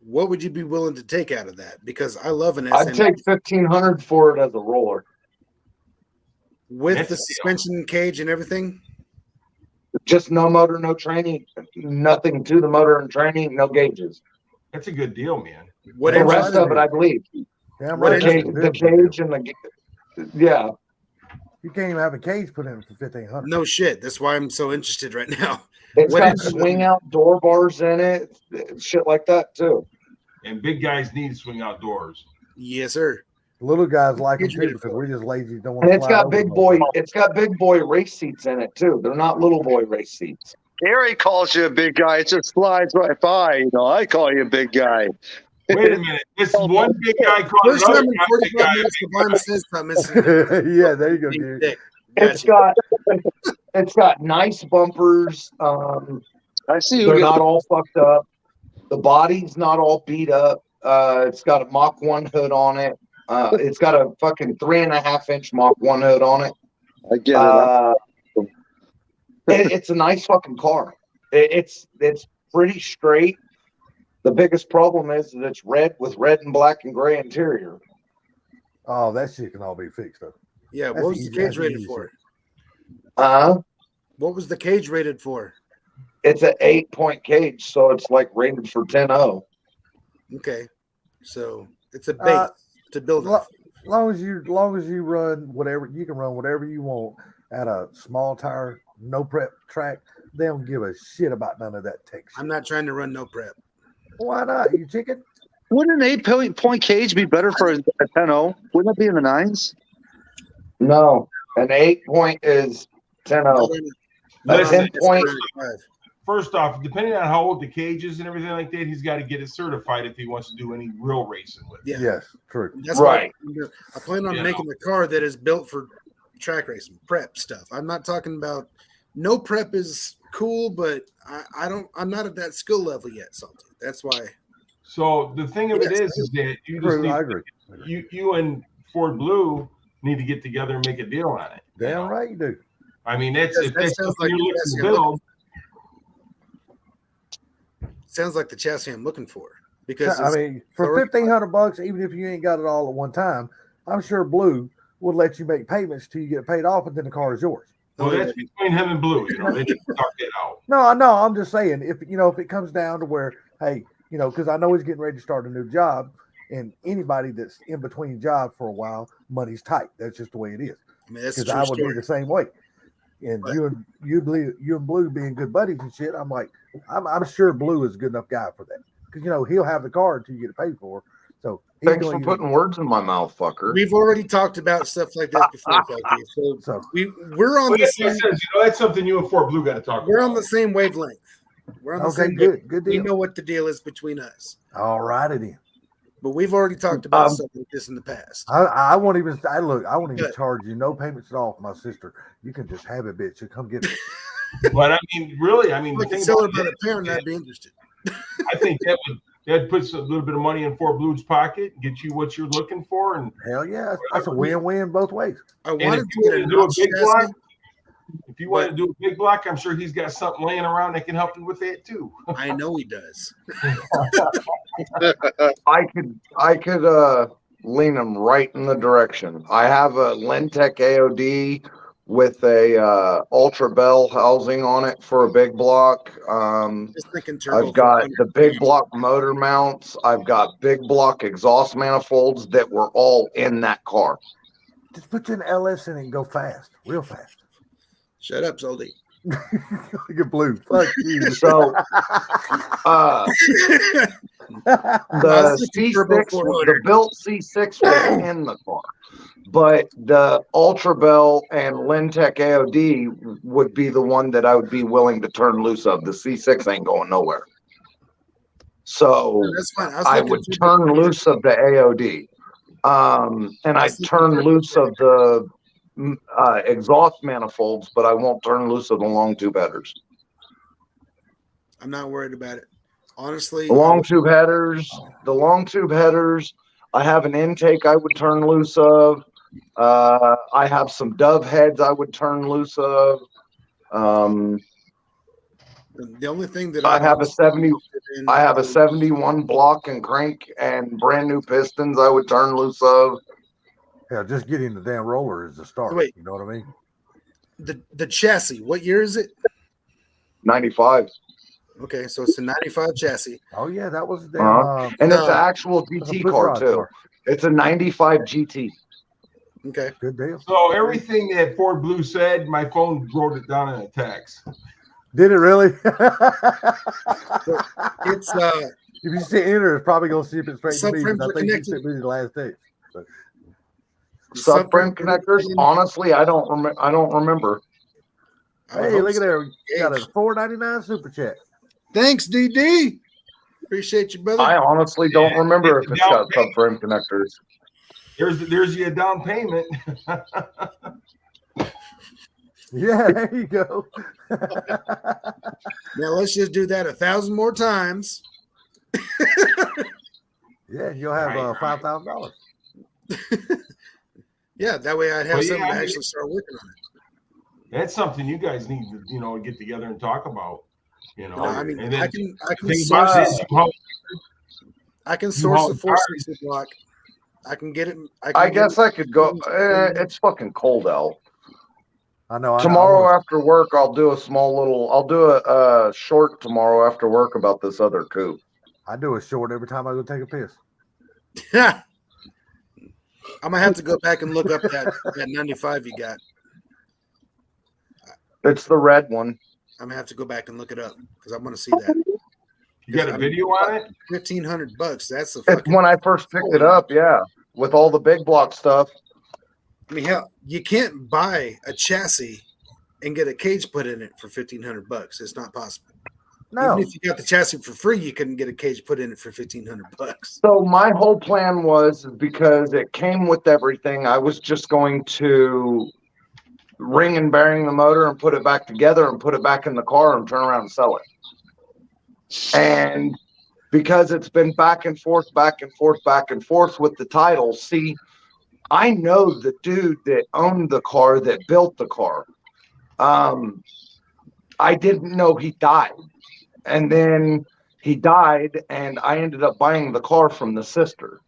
what would you be willing to take out of that? Because I love an SN. I'd take $1,500 for it as a roller. With the suspension cage and everything? Just no motor, no training, nothing to the motor and training, no gauges. That's a good deal, man. What the rest of it, I believe. Damn right. The cage and the yeah. You can't even have a cage put in for $1,500. No shit. That's why I'm so interested right now. It's got swing out door bars in it, shit like that too. And big guys need swing out doors. Yes, sir. Little guys like them too because we're just lazy. Don't want And to. it's got big boy. It's got big boy race seats in it too. They're not little boy race seats. Harry calls you a big guy. It just slides right by. You know, I call you a big guy. Wait a minute. This one big guy called First another time in 45 minutes, Barnes says something. Yeah, there you go, dude. It's got nice bumpers. I see. They're not all fucked up. The body's not all beat up. It's got a Mach 1 hood on it. It's got a fucking 3.5-inch Mach 1 hood on it. I get it. It's a nice fucking car. It's pretty straight. The biggest problem is that it's red with red and black and gray interior. Oh, that shit can all be fixed though. Yeah, what That's was the easy. cage That's rated easy. for? What was the cage rated for? It's an 8-point cage, so it's like rated for 10.0. Okay, so it's a base to build off. Long as you run whatever you can run whatever you want at a small tire, no prep track, they don't give a shit about none of that tech shit. I'm not trying to run no prep. Why not? You chicken? Wouldn't an 8-point cage be better for a 10-0? Wouldn't it be in the 9s? No, an 8-point is 10.0. A Listen, 10-point. First off, depending on how old the cage is and everything like that, he's got to get it certified if he wants to do any real racing with it. Yeah. Yes, true. That's Right. why I plan on Yeah. making the car that is built for track racing, prep stuff. I'm not talking about no prep is cool, but I'm not at that skill level yet, Salty. That's why. So the thing of it is that you just True, need, I agree. you and Ford Blue need to get together and make a deal on it. Damn right you do. I mean, that's That if that's sounds something like you're the looking to chassis I'm build. Sounds like the chassis I'm looking for. Because I mean, for $1,500, even if you ain't got it all at one time, I'm sure Blue will let you make payments till you get paid off, and then the car is yours. Well, that's between him and Blue. You know, they need to talk that out. No, I know. I'm just saying, if it comes down to where, hey, because I know he's getting ready to start a new job, and anybody that's in between jobs for a while, money's tight. That's just the way it is. I mean, that's a Because true I would story. be the same way. And Right. you and Blue being good buddies and shit, I'm like, I'm sure Blue is a good enough guy for that. Because he'll have the car until you get it paid for. So he's Thanks for going putting words in my mouth, fucker. We've already talked about stuff like this before, Salty. So we're on Well, the that's, same. that's something you and Ford Blue got to talk We're about. on the same wavelength. We're on the Okay, same good, wavelength. good We deal. know what the deal is between us. All righty then. But we've already talked about stuff like this in the past. I won't even. I won't even Good. charge you no payments at all for my sister. You can just have it, bitch. You come get it. But I mean, really, I mean, I the can thing sell it about by it the parent. I'd be interested. I think that puts a little bit of money in Ford Blue's pocket, get you what you're looking for, and Hell yeah, that's a win-win both ways. I and wanted if to you get want a to do a notch big chassis. block, if you want to do a big block, I'm sure he's got something laying around that can help you with that too. I know he does. I could lean them right in the direction. I have a Lentec AOD with a Ultra Bell housing on it for a big block. Just thinking turbo. I've got the big block motor mounts. I've got big block exhaust manifolds that were all in that car. Just put you an LS in it and go fast, real fast. Shut up, Zoldy. Look at Blue. Fuck you. So the C6, the built C6 was in the car, but the Ultra Bell and Lentec AOD would be the one that I would be willing to turn loose of. The C6 ain't going nowhere. So That's fine. I would turn loose of the AOD. And I turn loose of the exhaust manifolds, but I won't turn loose of the long tube headers. I'm not worried about it. Honestly, The long tube headers, I have an intake I would turn loose of. I have some dove heads I would turn loose of. the only thing that I have a 71 block and crank and brand new pistons I would turn loose of. Yeah, just getting the damn roller is the start. Wait. You know what I mean? the chassis. What year is it? 95. Okay, so it's a 95 chassis. Oh yeah, that was the damn. And it's an actual that's a GT push car rod too. car. It's a 95 GT. Okay. Good deal. So everything that Ford Blue said, my phone wrote it down in a text. Did it really? It's if you see enter, it's probably gonna ship it straight to me. Subframes Because I are think you connected. sent me the last day. So, Subframe connectors. Honestly, I don't remember. hey, look at there. We got a $4.99 super chat. Thanks, DD. Appreciate you, brother. I honestly don't remember if it's got subframe connectors. There's your down payment. Yeah, there you go. Now let's just do that 1,000 more times. Yeah, you'll have $5,000. Yeah, that way I'd have Well, yeah, something I to mean- actually start working on it. That's something you guys need to, get together and talk about. No, I mean, and then I can the thing about it is I can you source haul the the 460 block. I can get it. I guess I could go. It's fucking cold out. I know. Tomorrow after work, I'll do a small little. I'll do a short tomorrow after work about this other coup. I do a short every time I go take a piss. I'm gonna have to go back and look up that 95 you got. It's the red one. I'm gonna have to go back and look it up because I want to see that. You got a video on it? $1,500. That's the It's fucking. when I first picked it up, yeah, with all the big block stuff. I mean, hell, you can't buy a chassis and get a cage put in it for $1,500. It's not possible. No. Even if you got the chassis for free, you couldn't get a cage put in it for $1,500. So my whole plan was, because it came with everything, I was just going to ring and bearing the motor and put it back together and put it back in the car and turn around and sell it. And because it's been back and forth with the title, see, I know the dude that owned the car, that built the car. I didn't know he died. And then he died, and I ended up buying the car from the sister.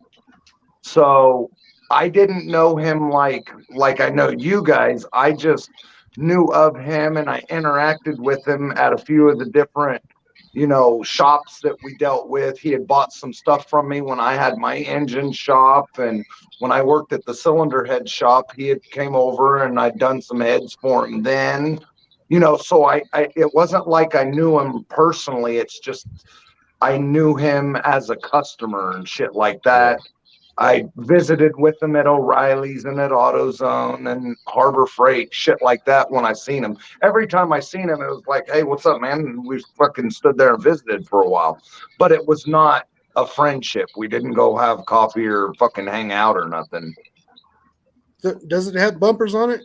So I didn't know him like I know you guys. I just knew of him, and I interacted with him at a few of the different, shops that we dealt with. He had bought some stuff from me when I had my engine shop, and when I worked at the cylinder head shop, he had came over and I'd done some heads for him then. So I it wasn't like I knew him personally. It's just I knew him as a customer and shit like that. I visited with him at O'Reilly's and at AutoZone and Harbor Freight, shit like that when I seen him. Every time I seen him, it was like, hey, what's up, man? And we fucking stood there and visited for a while. But it was not a friendship. We didn't go have coffee or fucking hang out or nothing. Does it have bumpers on it?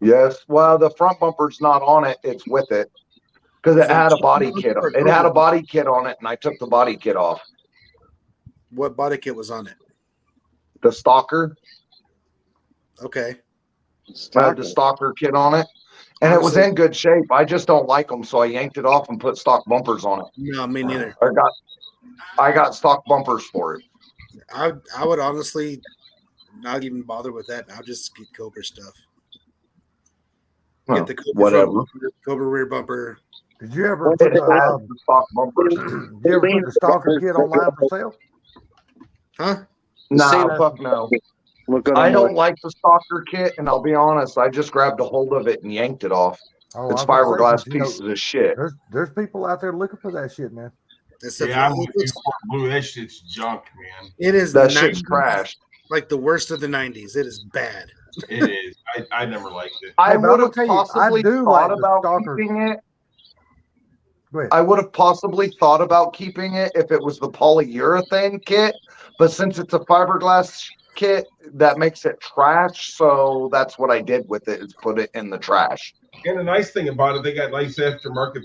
Yes. Well, the front bumper's not on it. It's with it. Because it had a body kit. It had a body kit on it, and I took the body kit off. What body kit was on it? The Stalker. Okay. Had the Stalker kit on it. And it was in good shape. I just don't like them, so I yanked it off and put stock bumpers on it. No, me neither. I got stock bumpers for it. I would honestly not even bother with that. I'll just get Cobra stuff. Get the Cobra whatever. front bumper, Cobra rear bumper. Did you ever It put has the stock bumpers. did you ever put the Stalker kit online for sale? Huh? No, fuck no. Look at I don't like the Stalker kit, and I'll be honest, I just grabbed a hold of it and yanked it off. Oh, It's I was gonna say, fiberglass 'cause, you know, pieces of shit. There's people out there looking for that shit, man. Yeah, I'm with you, Blue. That shit's junk, man. It is That shit's 90s, trash. like the worst of the 90s. It is bad. It is. I never liked it. I Hey, but I'm would gonna have tell you, I possibly do thought like the about Stalker. keeping it. Go ahead. I would have possibly thought about keeping it if it was the polyurethane kit, but since it's a fiberglass kit, that makes it trash. So that's what I did with it, is put it in the trash. And the nice thing about it, they got nice aftermarket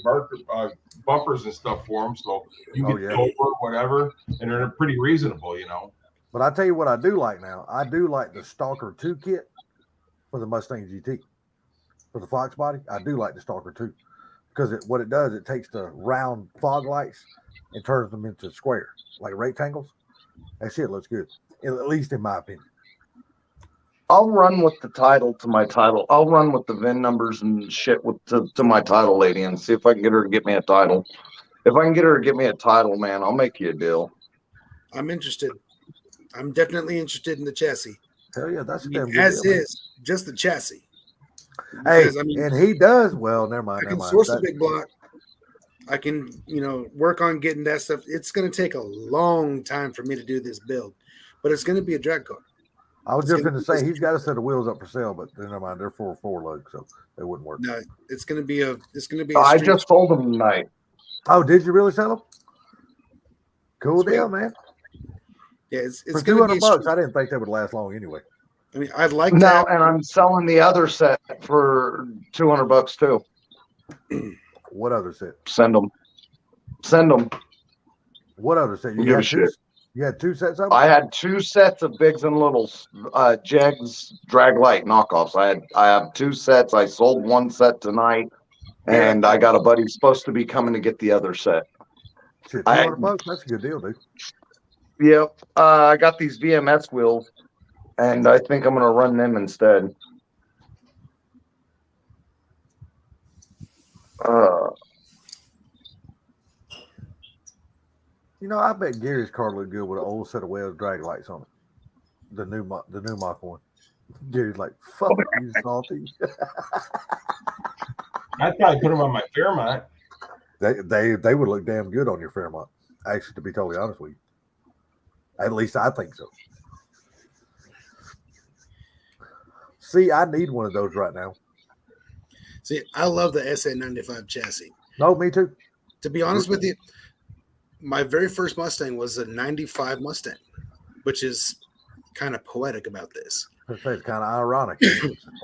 bumpers and stuff for them, so you Oh, get yeah. over whatever, and they're pretty reasonable, But I tell you what I do like now. I do like the Stalker 2 kit for the Mustang GT. For the Fox body, I do like the Stalker 2. Because what it does, it takes the round fog lights and turns them into square, like rectangles. That shit looks good, at least in my opinion. I'll run with the title to my title. I'll run with the VIN numbers and shit to my title lady and see if I can get her to get me a title. If I can get her to get me a title, man, I'll make you a deal. I'm interested. I'm definitely interested in the chassis. Hell yeah, that's a I damn mean, good as deal, man. is, just the chassis. Hey, Because, I mean, and he does well. Never I mind. can Never mind. source a That- big block. I can, work on getting that stuff. It's going to take a long time for me to do this build, but it's going to be a drag car. I was it's just gonna going to be- say he's got a set of wheels up for sale, but never mind. They're for a 4-lug, so they wouldn't work. No, it's going to be a. It's going to be. A I street- just sold them tonight. Oh, did you really sell them? Cool Sweet. deal, man. Yeah, it's For going to be. $200, I didn't think they would last long anyway. I mean, I'd like to. No, Have, and I'm selling the other set for $200 too. What other set? Send them. What other set? Give a shit. You had 2 sets of them? I had 2 sets of Bigs and Littles, Jegs Draglite knockoffs. I have 2 sets. I sold 1 set tonight, and I got a buddy supposed to be coming to get the other set. Shit, $200? That's a good deal, dude. Yep. I got these VMS wheels, and I think I'm going to run them instead. You know, I bet Gary's car looked good with an old set of Wells drag lights on it. The new Mach 1. Gary's like, fuck you, Salty. I'd probably put them on my Fairmont. They would look damn good on your Fairmont, actually, to be totally honest with you. At least I think so. See, I need one of those right now. See, I love the SA95 chassis. No, me too. To be honest with you, my very first Mustang was a 95 Mustang, which is kind of poetic about this. It's kind of ironic.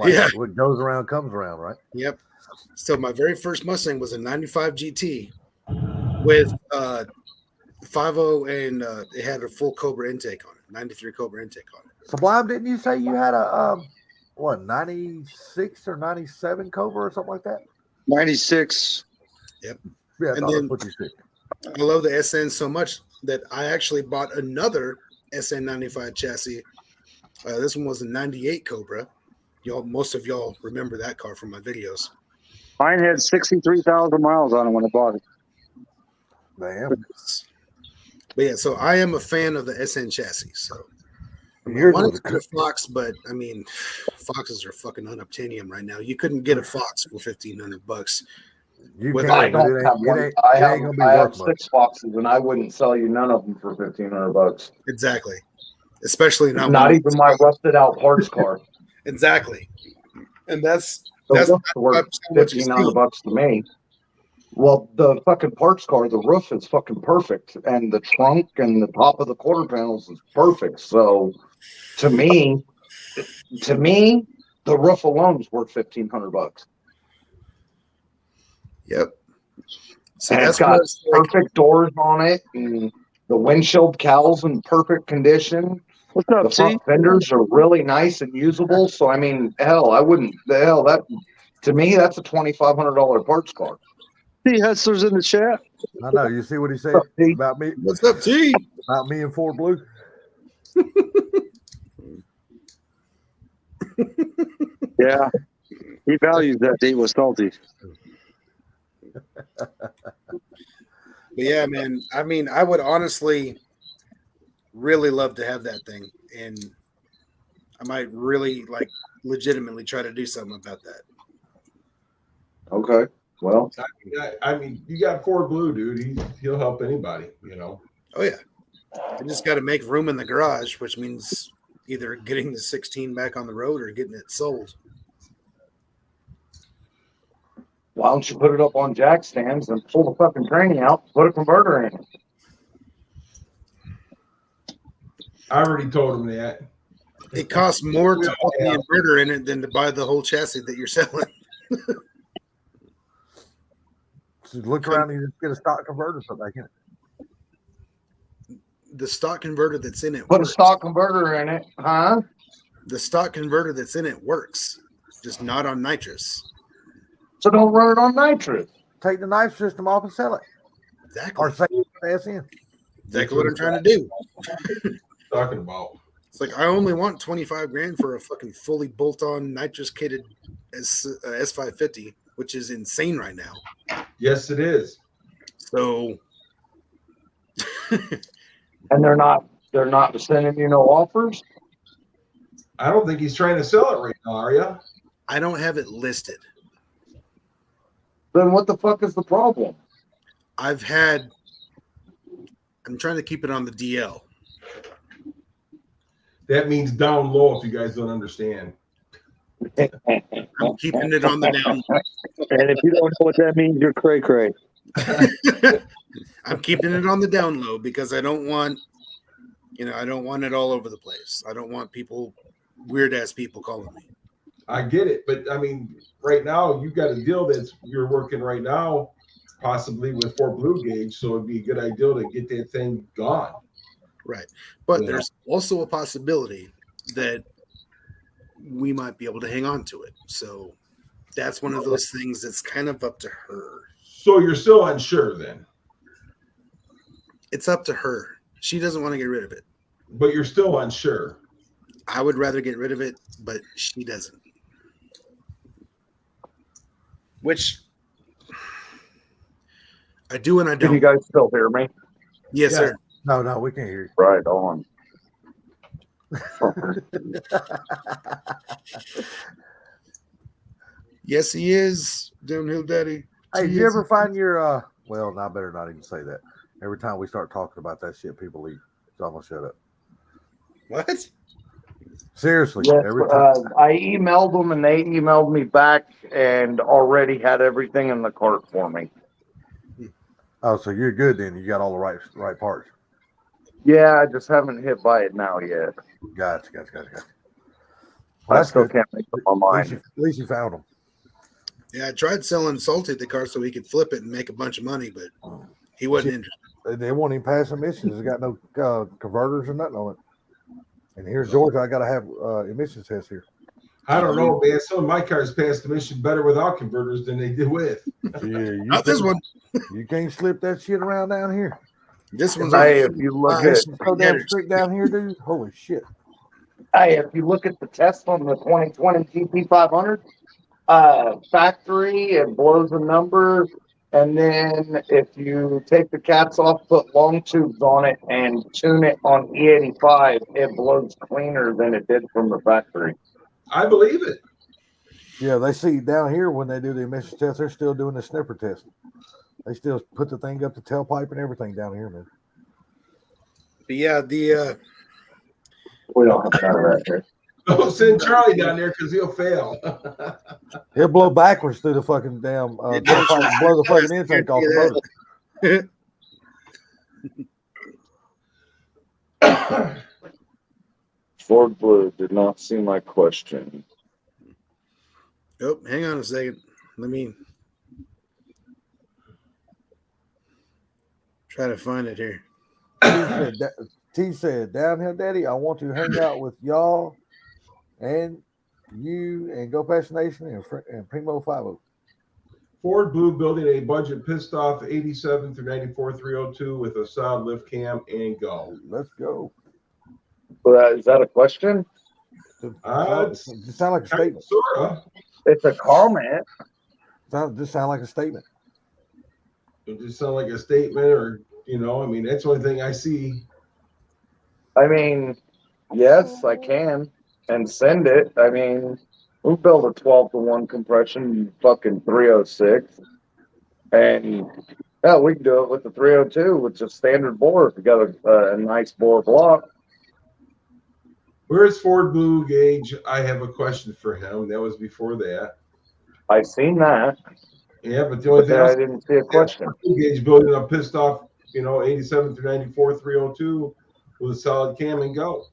Yeah. What goes around comes around, right? Yep. So my very first Mustang was a 95 GT with 5.0 and it had a full Cobra intake on it, 93 Cobra intake on it. Sublime, didn't you say you had a 96 or 97 Cobra or something like that? 96. Yep. Yeah, and then I love the SN so much that I actually bought another SN95 chassis. This one was a 98 Cobra. Most of y'all remember that car from my videos. Mine had 63,000 miles on it when I bought it. Damn. But yeah, so I am a fan of the SN chassis. So I Yours wanted was to get a Fox, but I mean, Foxes are fucking unobtainium right now. You couldn't get a Fox for $1,500. I don't have one. I have 6 Foxes, and I wouldn't sell you none of them for $1,500. Exactly. Especially not even my rusted out parts car. Exactly. And that's worth $1,500 to me. Well, the fucking parts car, the roof is fucking perfect, and the trunk and the top of the quarter panels is perfect. So, to me, the roof alone is worth $1,500. Yep. So and it's got perfect doors on it, and the windshield cowls in perfect condition. What's up, the front fenders are really nice and usable. So I mean, that to me, that's a $2,500 parts car. T. Hessler's in the chat. I know. You see what he said about me? What's up, T? About me and Ford Blue. Yeah, he values that date with Salty. But yeah, man. I mean, I would honestly really love to have that thing, and I might really legitimately try to do something about that. Okay. Well, I mean, you got Ford Blue, dude. He'll help anybody, you know. Oh yeah. I just got to make room in the garage, which means either getting the 16 back on the road or getting it sold. Why don't you put it up on jack stands and pull the fucking tranny out, put a converter in it? I already told him that. It costs more to put the inverter in it than to buy the whole chassis that you're selling. So look around and just get a stock converter put back in it. The stock converter that's in it Put works. a stock converter in it, huh? The stock converter that's in it works, just not on nitrous. So don't run it on nitrous. Take the knife system off and sell it. Exactly. Or save the SN. Exactly what I'm trying to do. Talking about. It's like I only want $25,000 for a fucking fully bolt-on nitrous-kitted S550, which is insane right now. Yes, it is. So, and they're not sending you no offers. I don't think he's trying to sell it right now, are you? I don't have it listed. Then what the fuck is the problem? I'm trying to keep it on the DL. That means down low if you guys don't understand. I'm keeping it on the down low. And if you don't know what that means, you're cray-cray. I'm keeping it on the down low because I don't want it all over the place. I don't want weird-ass people calling me. I get it, but I mean, right now you got a deal you're working right now, possibly with Fort Blue Gauge, so it'd be a good idea to get that thing gone. Right. But Yeah. there's also a possibility that we might be able to hang on to it. So that's one of those things that's kind of up to her. So you're still unsure then, It's up to her. She doesn't want to get rid of it. but you're still unsure. I would rather get rid of it, but she doesn't. Which I do and I Can you don't. guys still hear me? Yes, Yeah. sir. No, we can't hear you. Right on. Yes, he is. Downhill Daddy. Hey, did He you is. ever find your well, I better not even say that. Every time we start talking about that shit, people leave. So I'm gonna shut up. What? Seriously, Yes, every time. I emailed them and they emailed me back and already had everything in the cart for me. Oh, so you're good then. You got all the right parts. Yeah, I just haven't hit buy it now yet. Gotcha. Well, I that's still good. can't make up my At mind. least you found them. Yeah, I tried selling Salty the car so he could flip it and make a bunch of money, but he wasn't interested. They won't even pass emissions. It's got no converters or nothing on it. And here in Georgia, I got to have emissions tests here. I don't know, man. Some of my cars passed emission better without converters than they did with. Yeah, Not this one. You can't slip that shit around down here. This one's Hey, if you look It's at so damn strict down here, dude. Holy shit. if you look at the test on the 2020 GP500, factory, it blows a number, and then if you take the caps off, put long tubes on it, and tune it on E85, it blows cleaner than it did from the factory. I believe it. Yeah, they see down here when they do the emissions test, they're still doing the sniffer test. They still put the thing up the tailpipe and everything down here, man. But yeah, the We don't have none of that here. Don't send Charlie down there because he'll fail. He'll blow backwards through the fucking damn tailpipe and blow the fucking intake off the motor. Ford Blue did not see my question. oh, hang on a second. Let me try to find it here. T said, Downhill Daddy, I want to hang out with y'all and you and Go Past Nation and Primo 50. Ford Blue building a budget pissed off 87 through 94 302 with a solid lift cam and go. Let's go. Is that a question? It sound like a statement. Sorta. It's a comment. Just sound like a statement. It just sound like a statement, or I mean, that's the only thing I see. I mean, yes, I can and send it. I mean, we built a 12-to-1 compression fucking 306, and yeah, we can do it with the 302, which is standard bore if you got a nice bore block. Where's Ford Blue Gauge? I have a question for him. That was before that. I seen that, Yeah, but the only but thing then I else, didn't see a question. Blue Gauge building, I'm pissed off. 87 through 94 302 with a solid cam and go.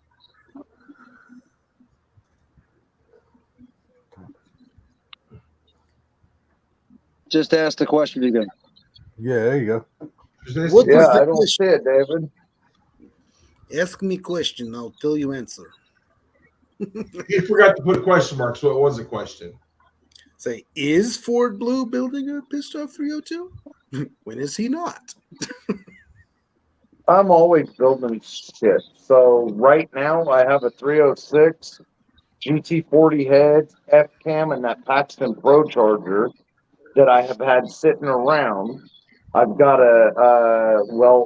Just ask the question again. Yeah, there you go. What Yeah, was the I don't question? see it, David. Ask me question. I'll tell you answer. He forgot to put a question mark, so it was a question. Say, is Ford Blue building a pissed off 302? When is he not? I'm always building shit. So right now I have a 306 GT40 head, F cam, and that Paxton Pro Charger that I have had sitting around. I've got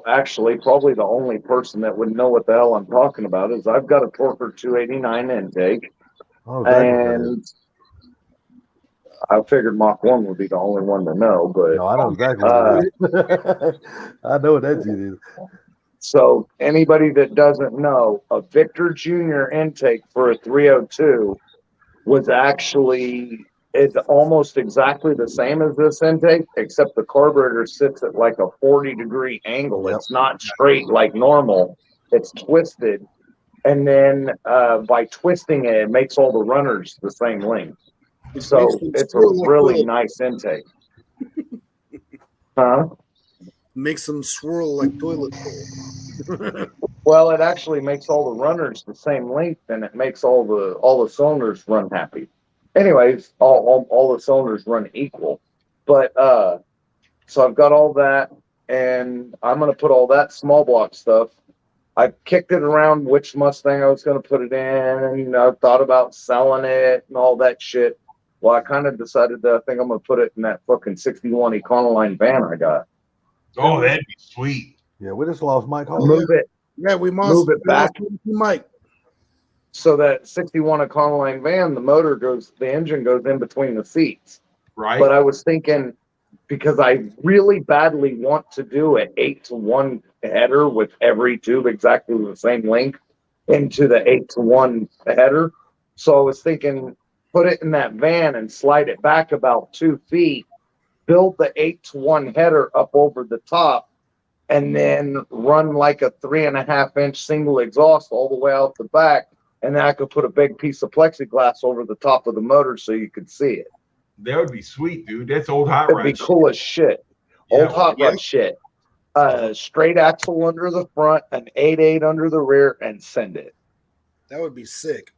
actually, probably the only person that would know what the hell I'm talking about is I've got a Torker 289 intake, and I figured Mach 1 would be the only one to know, but no, I know exactly what it is. I know what that is. So anybody that doesn't know, a Victor Jr. intake for a 302 was actually, it's almost exactly the same as this intake, except the carburetor sits at like a 40-degree angle. Yep. It's not straight like normal. It's twisted. And then by twisting it, it makes all the runners the same length. So it's a really nice intake. Huh? Makes them swirl like toilet bowl. Well, it actually makes all the runners the same length, and it makes all the cylinders run happy. Anyways, all the cylinders run equal. But so I've got all that, and I'm gonna put all that small block stuff. I kicked it around which Mustang I was gonna put it in, and I thought about selling it and all that shit. Well, I kind of decided that I think I'm gonna put it in that fucking 61 Econoline van I got. Oh, that'd be sweet. Yeah, we just lost Mike Hall. Move it. Yeah, we must Move it back. Mike. So that 61 Econoline van, the engine goes in between the seats. Right. But I was thinking, because I really badly want to do an 8-to-1 header with every tube exactly the same length into the 8-to-1 header. So I was thinking, put it in that van and slide it back about 2 feet, build the 8-to-1 header up over the top, and then run like a 3.5-inch single exhaust all the way out the back. And then I could put a big piece of plexiglass over the top of the motor so you could see it. That would be sweet, dude. That's old hot It'd rod. be cool as shit. Old hot rod shit. Straight axle under the front, an 8.8 under the rear, and send it. That would be sick.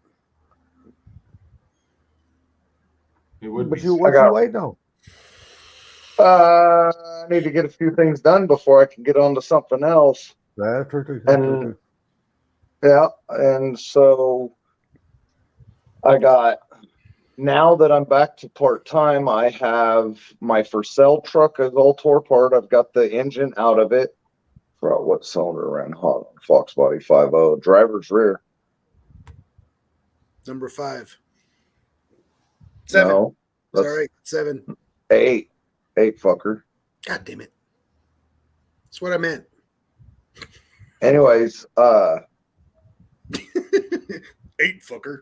It would But be. you, what you waiting on? I need to get a few things done before I can get on to something else. That's true too. And yeah, and so I got, now that I'm back to part-time, I have my for sale truck is all tore apart. I've got the engine out of it. Forgot what cylinder ran hot on Fox Body 5.0, driver's rear. Number 5. 7. No, that's Sorry, 7. 8 fucker. God damn it. That's what I meant. Anyways, 8 fucker.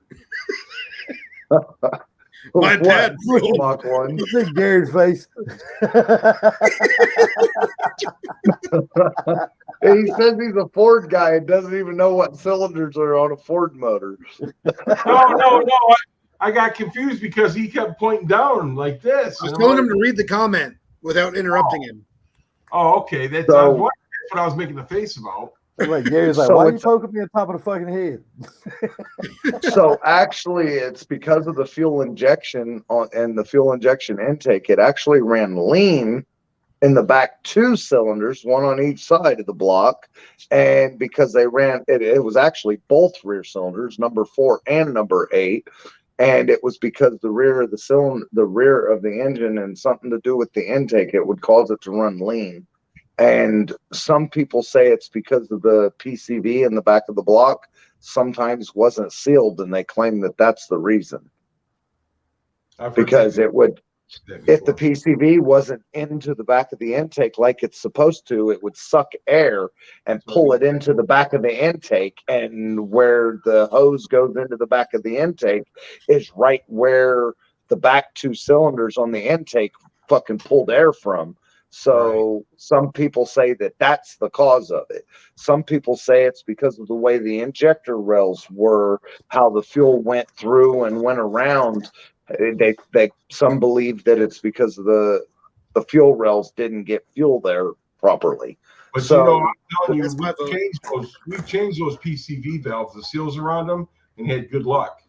My bad, bro. Mach 1. Look at Gary's face. He says he's a Ford guy and doesn't even know what cylinders are on a Ford motor. No. I got confused because he kept pointing down like this. I was telling him to read the comment without interrupting him. Oh, okay. That's what I was making the face about. Like Gary's like, So why are you it's- poking me on top of the fucking head? So actually, it's because of the fuel injection and the fuel injection intake. It actually ran lean in the back 2 cylinders, one on each side of the block, and because they ran it was actually both rear cylinders, number 4 and number 8. And it was because the rear of the rear of the engine and something to do with the intake, it would cause it to run lean. And some people say it's because of the PCV in the back of the block sometimes wasn't sealed, and they claim that that's the reason. Because it would, if the PCV wasn't into the back of the intake like it's supposed to, it would suck air and pull it into the back of the intake. And where the hose goes into the back of the intake is right where the back 2 cylinders on the intake fucking pulled air from. So some people say that that's the cause of it. Some people say it's because of the way the injector rails were, how the fuel went through and went around. Some believe that it's because of the fuel rails didn't get fuel there properly. But So- I'm telling you, That's my vote. we changed those PCV valves, the seals around them, and had good luck.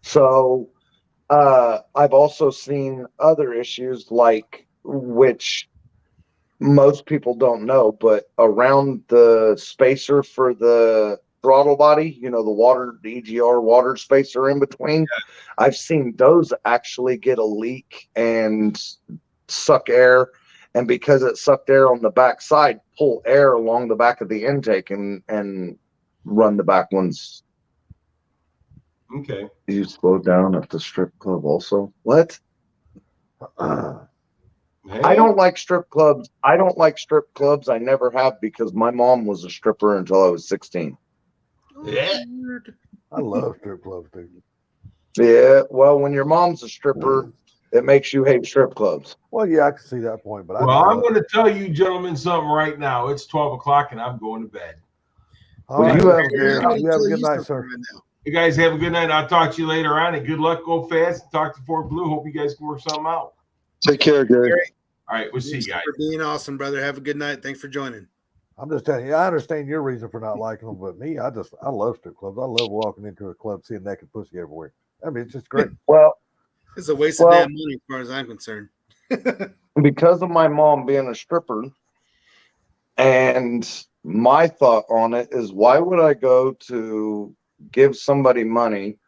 So I've also seen other issues like, which most people don't know, but around the spacer for the throttle body, the EGR water spacer in between, I've seen those actually get a leak and suck air. And because it sucked air on the back side, pull air along the back of the intake and run the back ones. Okay. You slow down at the strip club also? What? Hey, I don't like strip clubs. I never have, because my mom was a stripper until I was 16. Yeah. I love strip clubs, dude. Yeah, well, when your mom's a stripper, it makes you hate strip clubs. Well, yeah, I can see that point, but Well, I'm going to tell you gentlemen something right now. It's 12 o'clock and I'm going to bed. all right, you have- you have a good night, sir. You guys have a good night. I'll talk to you later on, and good luck. Go fast. Talk to Fort Blue. Hope you guys can work something out. Take care, Gary. All right. We'll see you Thanks guys. for being awesome, brother. Have a good night. Thanks for joining. I'm just telling you, I understand your reason for not liking them, but me, I love strip clubs. I love walking into a club, seeing naked pussy everywhere. I mean, it's just great. Well, It's a waste of damn money as far as I'm concerned. because of my mom being a stripper, and my thought on it is, why would I go to give somebody money?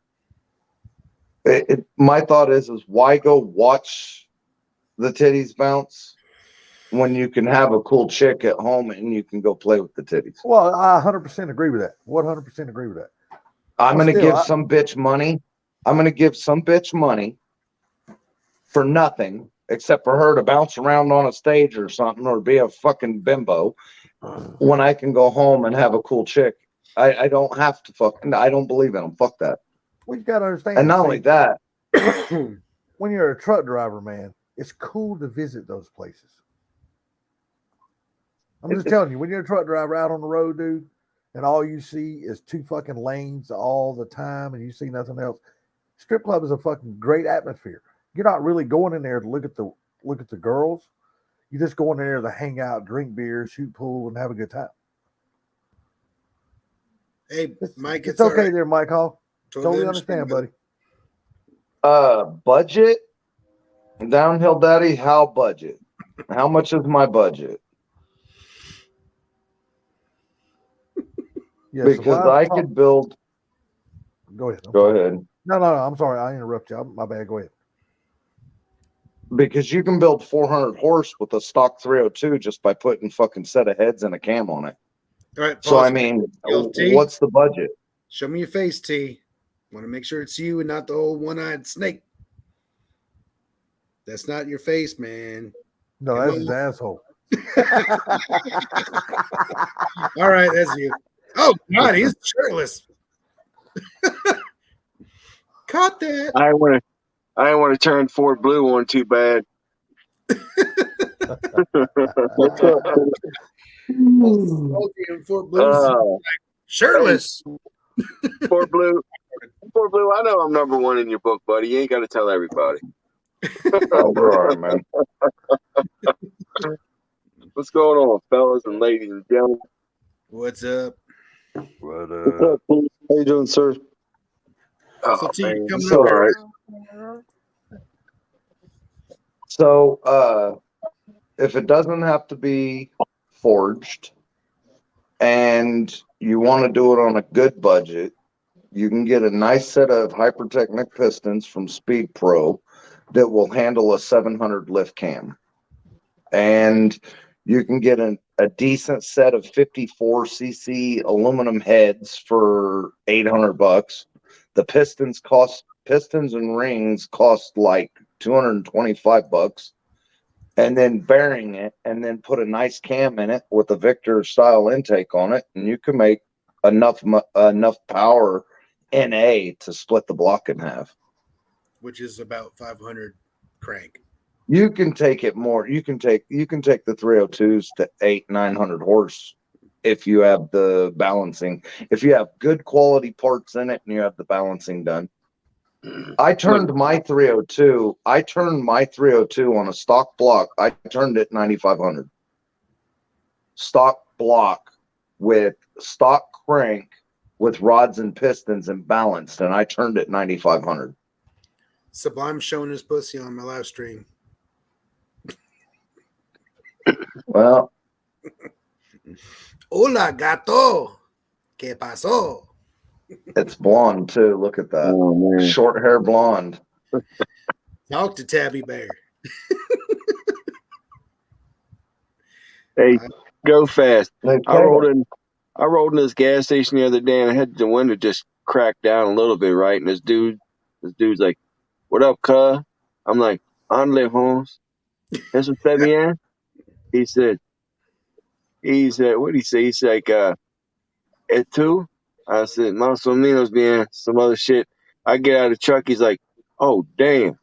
My thought is why go watch the titties bounce when you can have a cool chick at home and you can go play with the titties? Well, I 100% agree with that. 100% agree with that. I'm going to give some bitch money. I'm going to give some bitch money for nothing except for her to bounce around on a stage or something, or be a fucking bimbo, when I can go home and have a cool chick. I don't have to I don't believe in them. Fuck that. Well, you got to understand. And not only that, when you're a truck driver, man, it's cool to visit those places. I'm just telling you, when you're a truck driver out on the road, dude, and all you see is 2 fucking lanes all the time, and you see nothing else, strip club is a fucking great atmosphere. You're not really going in there to look at the girls. You're just going in there to hang out, drink beer, shoot pool, and have a good time. Hey, Mike, it's okay right there, Mike Hall. Totally understand, buddy. Budget, Downhill Daddy. How budget? How much is my budget? Yeah, because I could build. Go ahead. Go ahead. No. I'm sorry. I interrupt you. My bad. Go ahead. Because you can build 400 horse with a stock 302 just by putting fucking set of heads and a cam on it. All right. So I mean, what's the budget? Show me your face, T. Want to make sure it's you and not the old one-eyed snake. That's not your face, man. No, that's his asshole. All right, that's you. Oh God, he's shirtless. Caught that. I didn't want to turn Ford Blue on too bad. Fort Blue, shirtless. Fort Blue, I know I'm number 1 in your book, buddy. You ain't got to tell everybody. Oh, all right, man. What's going on, fellas and ladies and gentlemen? What's up? What's up, Pete? How you doing, sir? Oh, man, it's all right. So, if it doesn't have to be forged and you want to do it on a good budget, you can get a nice set of Hypertechnic pistons from Speed Pro that will handle a 700 lift cam. And you can get a decent set of 54cc aluminum heads for $800. The pistons and rings cost like $225, and then bearing it, and then put a nice cam in it with a Victor style intake on it, and you can make enough power NA to split the block in half, which is about 500 crank. You can take it more. You can take the 302s to 800-900 horse if you have the balancing. If you have good quality parts in it and you have the balancing done. I turned my 302 on a stock block. I turned it 9,500. Stock block with stock crank with rods and pistons and balanced, and I turned it 9,500. Sublime showing his pussy on my live stream. Well, hola, gato. ¿Qué pasó? It's blonde too. Look at that. Oh, short hair blonde. Talk to Tabby Bear. Hey, go fast. Hey, I rolled in this gas station the other day, and I had the window just cracked down a little bit, right? And this dude's like, "What up, cuz?" I'm like, "Andale, Holmes. Eso está bien?" He said, what did he say? He's like, "Et tu?" I said, "Más o menos bien." Some other shit. I get out of the truck. He's like, "Oh, damn."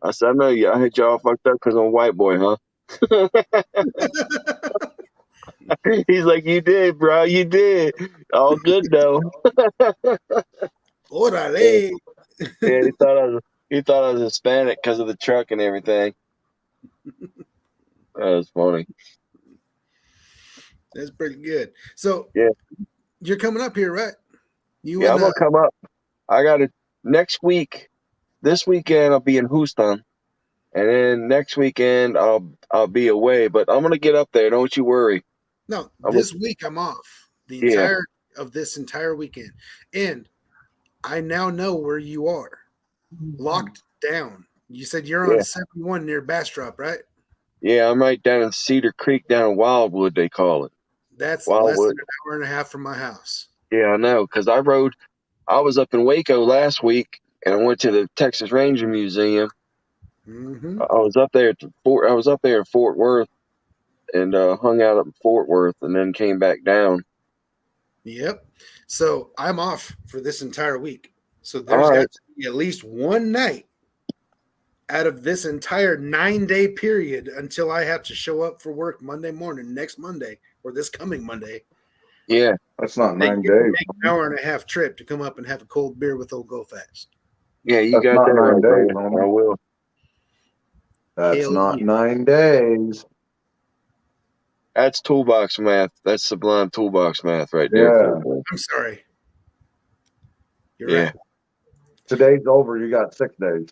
I said, "I know you. I hit y'all fucked up because I'm a white boy, huh?" He's like, "You did, bro. You did. All good though." Orale. Yeah, he thought I was Hispanic because of the truck and everything. That was funny. That's pretty good. So Yeah. you're coming up here, right? You Yeah, I'm and gonna come up. I got it next week. This weekend I'll be in Houston, and then next weekend I'll be away. But I'm gonna get up there. Don't you worry. no, I'm this week I'm off the Yeah. entire of this entire weekend, and I now know where you are, locked down. You said you're on Yeah. 71 near Bastrop, right? Yeah, I'm right down in Cedar Creek, down in Wildwood, they call it. That's less Wildwood. than an hour and a half from my house. Yeah, I know, because I was up in Waco last week, and I went to the Texas Ranger Museum. Mm-hmm. I was up there in Fort Worth, and hung out up in Fort Worth, and then came back down. Yep. So I'm off for this entire week. So All there's got right. to be at least one night out of this entire 9-day period until I have to show up for work Monday morning, next Monday, or this coming Monday. Yeah. That's not They 9 get to days. make an hour and a half trip to come up and have a cold beer with old Go Fast. Yeah, you That's got not that 9 right, days, brother. homie. I will. That's Hell not yeah. 9 days. That's toolbox math. That's sublime toolbox math right there. Yeah. Fool. I'm sorry. You're Yeah. right. Today's over. You got 6 days.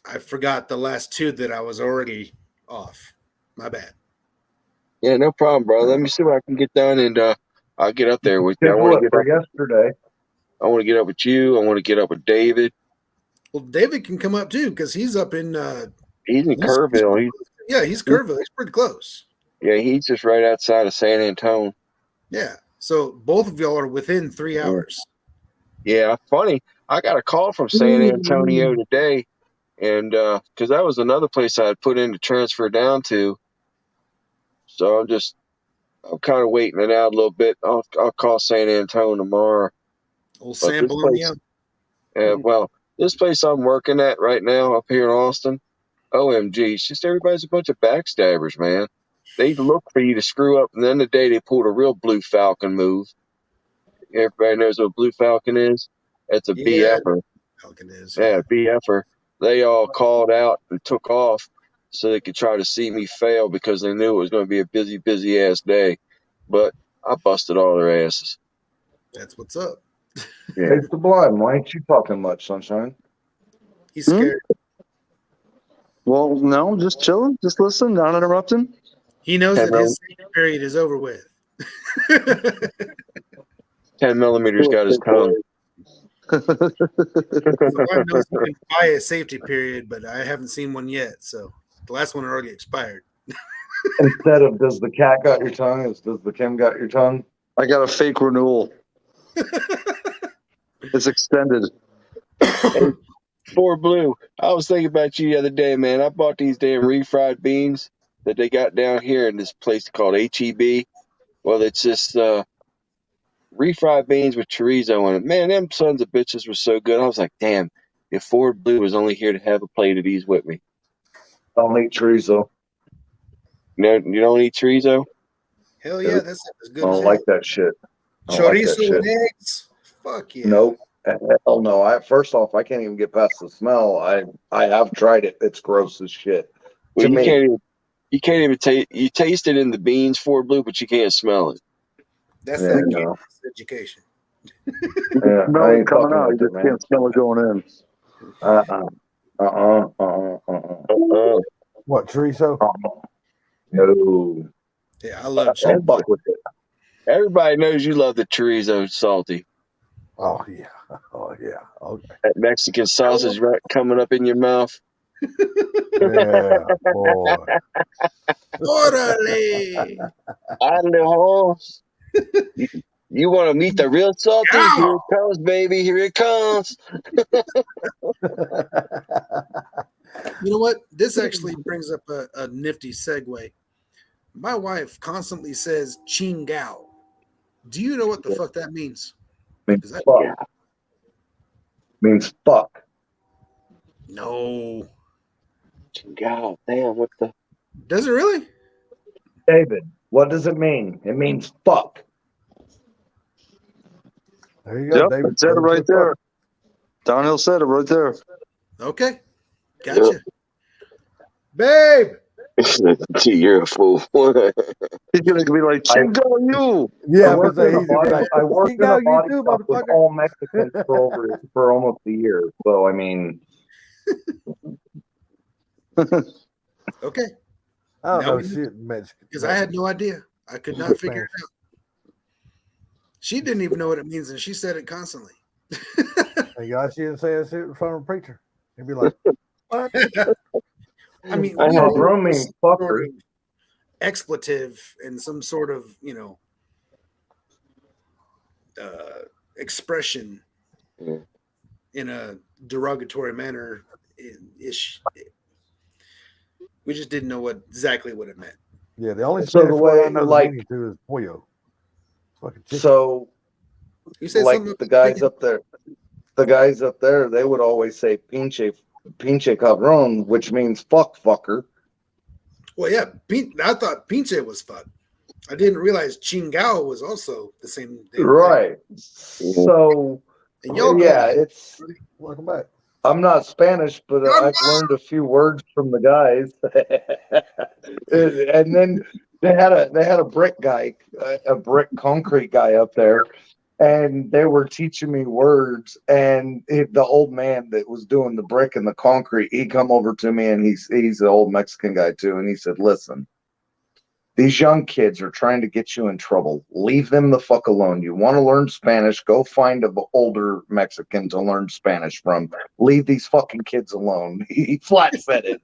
I forgot the last 2 that I was already off. My bad. Yeah, no problem, bro. Let me see what I can get done, and I'll get up there with you. I Schedule want it to get for up. yesterday. I want to get up with you. I want to get up with David. Well, David can come up too because he's up in He's in Kerrville. he's Kerrville. He's pretty close. He's just right outside of San Antonio. Yeah. So both of y'all are within 3 hours. Yeah, funny. I got a call from San Antonio today, and because that was another place I had put in to transfer down to. So I'm kind of waiting it out a little bit. I'll call San Antonio tomorrow. Old But San this place, Bologna. this place I'm working at right now up here in Austin, OMG, it's just everybody's a bunch of backstabbers, man. They look for you to screw up, and then the day they pulled a real Blue Falcon move. Everybody knows what a Blue Falcon is. It's a Yeah. BFer. Falcon is. Yeah, BFer. They all called out and took off so they could try to see me fail because they knew it was going to be a busy, busy ass day. But I busted all their asses. That's what's up. Yeah. Hey, Sublime, why ain't you talking much, Sunshine? He's scared. Well, no, just chilling, just listening, not interrupting. He knows that Hello. his safety period is over with. 10 millimeters got his tongue. Sublime knows he can buy a safety period, but I haven't seen one yet. So the last one already expired. Instead of does the cat got your tongue, it's does the Kim got your tongue? I got a fake renewal. It's extended. For Blue, I was thinking about you the other day, man. I bought these damn refried beans that they got down here in this place called HEB. Well, it's just refried beans with chorizo in it. Man, them sons of bitches were so good. I was like, damn, if Ford Blue was only here to have a plate of these with me. Don't eat chorizo. No, you don't eat chorizo? Hell yeah, that's as I good as don't like that shit. I don't like that chorizo shit. and eggs. Fuck yeah. Nope. Hell no. First off, I can't even get past the smell. I have tried it. It's gross as shit. Well, To you me. can't even taste. You taste it in the beans, Ford Blue, but you can't smell it. That's Yeah, that no. campus education. Yeah, Smell I it ain't coming fucking out. You with it, just man. can't smell it going in. What, chorizo? No. Yeah, I love I chorizo. don't fuck with it. Everybody knows you love the chorizo salty. Oh yeah. Oh yeah. Okay. That Mexican sausage right coming up in your mouth. Yeah, boy. Orale. On the horse. You want to meet the real salty? Yeah. Here it comes, baby. Here it comes. You know what? This actually brings up a nifty segue. My wife constantly says chingao. Do you know what the fuck that means? Means That- fuck. Means fuck. No. God damn, what the? Does it really? David, what does it mean? It means fuck. There you go, Yep, David. it said it right there. Downhill said it right there. Okay. Gotcha. Babe. Gee, you're a fool. He's gonna be like, Chingo, you. Yeah, I I'm worked gonna in say a he's body. I worked in a you body too, shop with motherfucker. all Mexicans for almost a year. So I mean, Okay. I don't Now know we- shit Mexican. because I had no idea. I could not figure it out. She didn't even know what it means, and she said it constantly. Thank God she didn't say that shit in front of a preacher. He'd be like, what? I mean, I we had all to- know some sort of expletive and some sort of, expression Yeah. in a derogatory manner. Ish. We just didn't know exactly what it meant. Yeah, the only So the Spanish word I way, know the like, meaning to is pollo. Fucking chicken. so You said like something the about guys chicken? up there, they would always say pinche cabron, which means fucker. Well, yeah, I thought pinche was fuck. I didn't realize chingao was also the same thing. Right. So And y'all yeah, it's Welcome back. I'm not Spanish, but I've learned a few words from the guys. And then they had a brick guy, a brick concrete guy up there, and they were teaching me words. And the old man that was doing the brick and the concrete, he come over to me, and he's an old Mexican guy too, and he said, "Listen, these young kids are trying to get you in trouble. Leave them the fuck alone. You want to learn Spanish? Go find an older Mexican to learn Spanish from. Leave these fucking kids alone." He flat said it.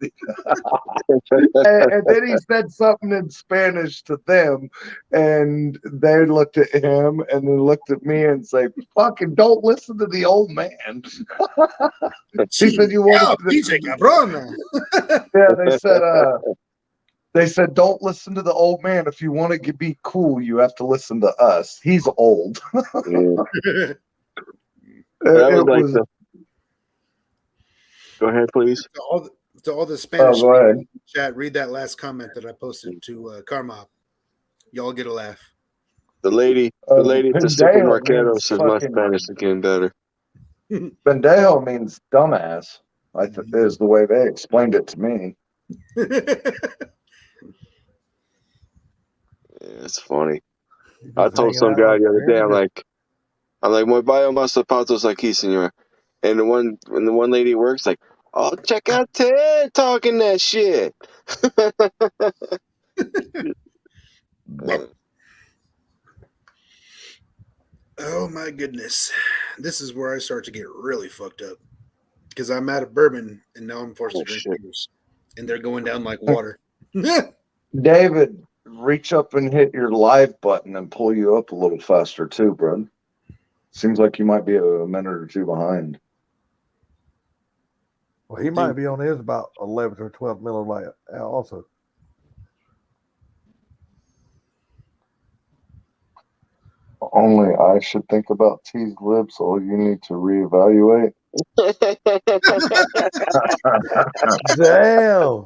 And then he said something in Spanish to them, and they looked at him and then looked at me and say, "Fucking don't listen to the old man." He said, "You want to?" pinche cabrón. Yeah, they said, "Don't listen to the old man. If you want to be cool, you have to listen to us. He's old." Yeah. That was like the. Go ahead, please. To all the Spanish go ahead. chat, read that last comment that I posted to Karma. Y'all get a laugh. The lady at the supermercado means says my fucking- Spanish is getting better. Pendejo means dumbass. Is the way they explained it to me. Yeah, it's funny. He's I just told hanging some out guy like the other day, I'm every day. like, "Muy vaya más zapatos aquí, señor." And the one lady works like, "Oh, check out Ted talking that shit." Oh my goodness. This is where I start to get really fucked up. Because I'm out of bourbon and now I'm forced to drink beers. And they're going down like water. David, reach up and hit your live button and pull you up a little faster too, bro. Seems like you might be a minute or two behind. Well, he might be on his about 11th or 12th milliliter also. Only I should think about teased lips, or you need to reevaluate. Damn.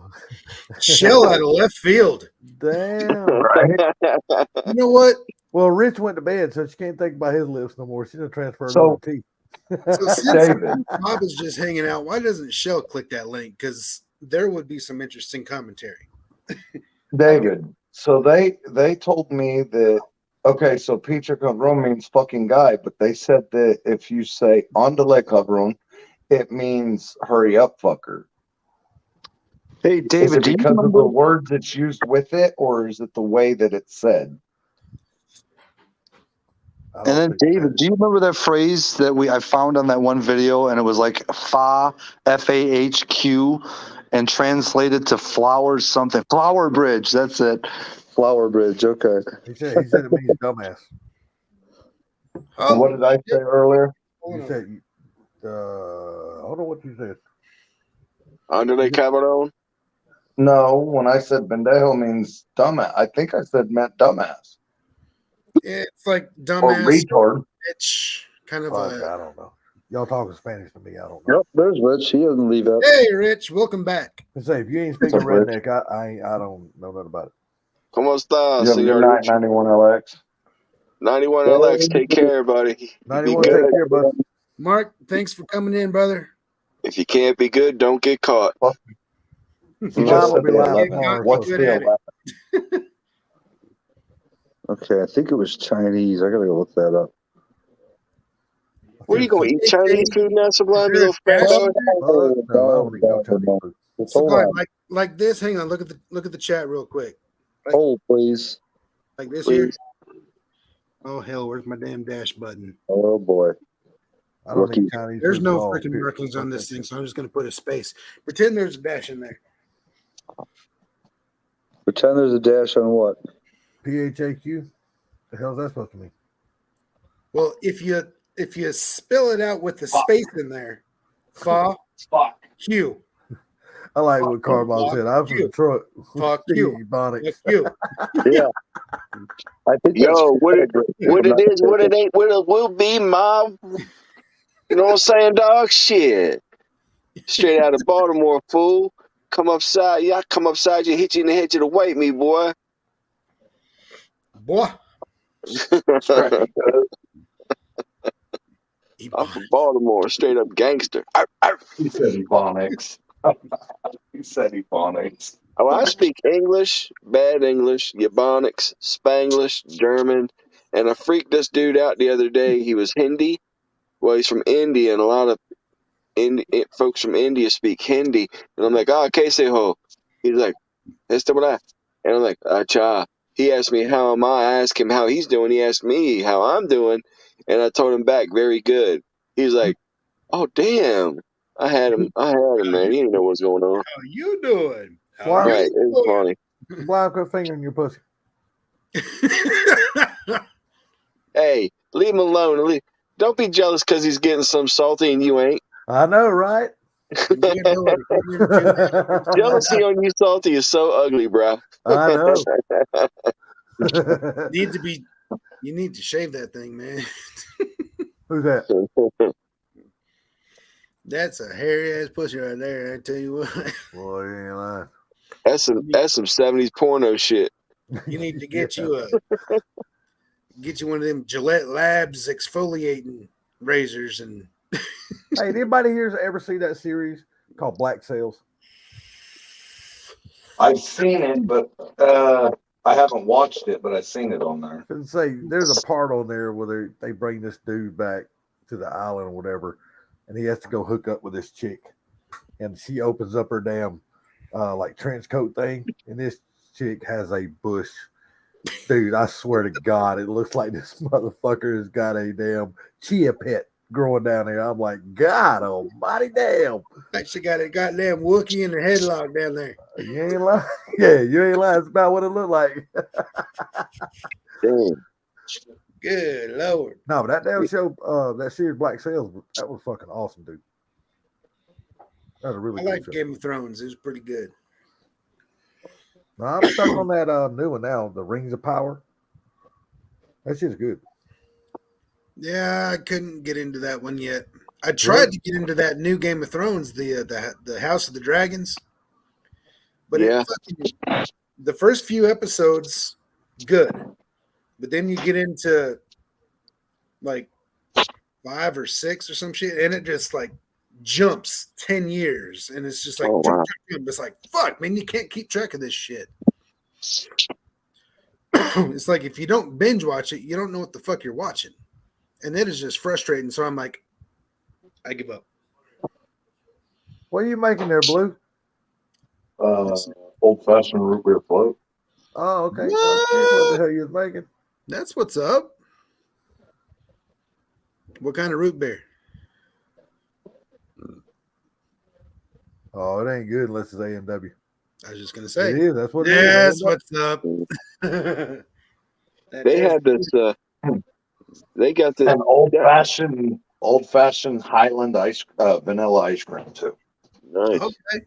Shell out of left field. Damn. Right? You know what? Well, Rich went to bed, so she can't think about his lips no more. She done transferred So- over to teeth. So since David. Bob is just hanging out, why doesn't Shell click that link? Because there would be some interesting commentary. David, so they told me that, okay, so Pinche Cabron means fucking guy, but they said that if you say Andale Cabron, it means hurry up, fucker. Hey, Is David, it do you because of remember? the words that's used with it, or is it the way that it's said? I don't And then, think David, do you remember that phrase that I found on that one video, and it was like fa, FAHQ, and translated to flowers something. Flower bridge. That's it. Flower bridge. Okay. he said it means dumbass. Oh, What did I say earlier? You said, hold on, what you said. Andale Cabaron. No, when I said bendejo means dumbass, I think I said meant dumbass it's like or dumbass, retard. bitch, kind of Fuck, a. I don't know. Y'all talking Spanish to me. I don't know. Yep, there's Rich. He doesn't leave out. Hey, Rich, welcome back. I say, if you ain't speaking What's up, Rich? redneck, I don't know nothing about it. ¿Cómo está, You have a good señor? night, 91LX. 91LX. Take care, buddy. Be 91, good. take care, bud. Mark, thanks for coming in, brother. If you can't be good, don't get caught. just will be live 11. tomorrow. What's So the Good at it. 11? Okay, I think it was Chinese. I gotta go look that up. What are you going to eat Chinese food now, Sublime, you Is there little a fat dash boy? in there? fuck no, I don't eat no Chinese food. Just hold Sublime, on. like this. Hang on. Look at the chat real quick. Hold, please. Like this here. Please. Oh hell, where's my damn dash button? Oh boy. I don't Rookie. eat Chinese There's food no at all. freaking Period. markings on this thing, so I'm just gonna put a space. Pretend there's a dash in there. Pretend there's a dash on what? PHAQ. The hell's that supposed to mean? Well, if you spell it out with the space in there, fa Q. I like what Carbon Fuck said. I'm from you. Detroit. Fuck you. Ebonics. Fuck you. Yeah. I think Yo, what it not is, what it mistaken. ain't, what it will be, Mom. You know what I'm saying, dog? Shit. Straight out of Baltimore, fool. Come upside, yeah, I come upside you, hit you in the head to the white me, boy. Boy. I'm from Baltimore, straight up gangster. Arr, arr. He said Ebonics. He said Ebonics. Oh, I speak English, bad English, Ebonics, Spanglish, German, and I freaked this dude out the other day. He was Hindi. Well, he's from India, and a lot of folks from India speak Hindi. And I'm like, kaise ho? He's like, este bada. And I'm like, acha. He asked me how am I. I asked him how he's doing. He asked me how I'm doing, and I told him back very good. He's like, oh damn. I had him, man. He didn't know what's going on. How you doing? How Why? Right, you it's funny. Why quit fingering your pussy? Hey, leave him alone. Don't be jealous because he's getting some salty and you ain't. I know, right? Jealousy on you salty is so ugly, bro. I know. You need to shave that thing, man. Who's that? That's a hairy ass pussy right there. I tell you what. Boy, you ain't lying. That's some 70s porno shit. You need to get you one of them Gillette Labs exfoliating razors and. Hey, anybody here ever see that series called Black Sails? I've seen it, but I haven't watched it, but I've seen it on there. And say there's a part on there where they bring this dude back to the island or whatever, and he has to go hook up with this chick, and she opens up her damn like trench coat thing, and this chick has a bush. Dude, I swear to God, it looks like this motherfucker has got a damn chia pet growing down there. I'm like, God almighty damn. She got a goddamn Wookiee in the headlock down there. You ain't lying. Yeah, you ain't lying. It's about what it looked like. Damn. Good Lord. No, but that damn show, that series Black Sails, that was fucking awesome, dude. That was a really I good like show. Game of Thrones. It was pretty good. No, I'm stuck on that new one now, the Rings of Power. That shit's good. Yeah, I couldn't get into that one yet. I tried to get into that new Game of Thrones, the House of the Dragons, but Yeah. the first few episodes, good, but then you get into like 5 or 6 or some shit, and it just like jumps 10 years, and it's just like Oh, jump, wow. jump, jump. It's like fuck, man, you can't keep track of this shit. It's like if you don't binge watch it, you don't know what the fuck you're watching. And that is just frustrating. So I'm like, I give up. What are you making there, Blue? Old fashioned root beer float. Oh, okay. What the hell you was making? That's what's up. What kind of root beer? Oh, it ain't good unless it's A&W. I was just gonna say. It is. That's what it That's is. what's up. They had this. They got this. And old fashioned Highland vanilla ice cream too. Nice. Okay.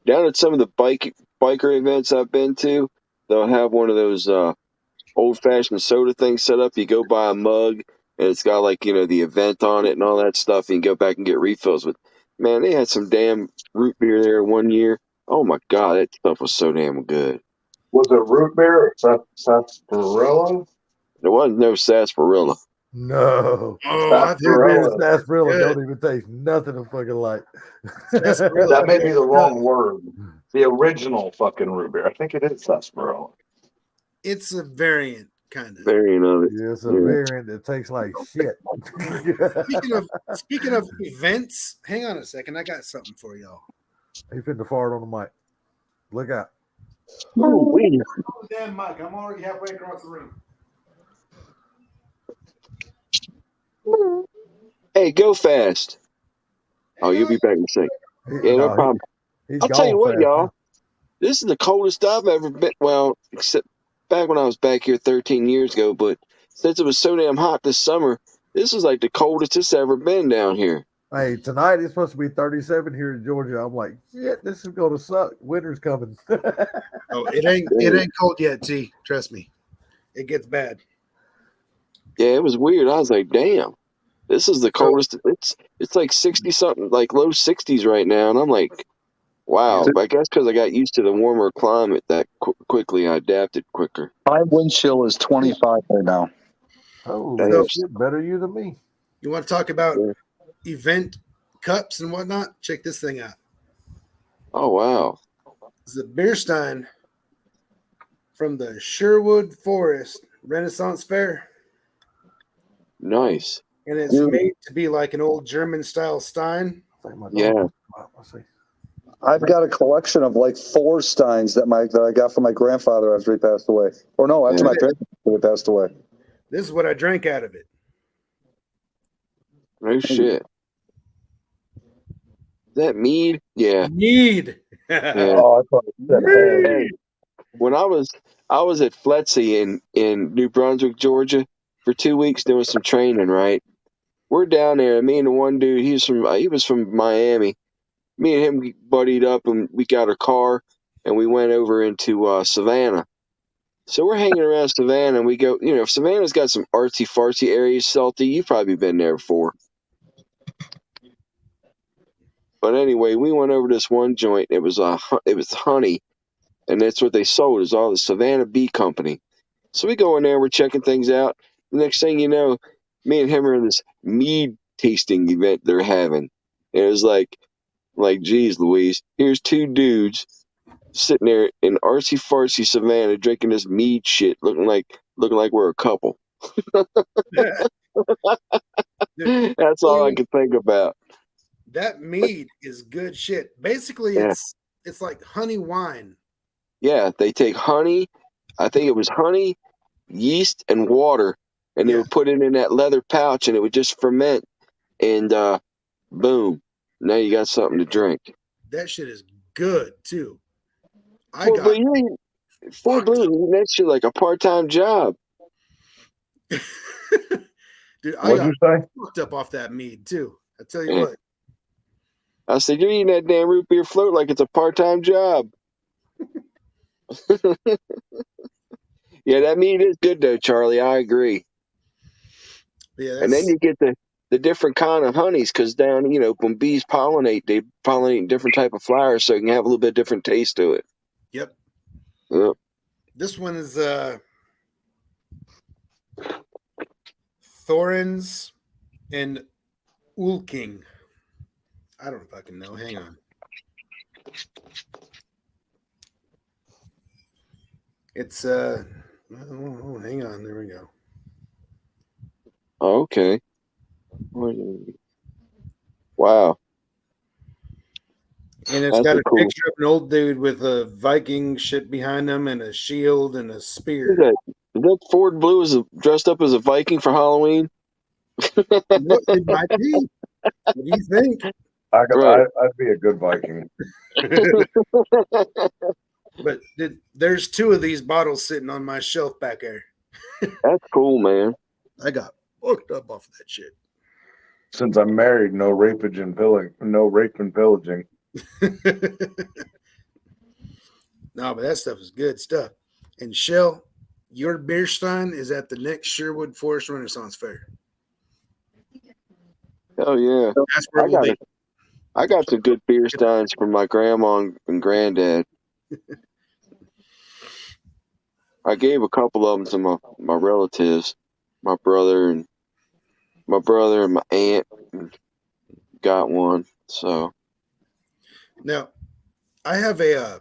Down at some of the biker events I've been to, they'll have one of those old fashioned soda things set up. You go buy a mug, and it's got like the event on it and all that stuff. And you go back and get refills with. Man, they had some damn root beer there one year. Oh my God, that stuff was so damn good. Was it root beer or sarsaparilla? There wasn't no sarsaparilla. No. Oh, I've heard Sarsaparilla. Sarsaparilla Good. don't even taste nothing fucking like. Sarsaparilla. That may be the wrong word. The original fucking root beer. I think it is sarsaparilla. It's a variant, kind of. Variant of it. Yeah, it's a Yeah. variant that tastes like shit. Speaking of events, hang on a second. I got something for y'all. He finna fart on the mic. Look out. Damn, Mike, I'm already halfway across the room. Hey, go fast. Oh, you'll be back in a second. Yeah, no problem. I'll tell you what, y'all. This is the coldest I've ever been. Well, except back when I was back here 13 years ago. But since it was so damn hot this summer, this is like the coldest it's ever been down here. Hey, tonight it's supposed to be 37 here in Georgia. I'm like, shit, this is gonna suck. Winter's coming. Oh, it ain't cold yet, T. Trust me. It gets bad. Yeah, it was weird. I was like, damn, this is the coldest. It's like 60 something, like low 60s right now, and I'm like, wow. I guess because I got used to the warmer climate that quickly, I adapted quicker. My wind chill is 25 right now. Oh, Damn. shit, better you than me. You want to talk about event cups and whatnot? Check this thing out. Oh wow. It's a beer stein from the Sherwood Forest Renaissance Fair. Nice. And it's made to be like an old German style stein. Yeah. I've got a collection of like 4 steins that I got from my grandfather after he passed away. Or no, after my parents passed away. This is what I drank out of it. No shit. Is that mead? Yeah. Mead. Yeah. Oh, I thought it said Hey, when I was at FLETC in New Brunswick, Georgia, for 2 weeks doing some training. Right, we're down there. Me and the one dude, he was from Miami. Me and him buddied up, and we got a car, and we went over into Savannah. So we're hanging around Savannah, and we go. You know, Savannah's got some artsy fartsy areas. Salty, you've probably been there before. But anyway, we went over this one joint. It was honey, and that's what they sold. Is all the Savannah Bee Company. So we go in there, we're checking things out. The next thing you know, me and him are in this mead tasting event they're having. And it was like, geez, Louise, here's 2 dudes sitting there in artsy fartsy Savannah drinking this mead shit, looking like we're a couple. That's all I could think about. That mead is good shit. Basically, it's like honey wine. Yeah, they take honey. I think it was honey, yeast, and water, and they would put it in that leather pouch, and it would just ferment. And boom, now you got something to drink. That shit is good too. Fort Blue, that shit like a part-time job. Dude, I got fucked up off that mead too. I tell you what. I said, you're eating that damn root beer float like it's a part-time job. Yeah, that meat is good though, Charlie. I agree. Yeah, and then you get the different kind of honeys, because down, when bees pollinate, they pollinate different type of flowers, so you can have a little bit different taste to it. Yep. Yep. This one is Thorns and Ulking. I don't fucking know. Hang on. It's hang on. There we go. Oh, okay. Wow. And it's got a picture of an old dude with a Viking shit behind him and a shield and a spear. Is that Ford Blue is dressed up as a Viking for Halloween? It might be. What do you think? I'd be a good Viking. But there's 2 of these bottles sitting on my shelf back there. That's cool, man. I got hooked up off of that shit. Since I'm married, no rape and pillaging. No, but that stuff is good stuff. And Shell, your beer stein is at the next Sherwood Forest Renaissance Fair. Oh yeah. That's where we'll be. I got some good beer steins from my grandma and granddad. I gave a couple of them to my relatives, my brother and my brother and my aunt got one. So Now, I have a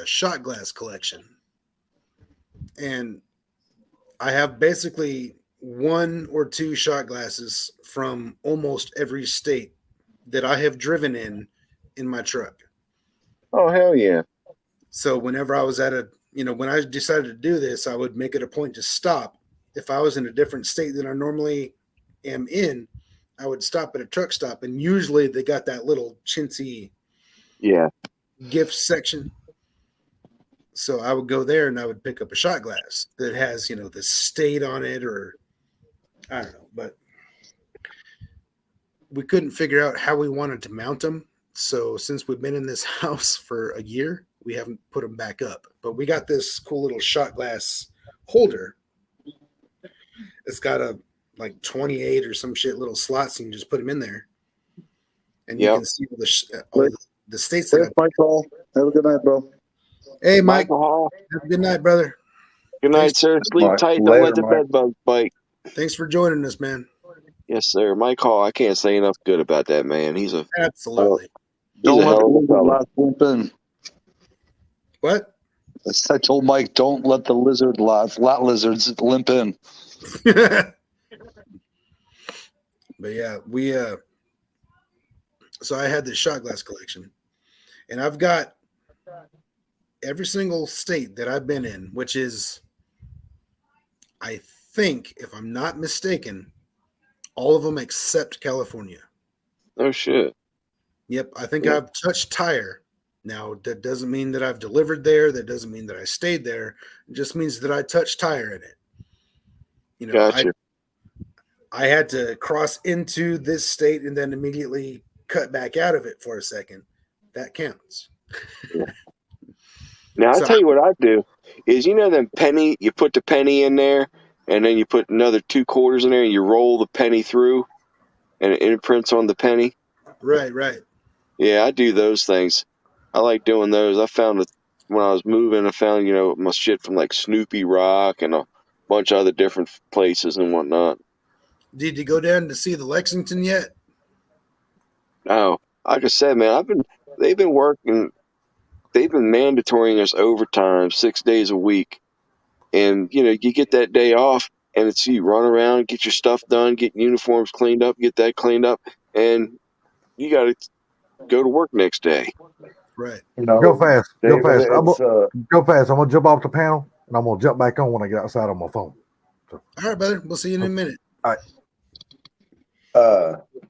shot glass collection, and I have basically 1 or 2 shot glasses from almost every state that I have driven in my truck. oh hell yeah. So whenever I was when I decided to do this, I would make it a point to stop. If I was in a different state than I normally am in, I would stop at a truck stop, and usually they got that little chintzy Yeah. gift section. So I would go there and I would pick up a shot glass that has, the state on it, or I don't know, but we couldn't figure out how we wanted to mount them. So since we've been in this house for a year, we haven't put them back up. But we got this cool little shot glass holder. It's got a like 28 or some shit little slots. You can just put them in there, and you can see all the states that. Mike Hall. Have a good night, bro. Hey, Mike. Michael Hall. Have a good night, brother. Good night, sir. Sleep tight. Don't let the bed bugs bite. Thanks for joining us, man. Yes, sir. Mike Hall. I can't say enough good about that man. He's a absolutely. Don't let hell of a the fella. lot slip in. What? I told Mike, don't let the lot lizards limp in. But yeah, we so I had this shot glass collection, and I've got every single state that I've been in, which is, I think, if I'm not mistaken, all of them except California. Oh shit. Yep, I think I've touched Tyre. Now, that doesn't mean that I've delivered there. That doesn't mean that I stayed there. It just means that I touched Tyre in it. Gotcha. I had to cross into this state and then immediately cut back out of it for a second. That counts. Now, I'll tell you what I do is, them penny, you put the penny in there, and then you put another 2 quarters in there, and you roll the penny through, and it imprints on the penny. Right. Yeah, I do those things. I like doing those. I found it when I was moving. I found, my shit from like Snoopy Rock and a bunch of other different places and whatnot. Did you go down to see the Lexington yet? No, like I said, man, they've been mandatorying us overtime 6 days a week. And, you get that day off and it's you run around, get your stuff done, get uniforms cleaned up, get that cleaned up, and you got to go to work next day. Right. Go fast. David, Go fast. Go fast. I'm going to jump off the panel and I'm going to jump back on when I get outside on my phone. All right, brother. We'll see you in a minute. All right.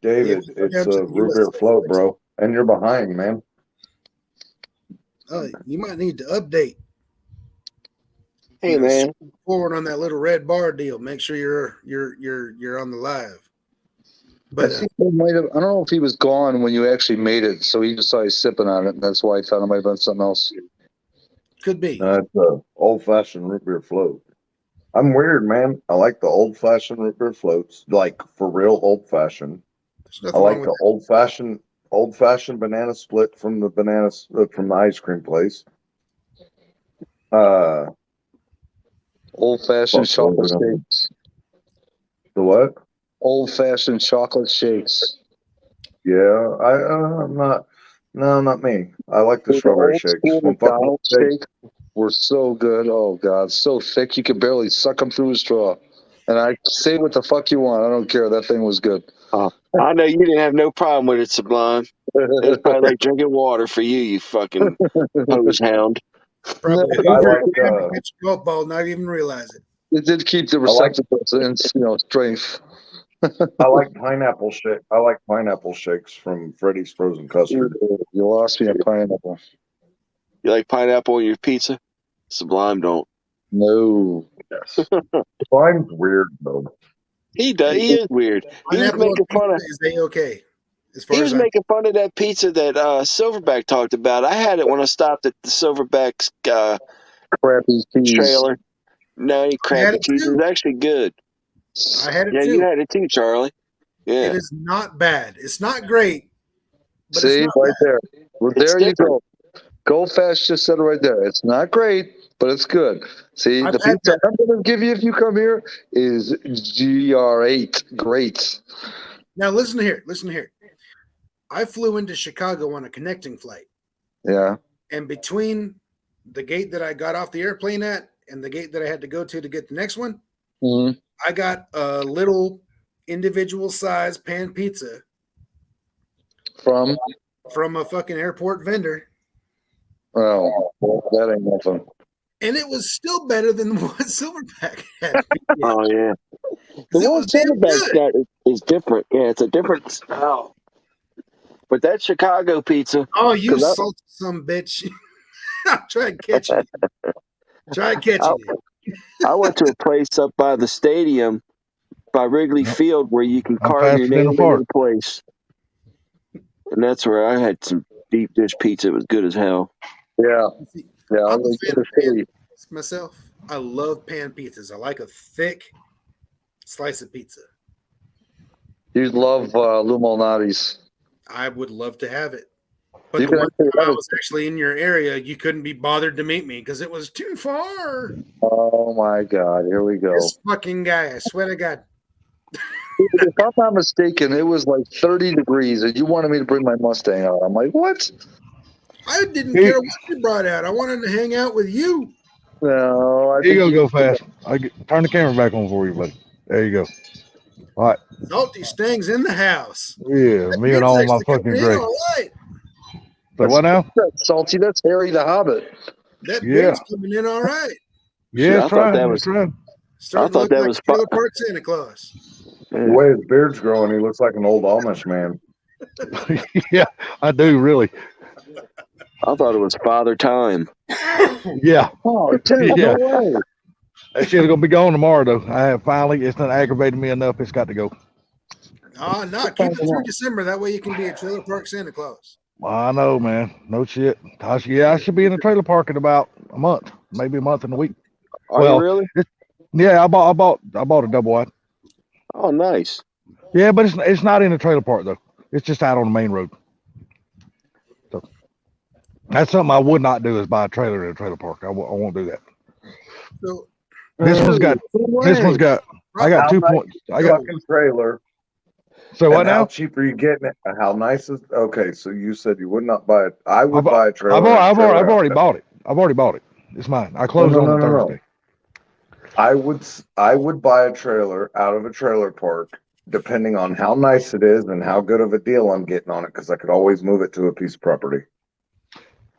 David, it's a root beer float, bro. And you're behind, man. Oh, you might need to update. Hey, man. Forward on that little red bar deal. Make sure you're on the live. But I don't know if he was gone when you actually made it, so he just saw you sipping on it, and that's why I thought it might have been something else. Could be. It's a old-fashioned root beer float. I'm weird, man. I like the old-fashioned root beer floats, like for real old-fashioned. I like the old-fashioned banana split from the ice cream place. Old-fashioned chocolate shakes. The what? Old-fashioned chocolate shakes. Yeah, I'm not. No, not me. I like the strawberry shakes. McDonald's shake were so good. Oh God, so thick you could barely suck them through a straw. And I say what the fuck you want. I don't care. That thing was good. I know you didn't have no problem with it, Sublime. It's probably like drinking water for you fucking hose hound. Probably. I like, Catch a golf ball, not even realize it. It did keep the receptacles in strength. I like pineapple shake. I like pineapple shakes from Freddy's Frozen Custard. You lost me at pineapple. You like pineapple on your pizza? Sublime don't. No. Yes. Sublime's weird though. He does. He is weird. He was making fun of. Is they okay? He was making fun of that pizza that Silverback talked about. I had it when I stopped at the Silverback's crappy cheese trailer. No, he crappy cheese. It was actually good. I had it too. Yeah, you had it too, Charlie. Yeah. It is not bad. It's not great. But See, it's not right bad. there. Well, there you go. Go Fast just said it right there. It's not great, but it's good. See, I've the had pizza that. I'm going to give you if you come here is GR8. Great. Now listen here. Listen here. I flew into Chicago on a connecting flight, Yeah. and between the gate that I got off the airplane at and the gate that I had to go to get the next one, Mhm. I got a little individual size pan pizza From? from a fucking airport vendor, Oh, well, that ain't nothing. and it was still better than what Silverback had. Oh yeah, the It one was damn Silverback's good. got is different. Yeah, it's a different style. But that Chicago pizza, Oh, you 'cause salty some bitch. Try catching it. Try I, catching it. I went to a place up by the stadium by Wrigley Field where you can I'm carve past your Central name into Park. the place, and that's where I had some deep dish pizza. It was good as hell. Yeah. Yeah. I I'm a like fan the of pan city. pizzas myself. I love pan pizzas. I like a thick slice of pizza. You love Lou Malnati's. I would love to have it. But You the can one actually time I have it. was actually in your area, you couldn't be bothered to meet me because it was too far. Oh my God! Here we go. This fucking guy, I swear to God. If I'm not mistaken, it was like 30 degrees, and you wanted me to bring my Mustang out. I'm like, what? I didn't care what you brought out. I wanted to hang out with you. No, I Here you think go fast. Turn the camera back on for you, buddy. There you go. All right. Salty Stang's in the house. Yeah, me and Beard's all my actually coming fucking in Grey. all right. So what now? That's salty. That's Harry the Hobbit. That Yeah. beard's coming in all right. Yeah, Shit, I it's thought right. that It's was. right. Starting to thought look that like was Trailer Park Santa Claus. The way his beard's growing, he looks like an old Amish man. Yeah, I do really. I thought it was Father Time. Yeah. Oh, dude, Yeah. no way. That shit's gonna be gone tomorrow though. I have finally. It's not aggravated me enough. It's got to go. Oh, no, keep it through December. That way you can be a Trailer Park Santa Claus. I know, man. No shit. I should be in a trailer park in about a month, maybe a month and a week. Are Well, you really? Yeah, I bought a double wide. Oh, nice. Yeah, but it's not in a trailer park though. It's just out on the main road. So that's something I would not do is buy a trailer in a trailer park. I won't do that. So This one's got. I got 2 points. I got. Fucking trailer. So what And how now? cheap are you getting it? And how nice is? Okay, so you said you would not buy it. I would buy a trailer. I've already bought it. I've already bought it. It's mine. I closed No. on Thursday. I would buy a trailer out of a trailer park, depending on how nice it is and how good of a deal I'm getting on it, because I could always move it to a piece of property.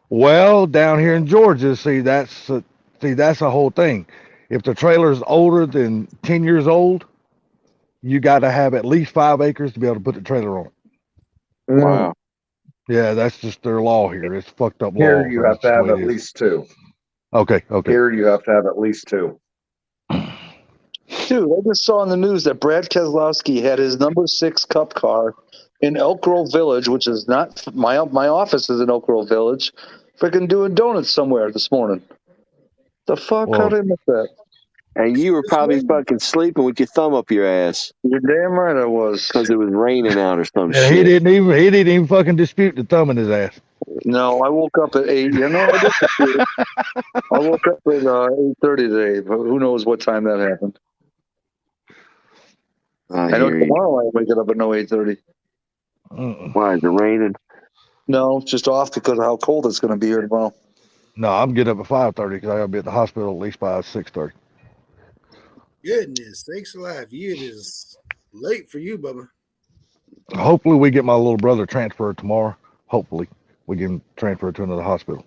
Well, down here in Georgia, that's a whole thing. If the trailer is older than 10 years old, you got to have at least 5 acres to be able to put the trailer on it. Wow. Yeah, that's just their law here. It's fucked up law. Here you have That's to the have way at it is. least 2. Okay. Here you have to have at least 2. Dude, I just saw on the news that Brad Keselowski had his number 6 Cup car in Elk Grove Village, which is not my office is in Elk Grove Village. Freaking doing donuts somewhere this morning. The fuck? How did I miss that? And you were probably fucking sleeping with your thumb up your ass. You're damn right I was. Because it was raining out or some Yeah, shit. he didn't even fucking dispute the thumb in his ass. No, I woke up at 8. You know, I woke up at 8:30 today. But who knows what time that happened? I know tomorrow I wake up at 8:30. Why is it raining? No, it's just off because of how cold it's going to be here tomorrow. No, I'm getting up at 5:30 because I got to be at the hospital at least by 6:30. Goodness, thanks alive. It is late for you, Bubba. Hopefully, we get my little brother transferred tomorrow. Hopefully, we get him transferred to another hospital.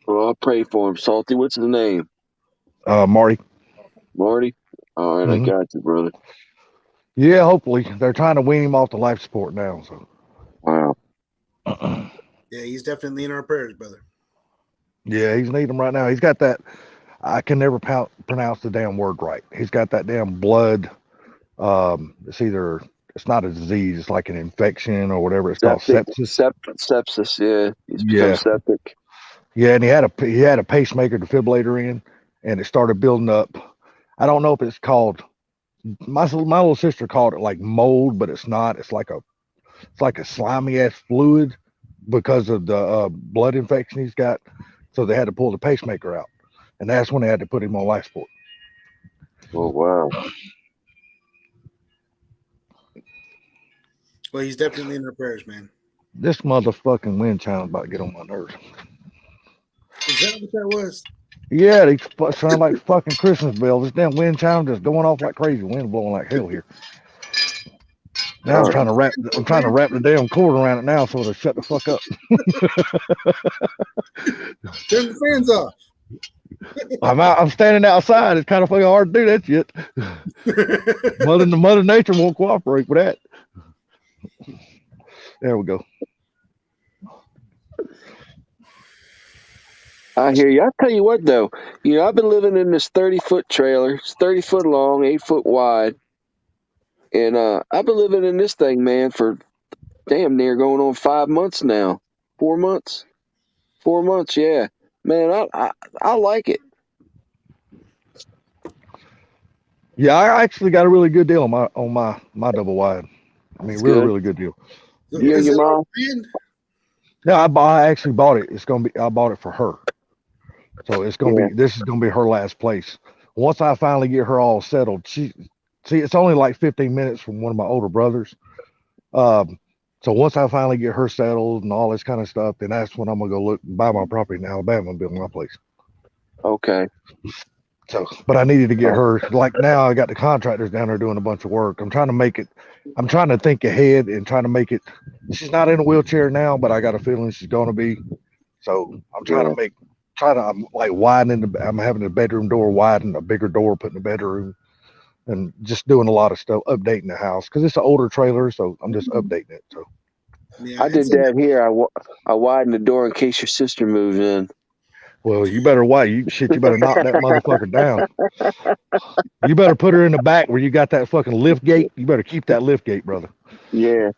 Well, I'll pray for him. Salty, what's his name? Marty. Marty? All right, I got you, brother. Yeah, hopefully. They're trying to wean him off the life support now. So. Wow. Yeah, he's definitely in our prayers, brother. Yeah, he's needing them right now. He's got that. I can never pronounce the damn word right. He's got that damn blood. It's not a disease. It's like an infection or whatever. It's called sepsis. Sepsis, yeah. He's Yeah. become septic. Yeah, and he had a pacemaker defibrillator in, and it started building up. I don't know if it's called. My little sister called it like mold, but it's not. It's like a slimy ass fluid because of the blood infection he's got. So they had to pull the pacemaker out, and that's when they had to put him on life support. Oh wow. Well, he's definitely in our prayers, man. This motherfucking wind chime about to get on my nerves. Is that what that was? Yeah, they sound like fucking Christmas bells. This damn wind chime just going off like crazy. Wind blowing like hell here. Now I'm trying to wrap the damn cord around it now so it'll shut the fuck up. Turn the fans off. I'm standing outside. It's kind of fucking hard to do that shit. Mother Nature won't cooperate with that. There we go. I hear you. I'll tell you what, though. You know, I've been living in this 30-foot trailer. It's 30 foot long, 8 foot wide. And I've been living in this thing, man, for damn near going on 5 months now. 4 months. 4 months, yeah. Man, I like it. Yeah, I actually got a really good deal on my double wide. I mean, really good deal. You and your mom? No, I actually bought it. I bought it for her. So this is gonna be her last place. Once I finally get her all settled, it's only like 15 minutes from one of my older brothers. So once I finally get her settled and all this kind of stuff, then that's when I'm gonna go buy my property in Alabama and build my place. Okay. So, but I needed to get her, like now I got the contractors down there doing a bunch of work. I'm trying to think ahead and trying to make it. She's not in a wheelchair now, but I got a feeling she's going to be. So I'm trying I'm like widening I'm having the bedroom door widen, a bigger door put in the bedroom, and just doing a lot of stuff, updating the house because it's an older trailer. So I'm just updating it. So yeah, I did that here. I widened the door in case your sister moves in. Well, you better you better knock that motherfucker down. You better put her in the back where you got that fucking lift gate. You better keep that lift gate, brother. Yeah.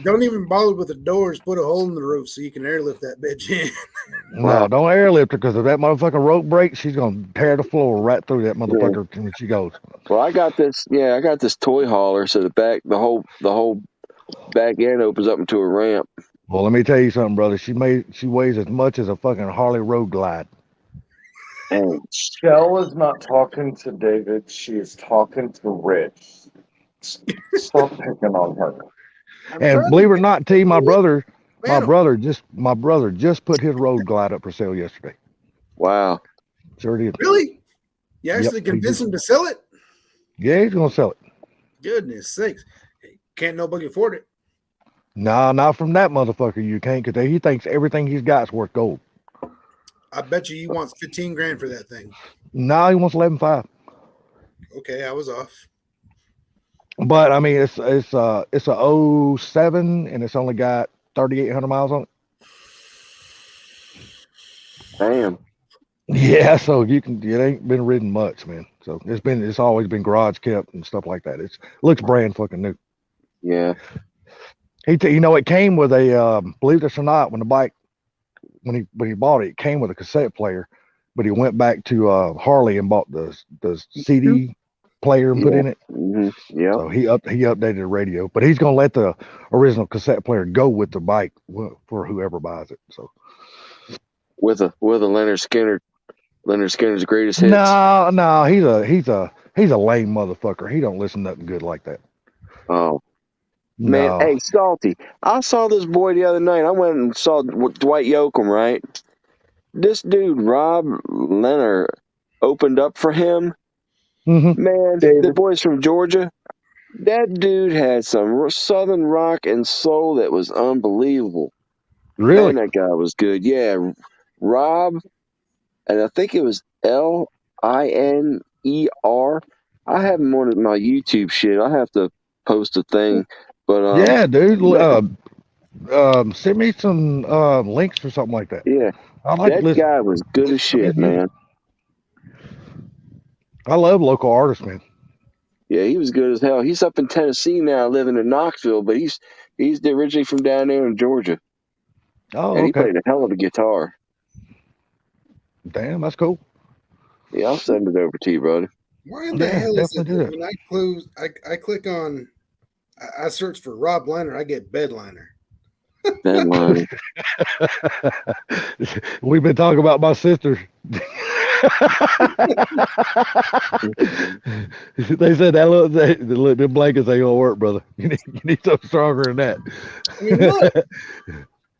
Don't even bother with the doors. Put a hole in the roof so you can airlift that bitch in. No, don't airlift her because if that motherfucking rope breaks, she's gonna tear the floor right through that motherfucker when she goes. Well, I got this toy hauler, so the whole back end opens up into a ramp. Well, let me tell you something, brother. She weighs as much as a fucking Harley Road Glide. And Shell is not talking to David. She is talking to Rich. Stop picking on her. And believe it or not, T, my brother just put his Road Glide up for sale yesterday. Wow. Sure did. Really? You actually convinced him to sell it? Yeah, he's gonna sell it. Goodness sakes. Can't nobody afford it. No, not from that motherfucker. You can't, because he thinks everything he's got is worth gold. I bet you he wants 15 grand for that thing. No, he wants 11.5. Okay, I was off. But I mean, it's a 07 and it's only got 3,800 miles on it. Damn. Yeah, so it ain't been ridden much, man. So it's always been garage kept and stuff like that. It looks brand fucking new. Yeah. It came with a believe this or not, when he bought it, it came with a cassette player, but he went back to Harley and bought the CD player and put in it. Mm-hmm. Yeah. So he updated the radio, but he's gonna let the original cassette player go with the bike for whoever buys it. So with a Leonard Skinner's greatest hits. No, he's a lame motherfucker. He don't listen to nothing good like that. Oh. Man, No. hey, Salty, I saw this boy the other night. I went and saw Dwight Yoakam, right? This dude, Rob Leonard, opened up for him. Mm-hmm. Man, the boy's from Georgia. That dude had some southern rock and soul that was unbelievable. Really? Man, that guy was good. Yeah, Rob, and I think it was Liner. I have him on my YouTube shit. I have to post a thing. But yeah, dude. Send me some links or something like that. Yeah, that guy was good as shit, man. I love local artists, man. Yeah, he was good as hell. He's up in Tennessee now, living in Knoxville, but he's originally from down there in Georgia. Oh, and he played a hell of a guitar. Damn, that's cool. Yeah, I'll send it over to you, brother. Why in the hell is it that when I click on, I search for Rob Liner, I get Bedliner? Bedliner. We've been talking about my sister. They said that the blankets ain't gonna work, brother. You need something stronger than that. I mean, look,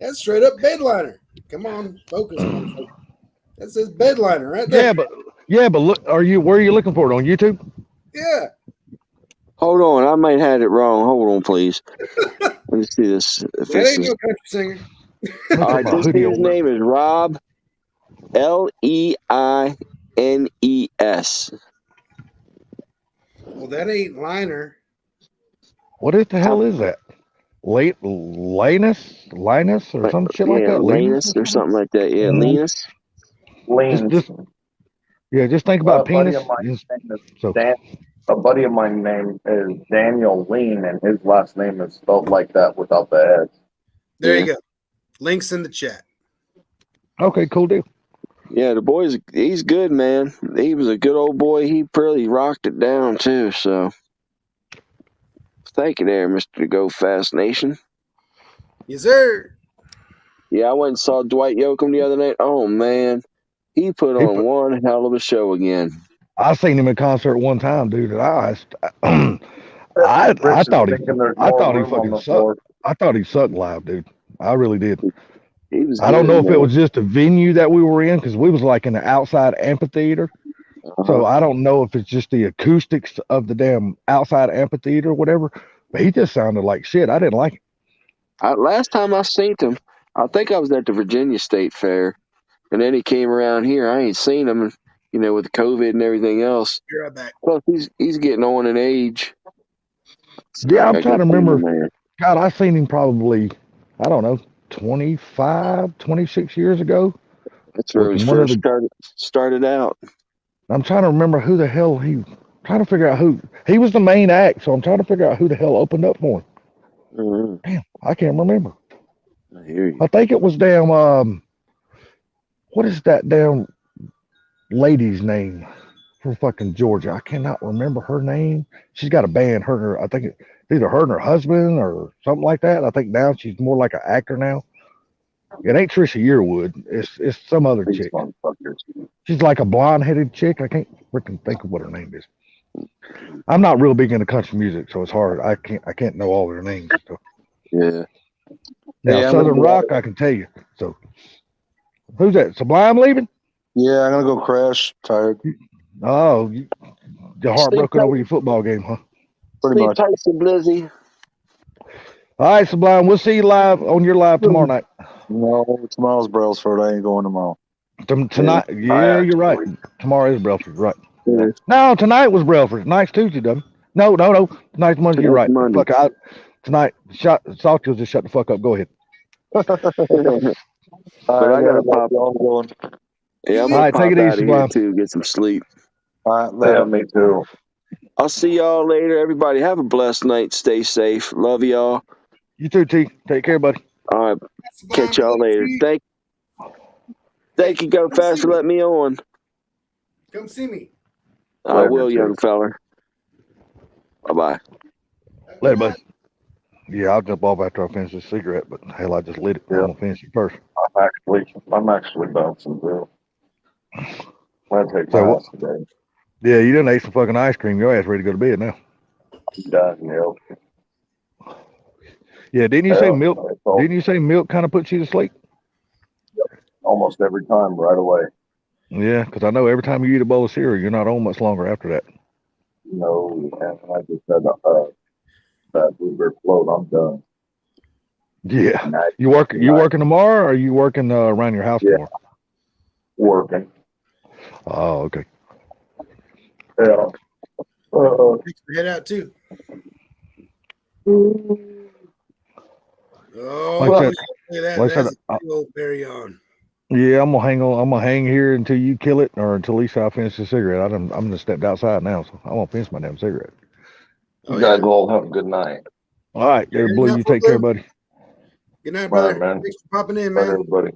that's straight up bedliner. Come on, focus, motherfucker. That says bedliner right there. Yeah, but look, where are you looking for it on YouTube? Yeah. Hold on, I might have it wrong. Hold on, please. Let me see this. If That this ain't is... no country singer. All right, this nigga's name is Rob Leines. Well, that ain't liner. What the hell is that? Linus or some shit like that? Linus or something like that. Yeah, Linus. Just think about penis. A buddy of mine named is Daniel Lean, and his last name is spelled like that without the S. There you go. Links in the chat. Okay, cool deal. Yeah, the boy's he's good, man. He was a good old boy. He really rocked it down too. So, thank you there, Mr. Go Fast Nation. Yes, sir. Yeah, I went and saw Dwight Yoakam the other night. Oh man, he put on one hell of a show again. I seen him in concert one time, dude. And I thought he fucking sucked. I thought he sucked live, dude. I really did. I don't know if it was just the venue that we were in, because we was like in the outside amphitheater. So I don't know if it's just the acoustics of the damn outside amphitheater or whatever. But he just sounded like shit. I didn't like it. Last time I seen him, I think I was at the Virginia State Fair, and then he came around here. I ain't seen him, with COVID and everything else. You're right back. Plus, he's getting on in age. Yeah, I'm trying to remember. God, I seen him probably, I don't know, 25, 26 years ago. That's where he first started out. I'm trying to remember who the hell trying to figure out who. He was the main act, so I'm trying to figure out who the hell opened up for him. Mm-hmm. Damn, I can't remember. I hear you. I think it was damn, what is that damn lady's name from fucking Georgia? I cannot remember her name. She's got a band. I think it's either her and her husband or something like that. I think now she's more like an actor now. It ain't Trisha Yearwood. It's some other chick. She's like a blonde-headed chick. I can't freaking think of what her name is. I'm not real big into country music, so it's hard. I can't know all their names. So. Yeah. Now Southern Rock, I can tell you. So who's that? Sublime leaving? Yeah, I'm gonna go crash. Tired. Oh, your heart broken over your football game, huh? Pretty much. Tyson Blizzy. All right, Sublime. We'll see you live on your live tomorrow night. No, tomorrow's Brailsford. I ain't going tomorrow. Tonight, yeah, you're right. Tomorrow is Brailsford, right? Yeah. No, tonight was Brailsford. Tonight's Tuesday, doesn't it? No. Tonight's Monday. You're right. Monday. Fuck out. Tonight, Saltfield, just shut the fuck up. Go ahead. But I gotta pop on. Yeah, I'm gonna pop take it out easy, of here Sublime. too. Get some sleep. All right, me too. I'll see y'all later. Everybody have a blessed night. Stay safe. Love y'all. You too, T. Take care, buddy. All right. Catch y'all later. Thank you, Go Fast, for letting me on. Come see me. I will, young feller. Bye-bye. Later, buddy. Yeah, I'll jump off after I finish this cigarette, but hell, I just lit it. I'm gonna finish it first. I'm actually bouncing, bro. I'm gonna take my ass today. Yeah, you done ate some fucking ice cream. Your ass ready to go to bed now. I'm done, yo. Yeah, didn't you say milk? Didn't you say milk kind of puts you to sleep? Almost every time, right away. Yeah, because I know every time you eat a bowl of cereal, you're not on much longer after that. No, man, I just had that blueberry float. I'm done. Yeah. You working tomorrow, or are you working around your house tomorrow? Working. Oh, okay. Yeah. Head out too. Oh, Like look that- at that. like That's that, a big old berry on. Yeah, I'm gonna hang on. I'm gonna hang here until you kill it, or until at least I finish the cigarette. I'm gonna step outside now, so I won't finish my damn cigarette. You guys all have a good night. All right, there, Blue. You take care, buddy. Good night, brother. Bye, man. Thanks for popping in, Bye, man. everybody.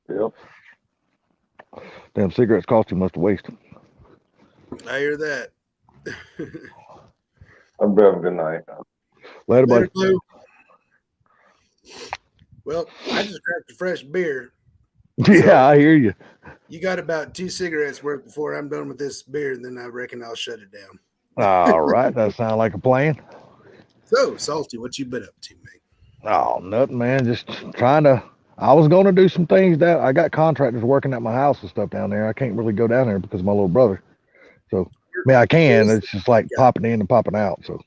Yep. Damn cigarettes cost too much to waste. I hear that. Have a good night. Later, buddy. Blue. Well, I just cracked a fresh beer. Yeah, I hear you. You got about 2 cigarettes worth before I'm done with this beer, and then I reckon I'll shut it down. All right, that sounds like a plan. So, Salty, what you been up to, mate? Oh, nothing, man. Just trying to. I was going to do some things down. I got contractors working at my house and stuff down there. I can't really go down there because of my little brother. So, I mean, I can. It's just like popping in and popping out. So,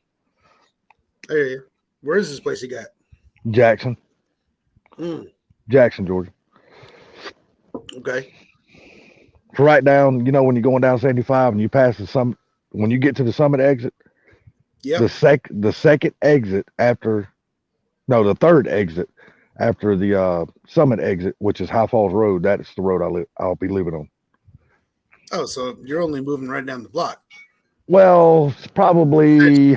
I hear you. Where is this place you got? Jackson, Jackson, Georgia. Okay. It's right down. You know, when you're going down 75 and you pass the summit, when you get to the summit exit, yeah, the second exit after, no, the third exit after the summit exit, which is High Falls Road. That's the road I'll be living on. Oh, so you're only moving right down the block. Well, it's probably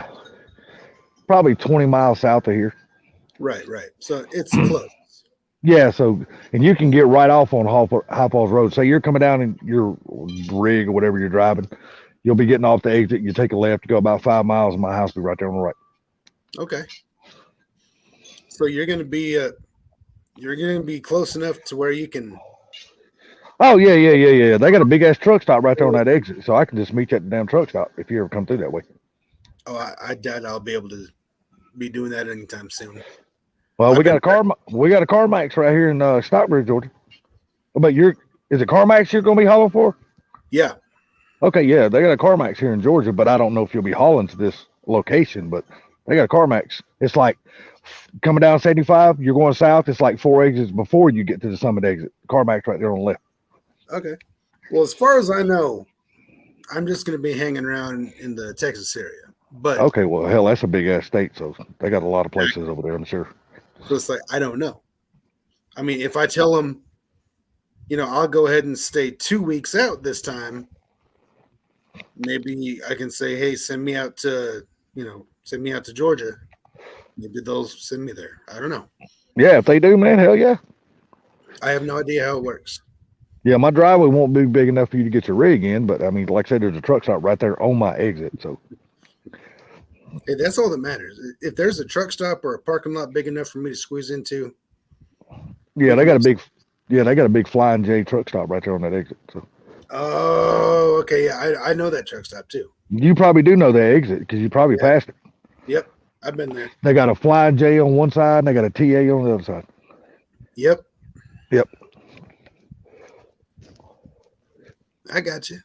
20 miles south of here. Right. So it's close. Yeah, so, and you can get right off on High Falls Road. Say you're coming down in your rig or whatever you're driving, you'll be getting off the exit. You take a left, go about 5 miles, and my house will be right there on the right. Okay. So you're gonna be close enough to where you can. Oh yeah. They got a big ass truck stop right there on that exit, so I can just meet you at the damn truck stop if you ever come through that way. Oh, I doubt I'll be able to be doing that anytime soon. Well, we got a CarMax right here in Stockbridge, Georgia. But is it CarMax you're gonna be hauling for? Yeah. Okay, yeah, they got a CarMax here in Georgia, but I don't know if you'll be hauling to this location, but they got a CarMax. It's like coming down 75, you're going south, it's like 4 exits before you get to the summit exit. CarMax right there on the left. Okay. Well, as far as I know, I'm just going to be hanging around in the Texas area. But okay, well, hell, that's a big ass state, so they got a lot of places over there, I'm sure. So it's like, I don't know. I mean, if I tell them, I'll go ahead and stay 2 weeks out this time, maybe I can say, hey, send me out to Georgia. Maybe they'll send me there. I don't know. Yeah, if they do, man, hell yeah. I have no idea how it works. Yeah, my driveway won't be big enough for you to get your rig in, but I mean, like I said, there's a truck stop right there on my exit. So, hey, that's all that matters. If there's a truck stop or a parking lot big enough for me to squeeze into. Yeah, they got a big Flying J truck stop right there on that exit. So. Oh, okay. Yeah, I know that truck stop too. You probably do know that exit because you probably passed it. Yep, I've been there. They got a Flying J on one side and they got a TA on the other side. Yep. I got you.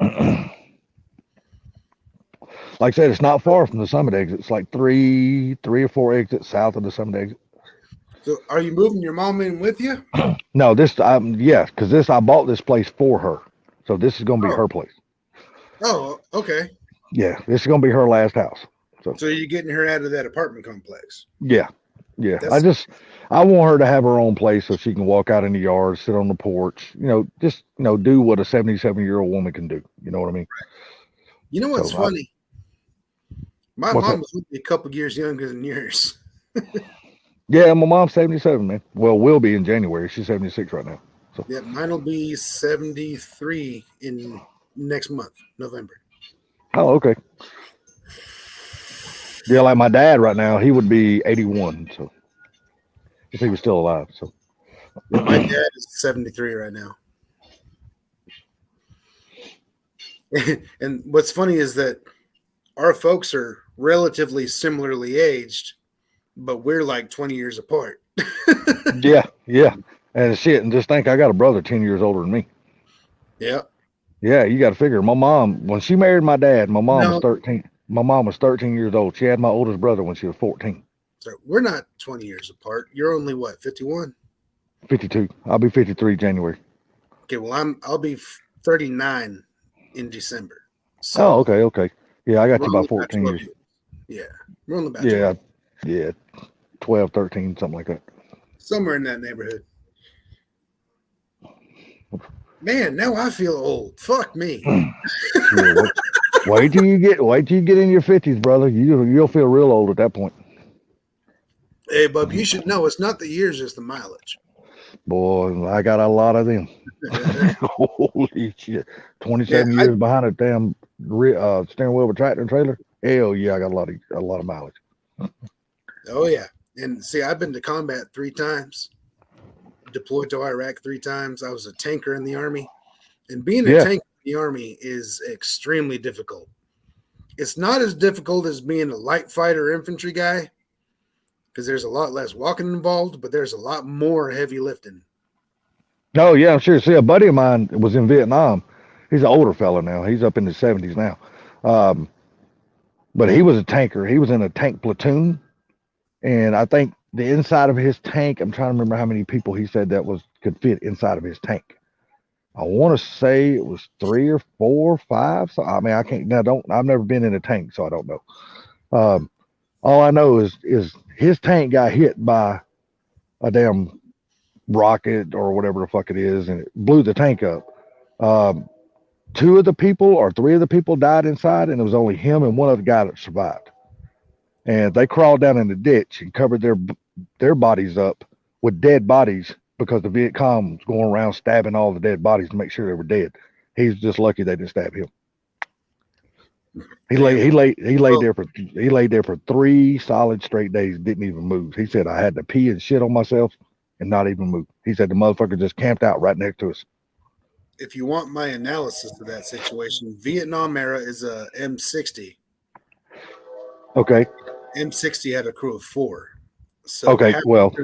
Like I said, it's not far from the summit exit. It's like three or four exits south of the summit exit. So, are you moving your mom in with you? No, because I bought this place for her, so this is gonna be her place. Oh, okay. Yeah, this is gonna be her last house. So you're getting her out of that apartment complex. Yeah. I want her to have her own place so she can walk out in the yard, sit on the porch, do what a 77-year-old woman can do. You know what I mean? You know what's funny? My mom was a couple years younger than yours. Yeah, my mom's 77, man. Well, will be in January. She's 76 right now. So yeah, mine will be 73 in next month, November. Oh, okay. Yeah, like my dad right now, he would be 81. So if he was still alive. So my dad is 73 right now. And what's funny is that our folks are relatively similarly aged, but we're like 20 years apart. Yeah. And shit, and just think I got a brother 10 years older than me. Yeah. Yeah, you got to figure. My mom, when she married my dad, my mom was 13. My mom was 13 years old. She had my oldest brother when she was 14. So we're not 20 years apart. You're only what, 51? 52. I'll be 53 January. Okay, well I'll be 39 in December. So okay. Yeah, I got you about 14 years. Yeah. We're only about 12. 12, 13, something like that. Somewhere in that neighborhood. Man, now I feel old. Fuck me. Wait till you get in your 50s, brother. You'll feel real old at that point. Hey, bub, you should know it's not the years, it's the mileage. Boy, I got a lot of them. Holy shit. 27 years behind a damn steering wheel of a tractor and trailer. Hell yeah, I got a lot of mileage. Oh yeah. And see, I've been to combat 3 times, deployed to Iraq 3 times. I was a tanker in the Army. And being a tank in the Army is extremely difficult. It's not as difficult as being a light fighter infantry guy because there's a lot less walking involved, but there's a lot more heavy lifting. Oh, yeah, I'm sure. See, a buddy of mine was in Vietnam. He's an older fella now. He's up in his 70s now. But he was a tanker. He was in a tank platoon. And I think the inside of his tank, I'm trying to remember how many people he said that could fit inside of his tank. I want to say it was 3 or 4 or 5. So I mean, I can't. I've never been in a tank, so I don't know. All I know is his tank got hit by a damn rocket or whatever the fuck it is, and it blew the tank up. 2 of the people or 3 of the people died inside, and it was only him and one other guy that survived. And they crawled down in the ditch and covered their bodies up with dead bodies, because the Viet Cong was going around stabbing all the dead bodies to make sure they were dead. He's just lucky they didn't stab him. He laid there for 3 solid straight days, didn't even move. He said, I had to pee and shit on myself and not even move. He said the motherfucker just camped out right next to us. If you want my analysis of that situation, Vietnam era is a M60. Okay. M60 had a crew of 4. So okay, well.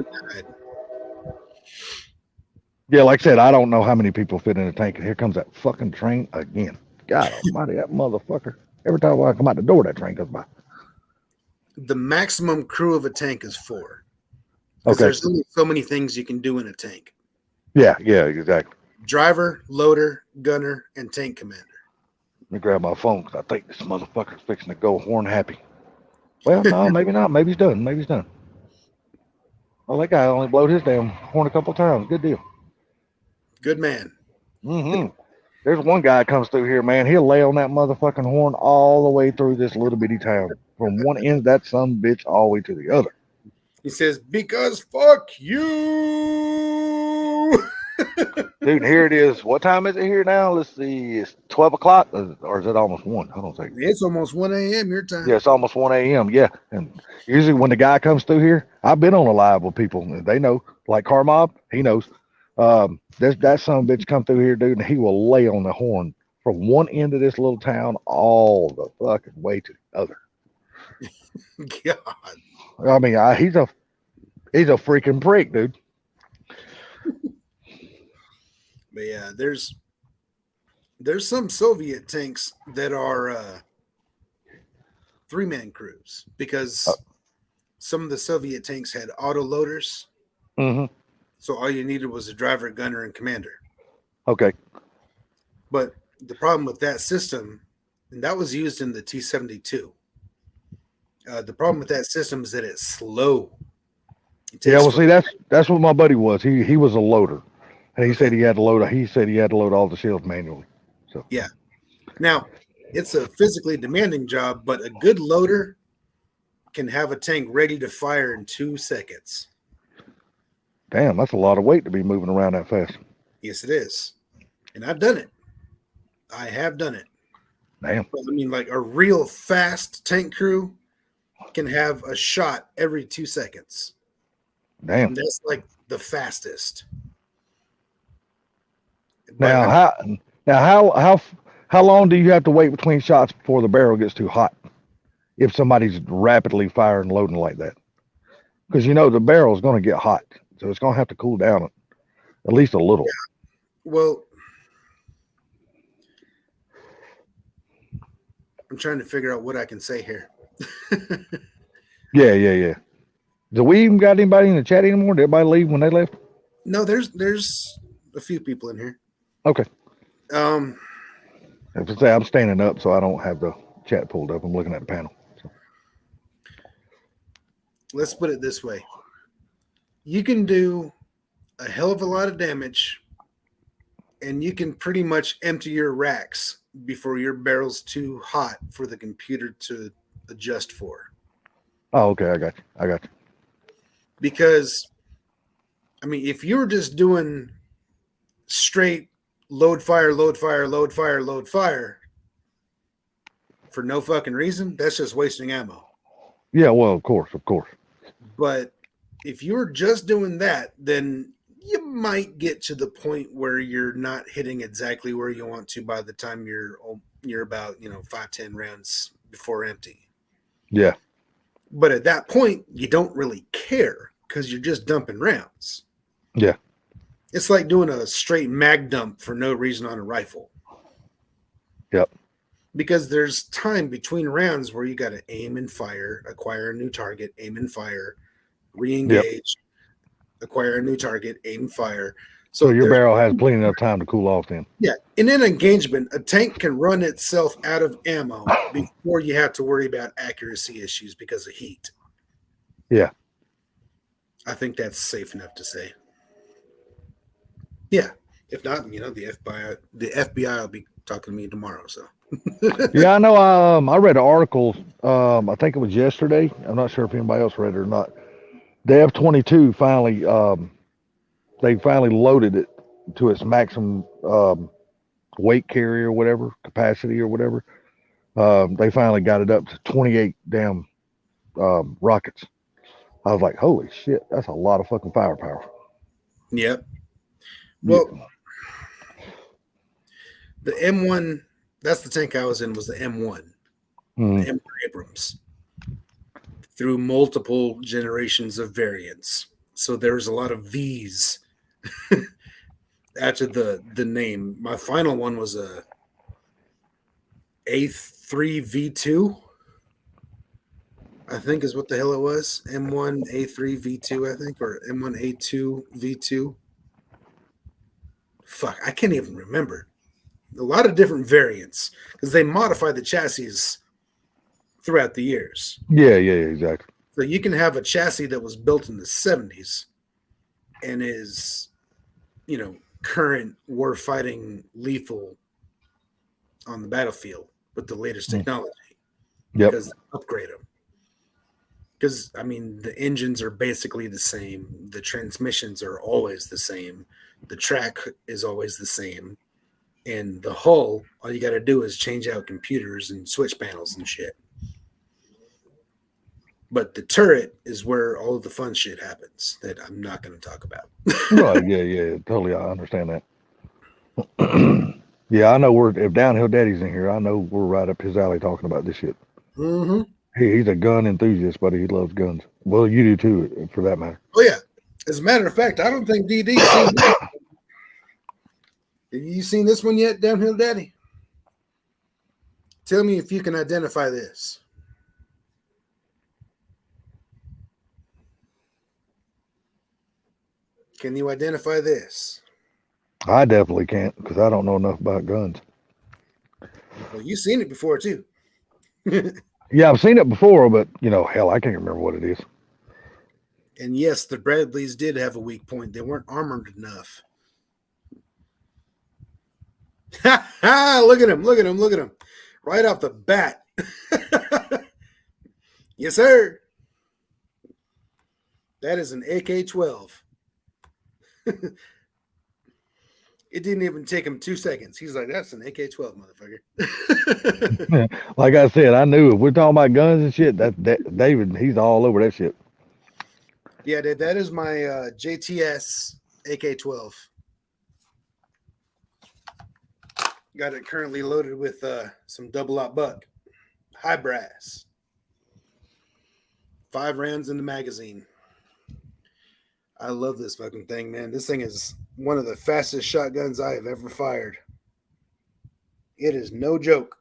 Yeah, like I said, I don't know how many people fit in a tank, and here comes that fucking train again. God almighty, that motherfucker. Every time I come out the door, that train comes by. The maximum crew of a tank is 4. Okay. There's only so many things you can do in a tank. Yeah, exactly. Driver, loader, gunner, and tank commander. Let me grab my phone, because I think this motherfucker's fixing to go horn happy. Well, no, maybe not. Maybe he's done. Well, that guy only blowed his damn horn a couple of times. Good deal. Good man. Mm-hmm. There's one guy that comes through here, man. He'll lay on that motherfucking horn all the way through this little bitty town, from one end of that son bitch all the way to the other. He says, because fuck you. Dude, here it is. What time is it here now? Let's see. It's 12 o'clock, or is it almost 1? Hold on a second. It's almost 1 a.m. your time. Yeah, it's almost 1 a.m. Yeah. And usually when the guy comes through here, I've been on a live with people. They know. Like Carmob, he knows. That son of a bitch come through here, dude, and he will lay on the horn from one end of this little town all the fucking way to the other. God. I mean, he's a freaking prick, dude. But yeah, there's some Soviet tanks that are 3-man crews, because some of the Soviet tanks had auto loaders. Mm-hmm. So all you needed was a driver, gunner, and commander. Okay. But the problem with that system, and that was used in the T-72. The problem with that system is that it's slow. Yeah, well, see, that's what my buddy was. He was a loader, and he said he had to load. He said he had to load all the shells manually. So yeah. Now, it's a physically demanding job, but a good loader can have a tank ready to fire in 2 seconds. Damn, that's a lot of weight to be moving around that fast. Yes, it is. And I've done it. I have done it. Damn. I mean, like a real fast tank crew can have a shot every 2 seconds. Damn. And that's like the fastest. Now, how long do you have to wait between shots before the barrel gets too hot? If somebody's rapidly firing and loading like that, because the barrel is going to get hot, so it's going to have to cool down at least a little. Yeah. Well, I'm trying to figure out what I can say here. Yeah. Do we even got anybody in the chat anymore? Did everybody leave when they left? No, there's a few people in here. Okay. If I say I'm standing up, so I don't have the chat pulled up. I'm looking at the panel. So. Let's put it this way. You can do a hell of a lot of damage, and you can pretty much empty your racks before your barrel's too hot for the computer to adjust for. Oh, okay. I got you. Because, I mean, if you're just doing straight load fire for no fucking reason, that's just wasting ammo. Yeah, well, of course. But if you're just doing that, then you might get to the point where you're not hitting exactly where you want to by the time you're about 5-10 rounds before empty. Yeah. But at that point, you don't really care because you're just dumping rounds. Yeah. It's like doing a straight mag dump for no reason on a rifle. Yep. Because there's time between rounds where you got to aim and fire, acquire a new target, aim and fire, re-engage, acquire a new target, aim, fire. So your barrel has plenty of time to cool off then. Yeah. In an engagement, a tank can run itself out of ammo before you have to worry about accuracy issues because of heat. Yeah. I think that's safe enough to say. Yeah. If not, the FBI will be talking to me tomorrow. So. Yeah, I know. I read an article. I think it was yesterday. I'm not sure if anybody else read it or not. The F-22 finally, they finally loaded it to its maximum weight carry or whatever, capacity or whatever. They finally got it up to 28 damn rockets. I was like, holy shit, that's a lot of fucking firepower. Yep. Well, the M1, that's the tank I was in, was the M1, the M1 Abrams, through multiple generations of variants. So there's a lot of V's after the name. My final one was a A3V2, I think is what the hell it was. M1 A3V2, I think, or M1 A2V2. Fuck, I can't even remember. A lot of different variants because they modify the chassis throughout the years. Yeah, exactly. So you can have a chassis that was built in the 70s and is, current war fighting lethal on the battlefield with the latest technology. Yep. Because they upgrade them. Because, the engines are basically the same. The transmissions are always the same. The track is always the same. And the hull, all you got to do is change out computers and switch panels and shit. But the turret is where all of the fun shit happens that I'm not going to talk about. Right, yeah, totally. I understand that. Yeah, I know if Downhill Daddy's in here, I know we're right up his alley talking about this shit. Mm-hmm. He's a gun enthusiast, buddy. He loves guns. Well, you do too, for that matter. Oh, yeah. As a matter of fact, I don't think DD's seen this. Have you seen this one yet, Downhill Daddy? Tell me if you can identify this. Can you identify this? I definitely can't because I don't know enough about guns. Well, you've seen it before too. Yeah, I've seen it before, but hell, I can't remember what it is. And yes, the Bradleys did have a weak point. They weren't armored enough. Look at him. Right off the bat. Yes, sir. That is an AK-12. It didn't even take him 2 seconds. He's like, that's an AK-12, motherfucker. Like I said, I knew if we're talking about guns and shit, that David, he's all over that shit. Yeah, that is my JTS AK-12. Got it currently loaded with some double-aught buck, high brass. 5 rounds in the magazine. I love this fucking thing, man. This thing is one of the fastest shotguns I have ever fired. It is no joke.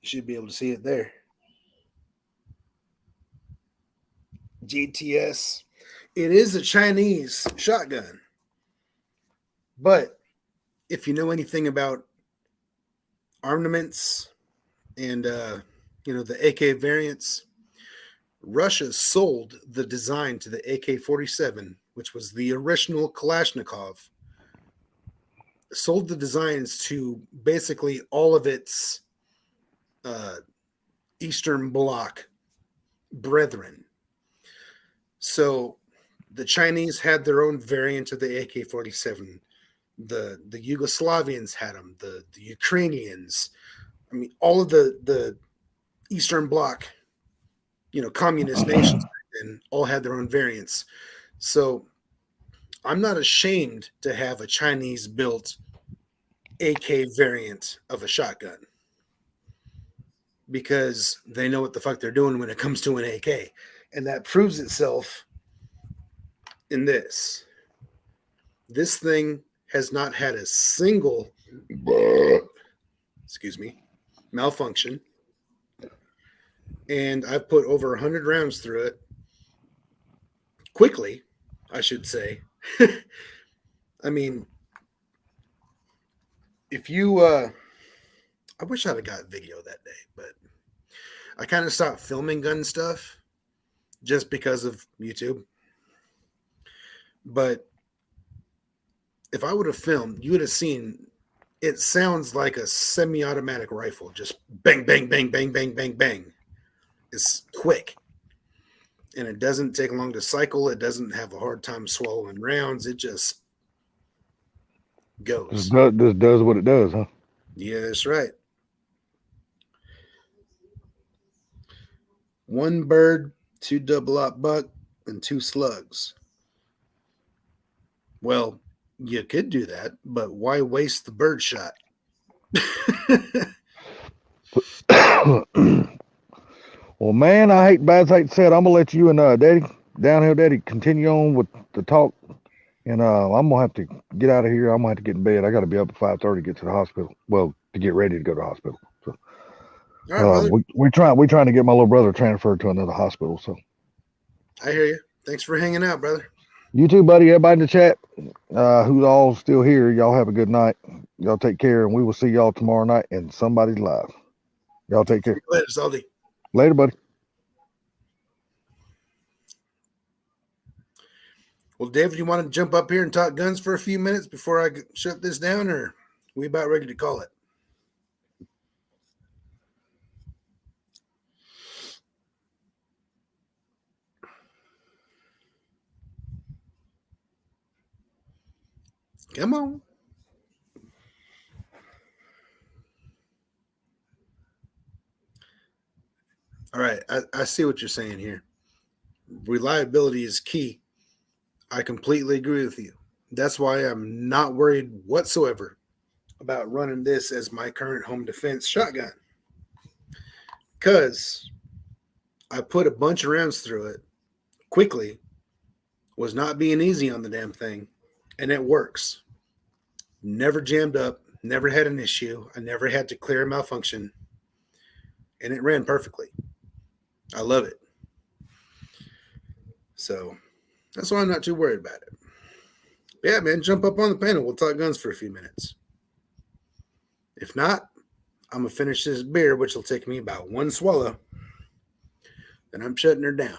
You should be able to see it there. GTS. It is a Chinese shotgun. But if you know anything about armaments and the AK variants, Russia sold the design to the AK-47, which was the original Kalashnikov, sold the designs to basically all of its Eastern Bloc brethren. So the Chinese had their own variant of the AK-47. The Yugoslavians had them. The Ukrainians. I mean, all of the Eastern Bloc, communist nations and all had their own variants. So I'm not ashamed to have a Chinese built AK variant of a shotgun because they know what the fuck they're doing when it comes to an AK. And that proves itself in this. This thing has not had a single malfunction. And I've put over 100 rounds through it quickly, I should say. I mean, if you I wish I'd have got video that day, but I kind of stopped filming gun stuff just because of YouTube. But if I would have filmed, you would have seen it sounds like a semi-automatic rifle, just bang, bang, bang, bang, bang, bang, bang. It's quick. And it doesn't take long to cycle. It doesn't have a hard time swallowing rounds. It just goes. Just does what it does, huh? Yeah, that's right. One bird, 2 double-aught buck, and 2 slugs. Well, you could do that, but why waste the bird shot? Well, man, I hate to say it. I'm gonna let you and Downhill Daddy continue on with the talk, and I'm gonna have to get out of here. I'm gonna have to get in bed. I got to be up at 5:30 to get to the hospital. Well, to get ready to go to the hospital. So, all right, we're trying to get my little brother transferred to another hospital. So, I hear you. Thanks for hanging out, brother. You too, buddy. Everybody in the chat, who's all still here, y'all have a good night. Y'all take care, and we will see y'all tomorrow night in Somebody's Live. Y'all take care. Later, Salty. Later, buddy. Well, David, you want to jump up here and talk guns for a few minutes before I shut this down, or are we about ready to call it? Come on. All right. I see what you're saying here. Reliability is key. I completely agree with you. That's why I'm not worried whatsoever about running this as my current home defense shotgun. Because I put a bunch of rounds through it quickly, was not being easy on the damn thing, and it works. Never jammed up, never had an issue. I never had to clear a malfunction, and it ran perfectly. I love it. So that's why I'm not too worried about it. Yeah, man, jump up on the panel. We'll talk guns for a few minutes. If not, I'm going to finish this beer, which will take me about one swallow. Then I'm shutting her down.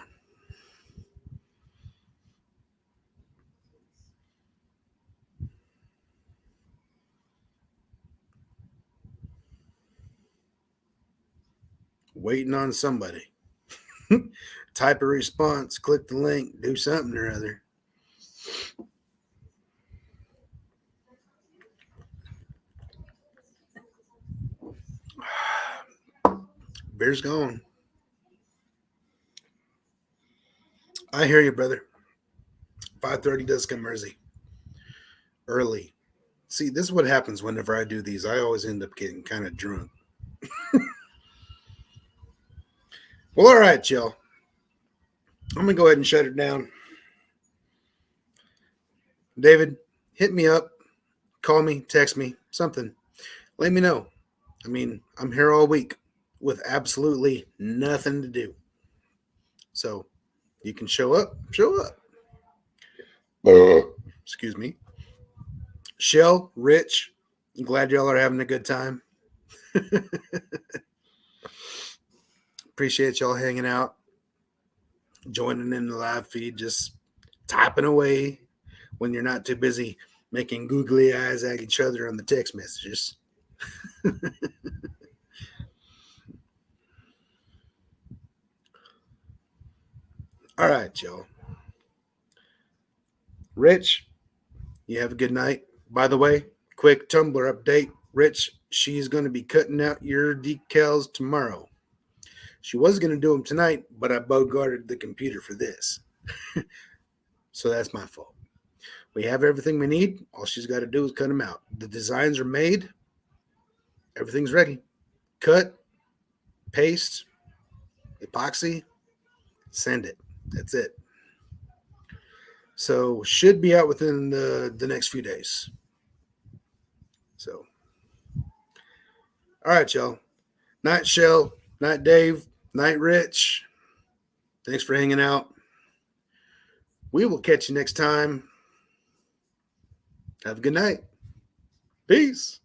Waiting on somebody. Type a response, click the link, do something or other. Beer's gone. I hear you, brother. 5:30 does come early. See, this is what happens whenever I do these. I always end up getting kind of drunk. Well, all right, y'all. I'm going to go ahead and shut it down. David, hit me up. Call me, text me, something. Let me know. I mean, I'm here all week with absolutely nothing to do. So you can show up. Excuse me. Shell, Rich, I'm glad y'all are having a good time. Appreciate y'all hanging out, joining in the live feed, just typing away when you're not too busy making googly eyes at each other on the text messages. All right, y'all. Rich, you have a good night. By the way, quick Tumblr update. Rich, she's going to be cutting out your decals tomorrow. She was going to do them tonight, but I bogarted the computer for this. So that's my fault. We have everything we need. All she's got to do is cut them out. The designs are made. Everything's ready. Cut, paste, epoxy, send it. That's it. So should be out within the next few days. So, all right, y'all. Night, Shell. Night, Dave. Night, Rich. Thanks for hanging out. We will catch you next time. Have a good night. Peace.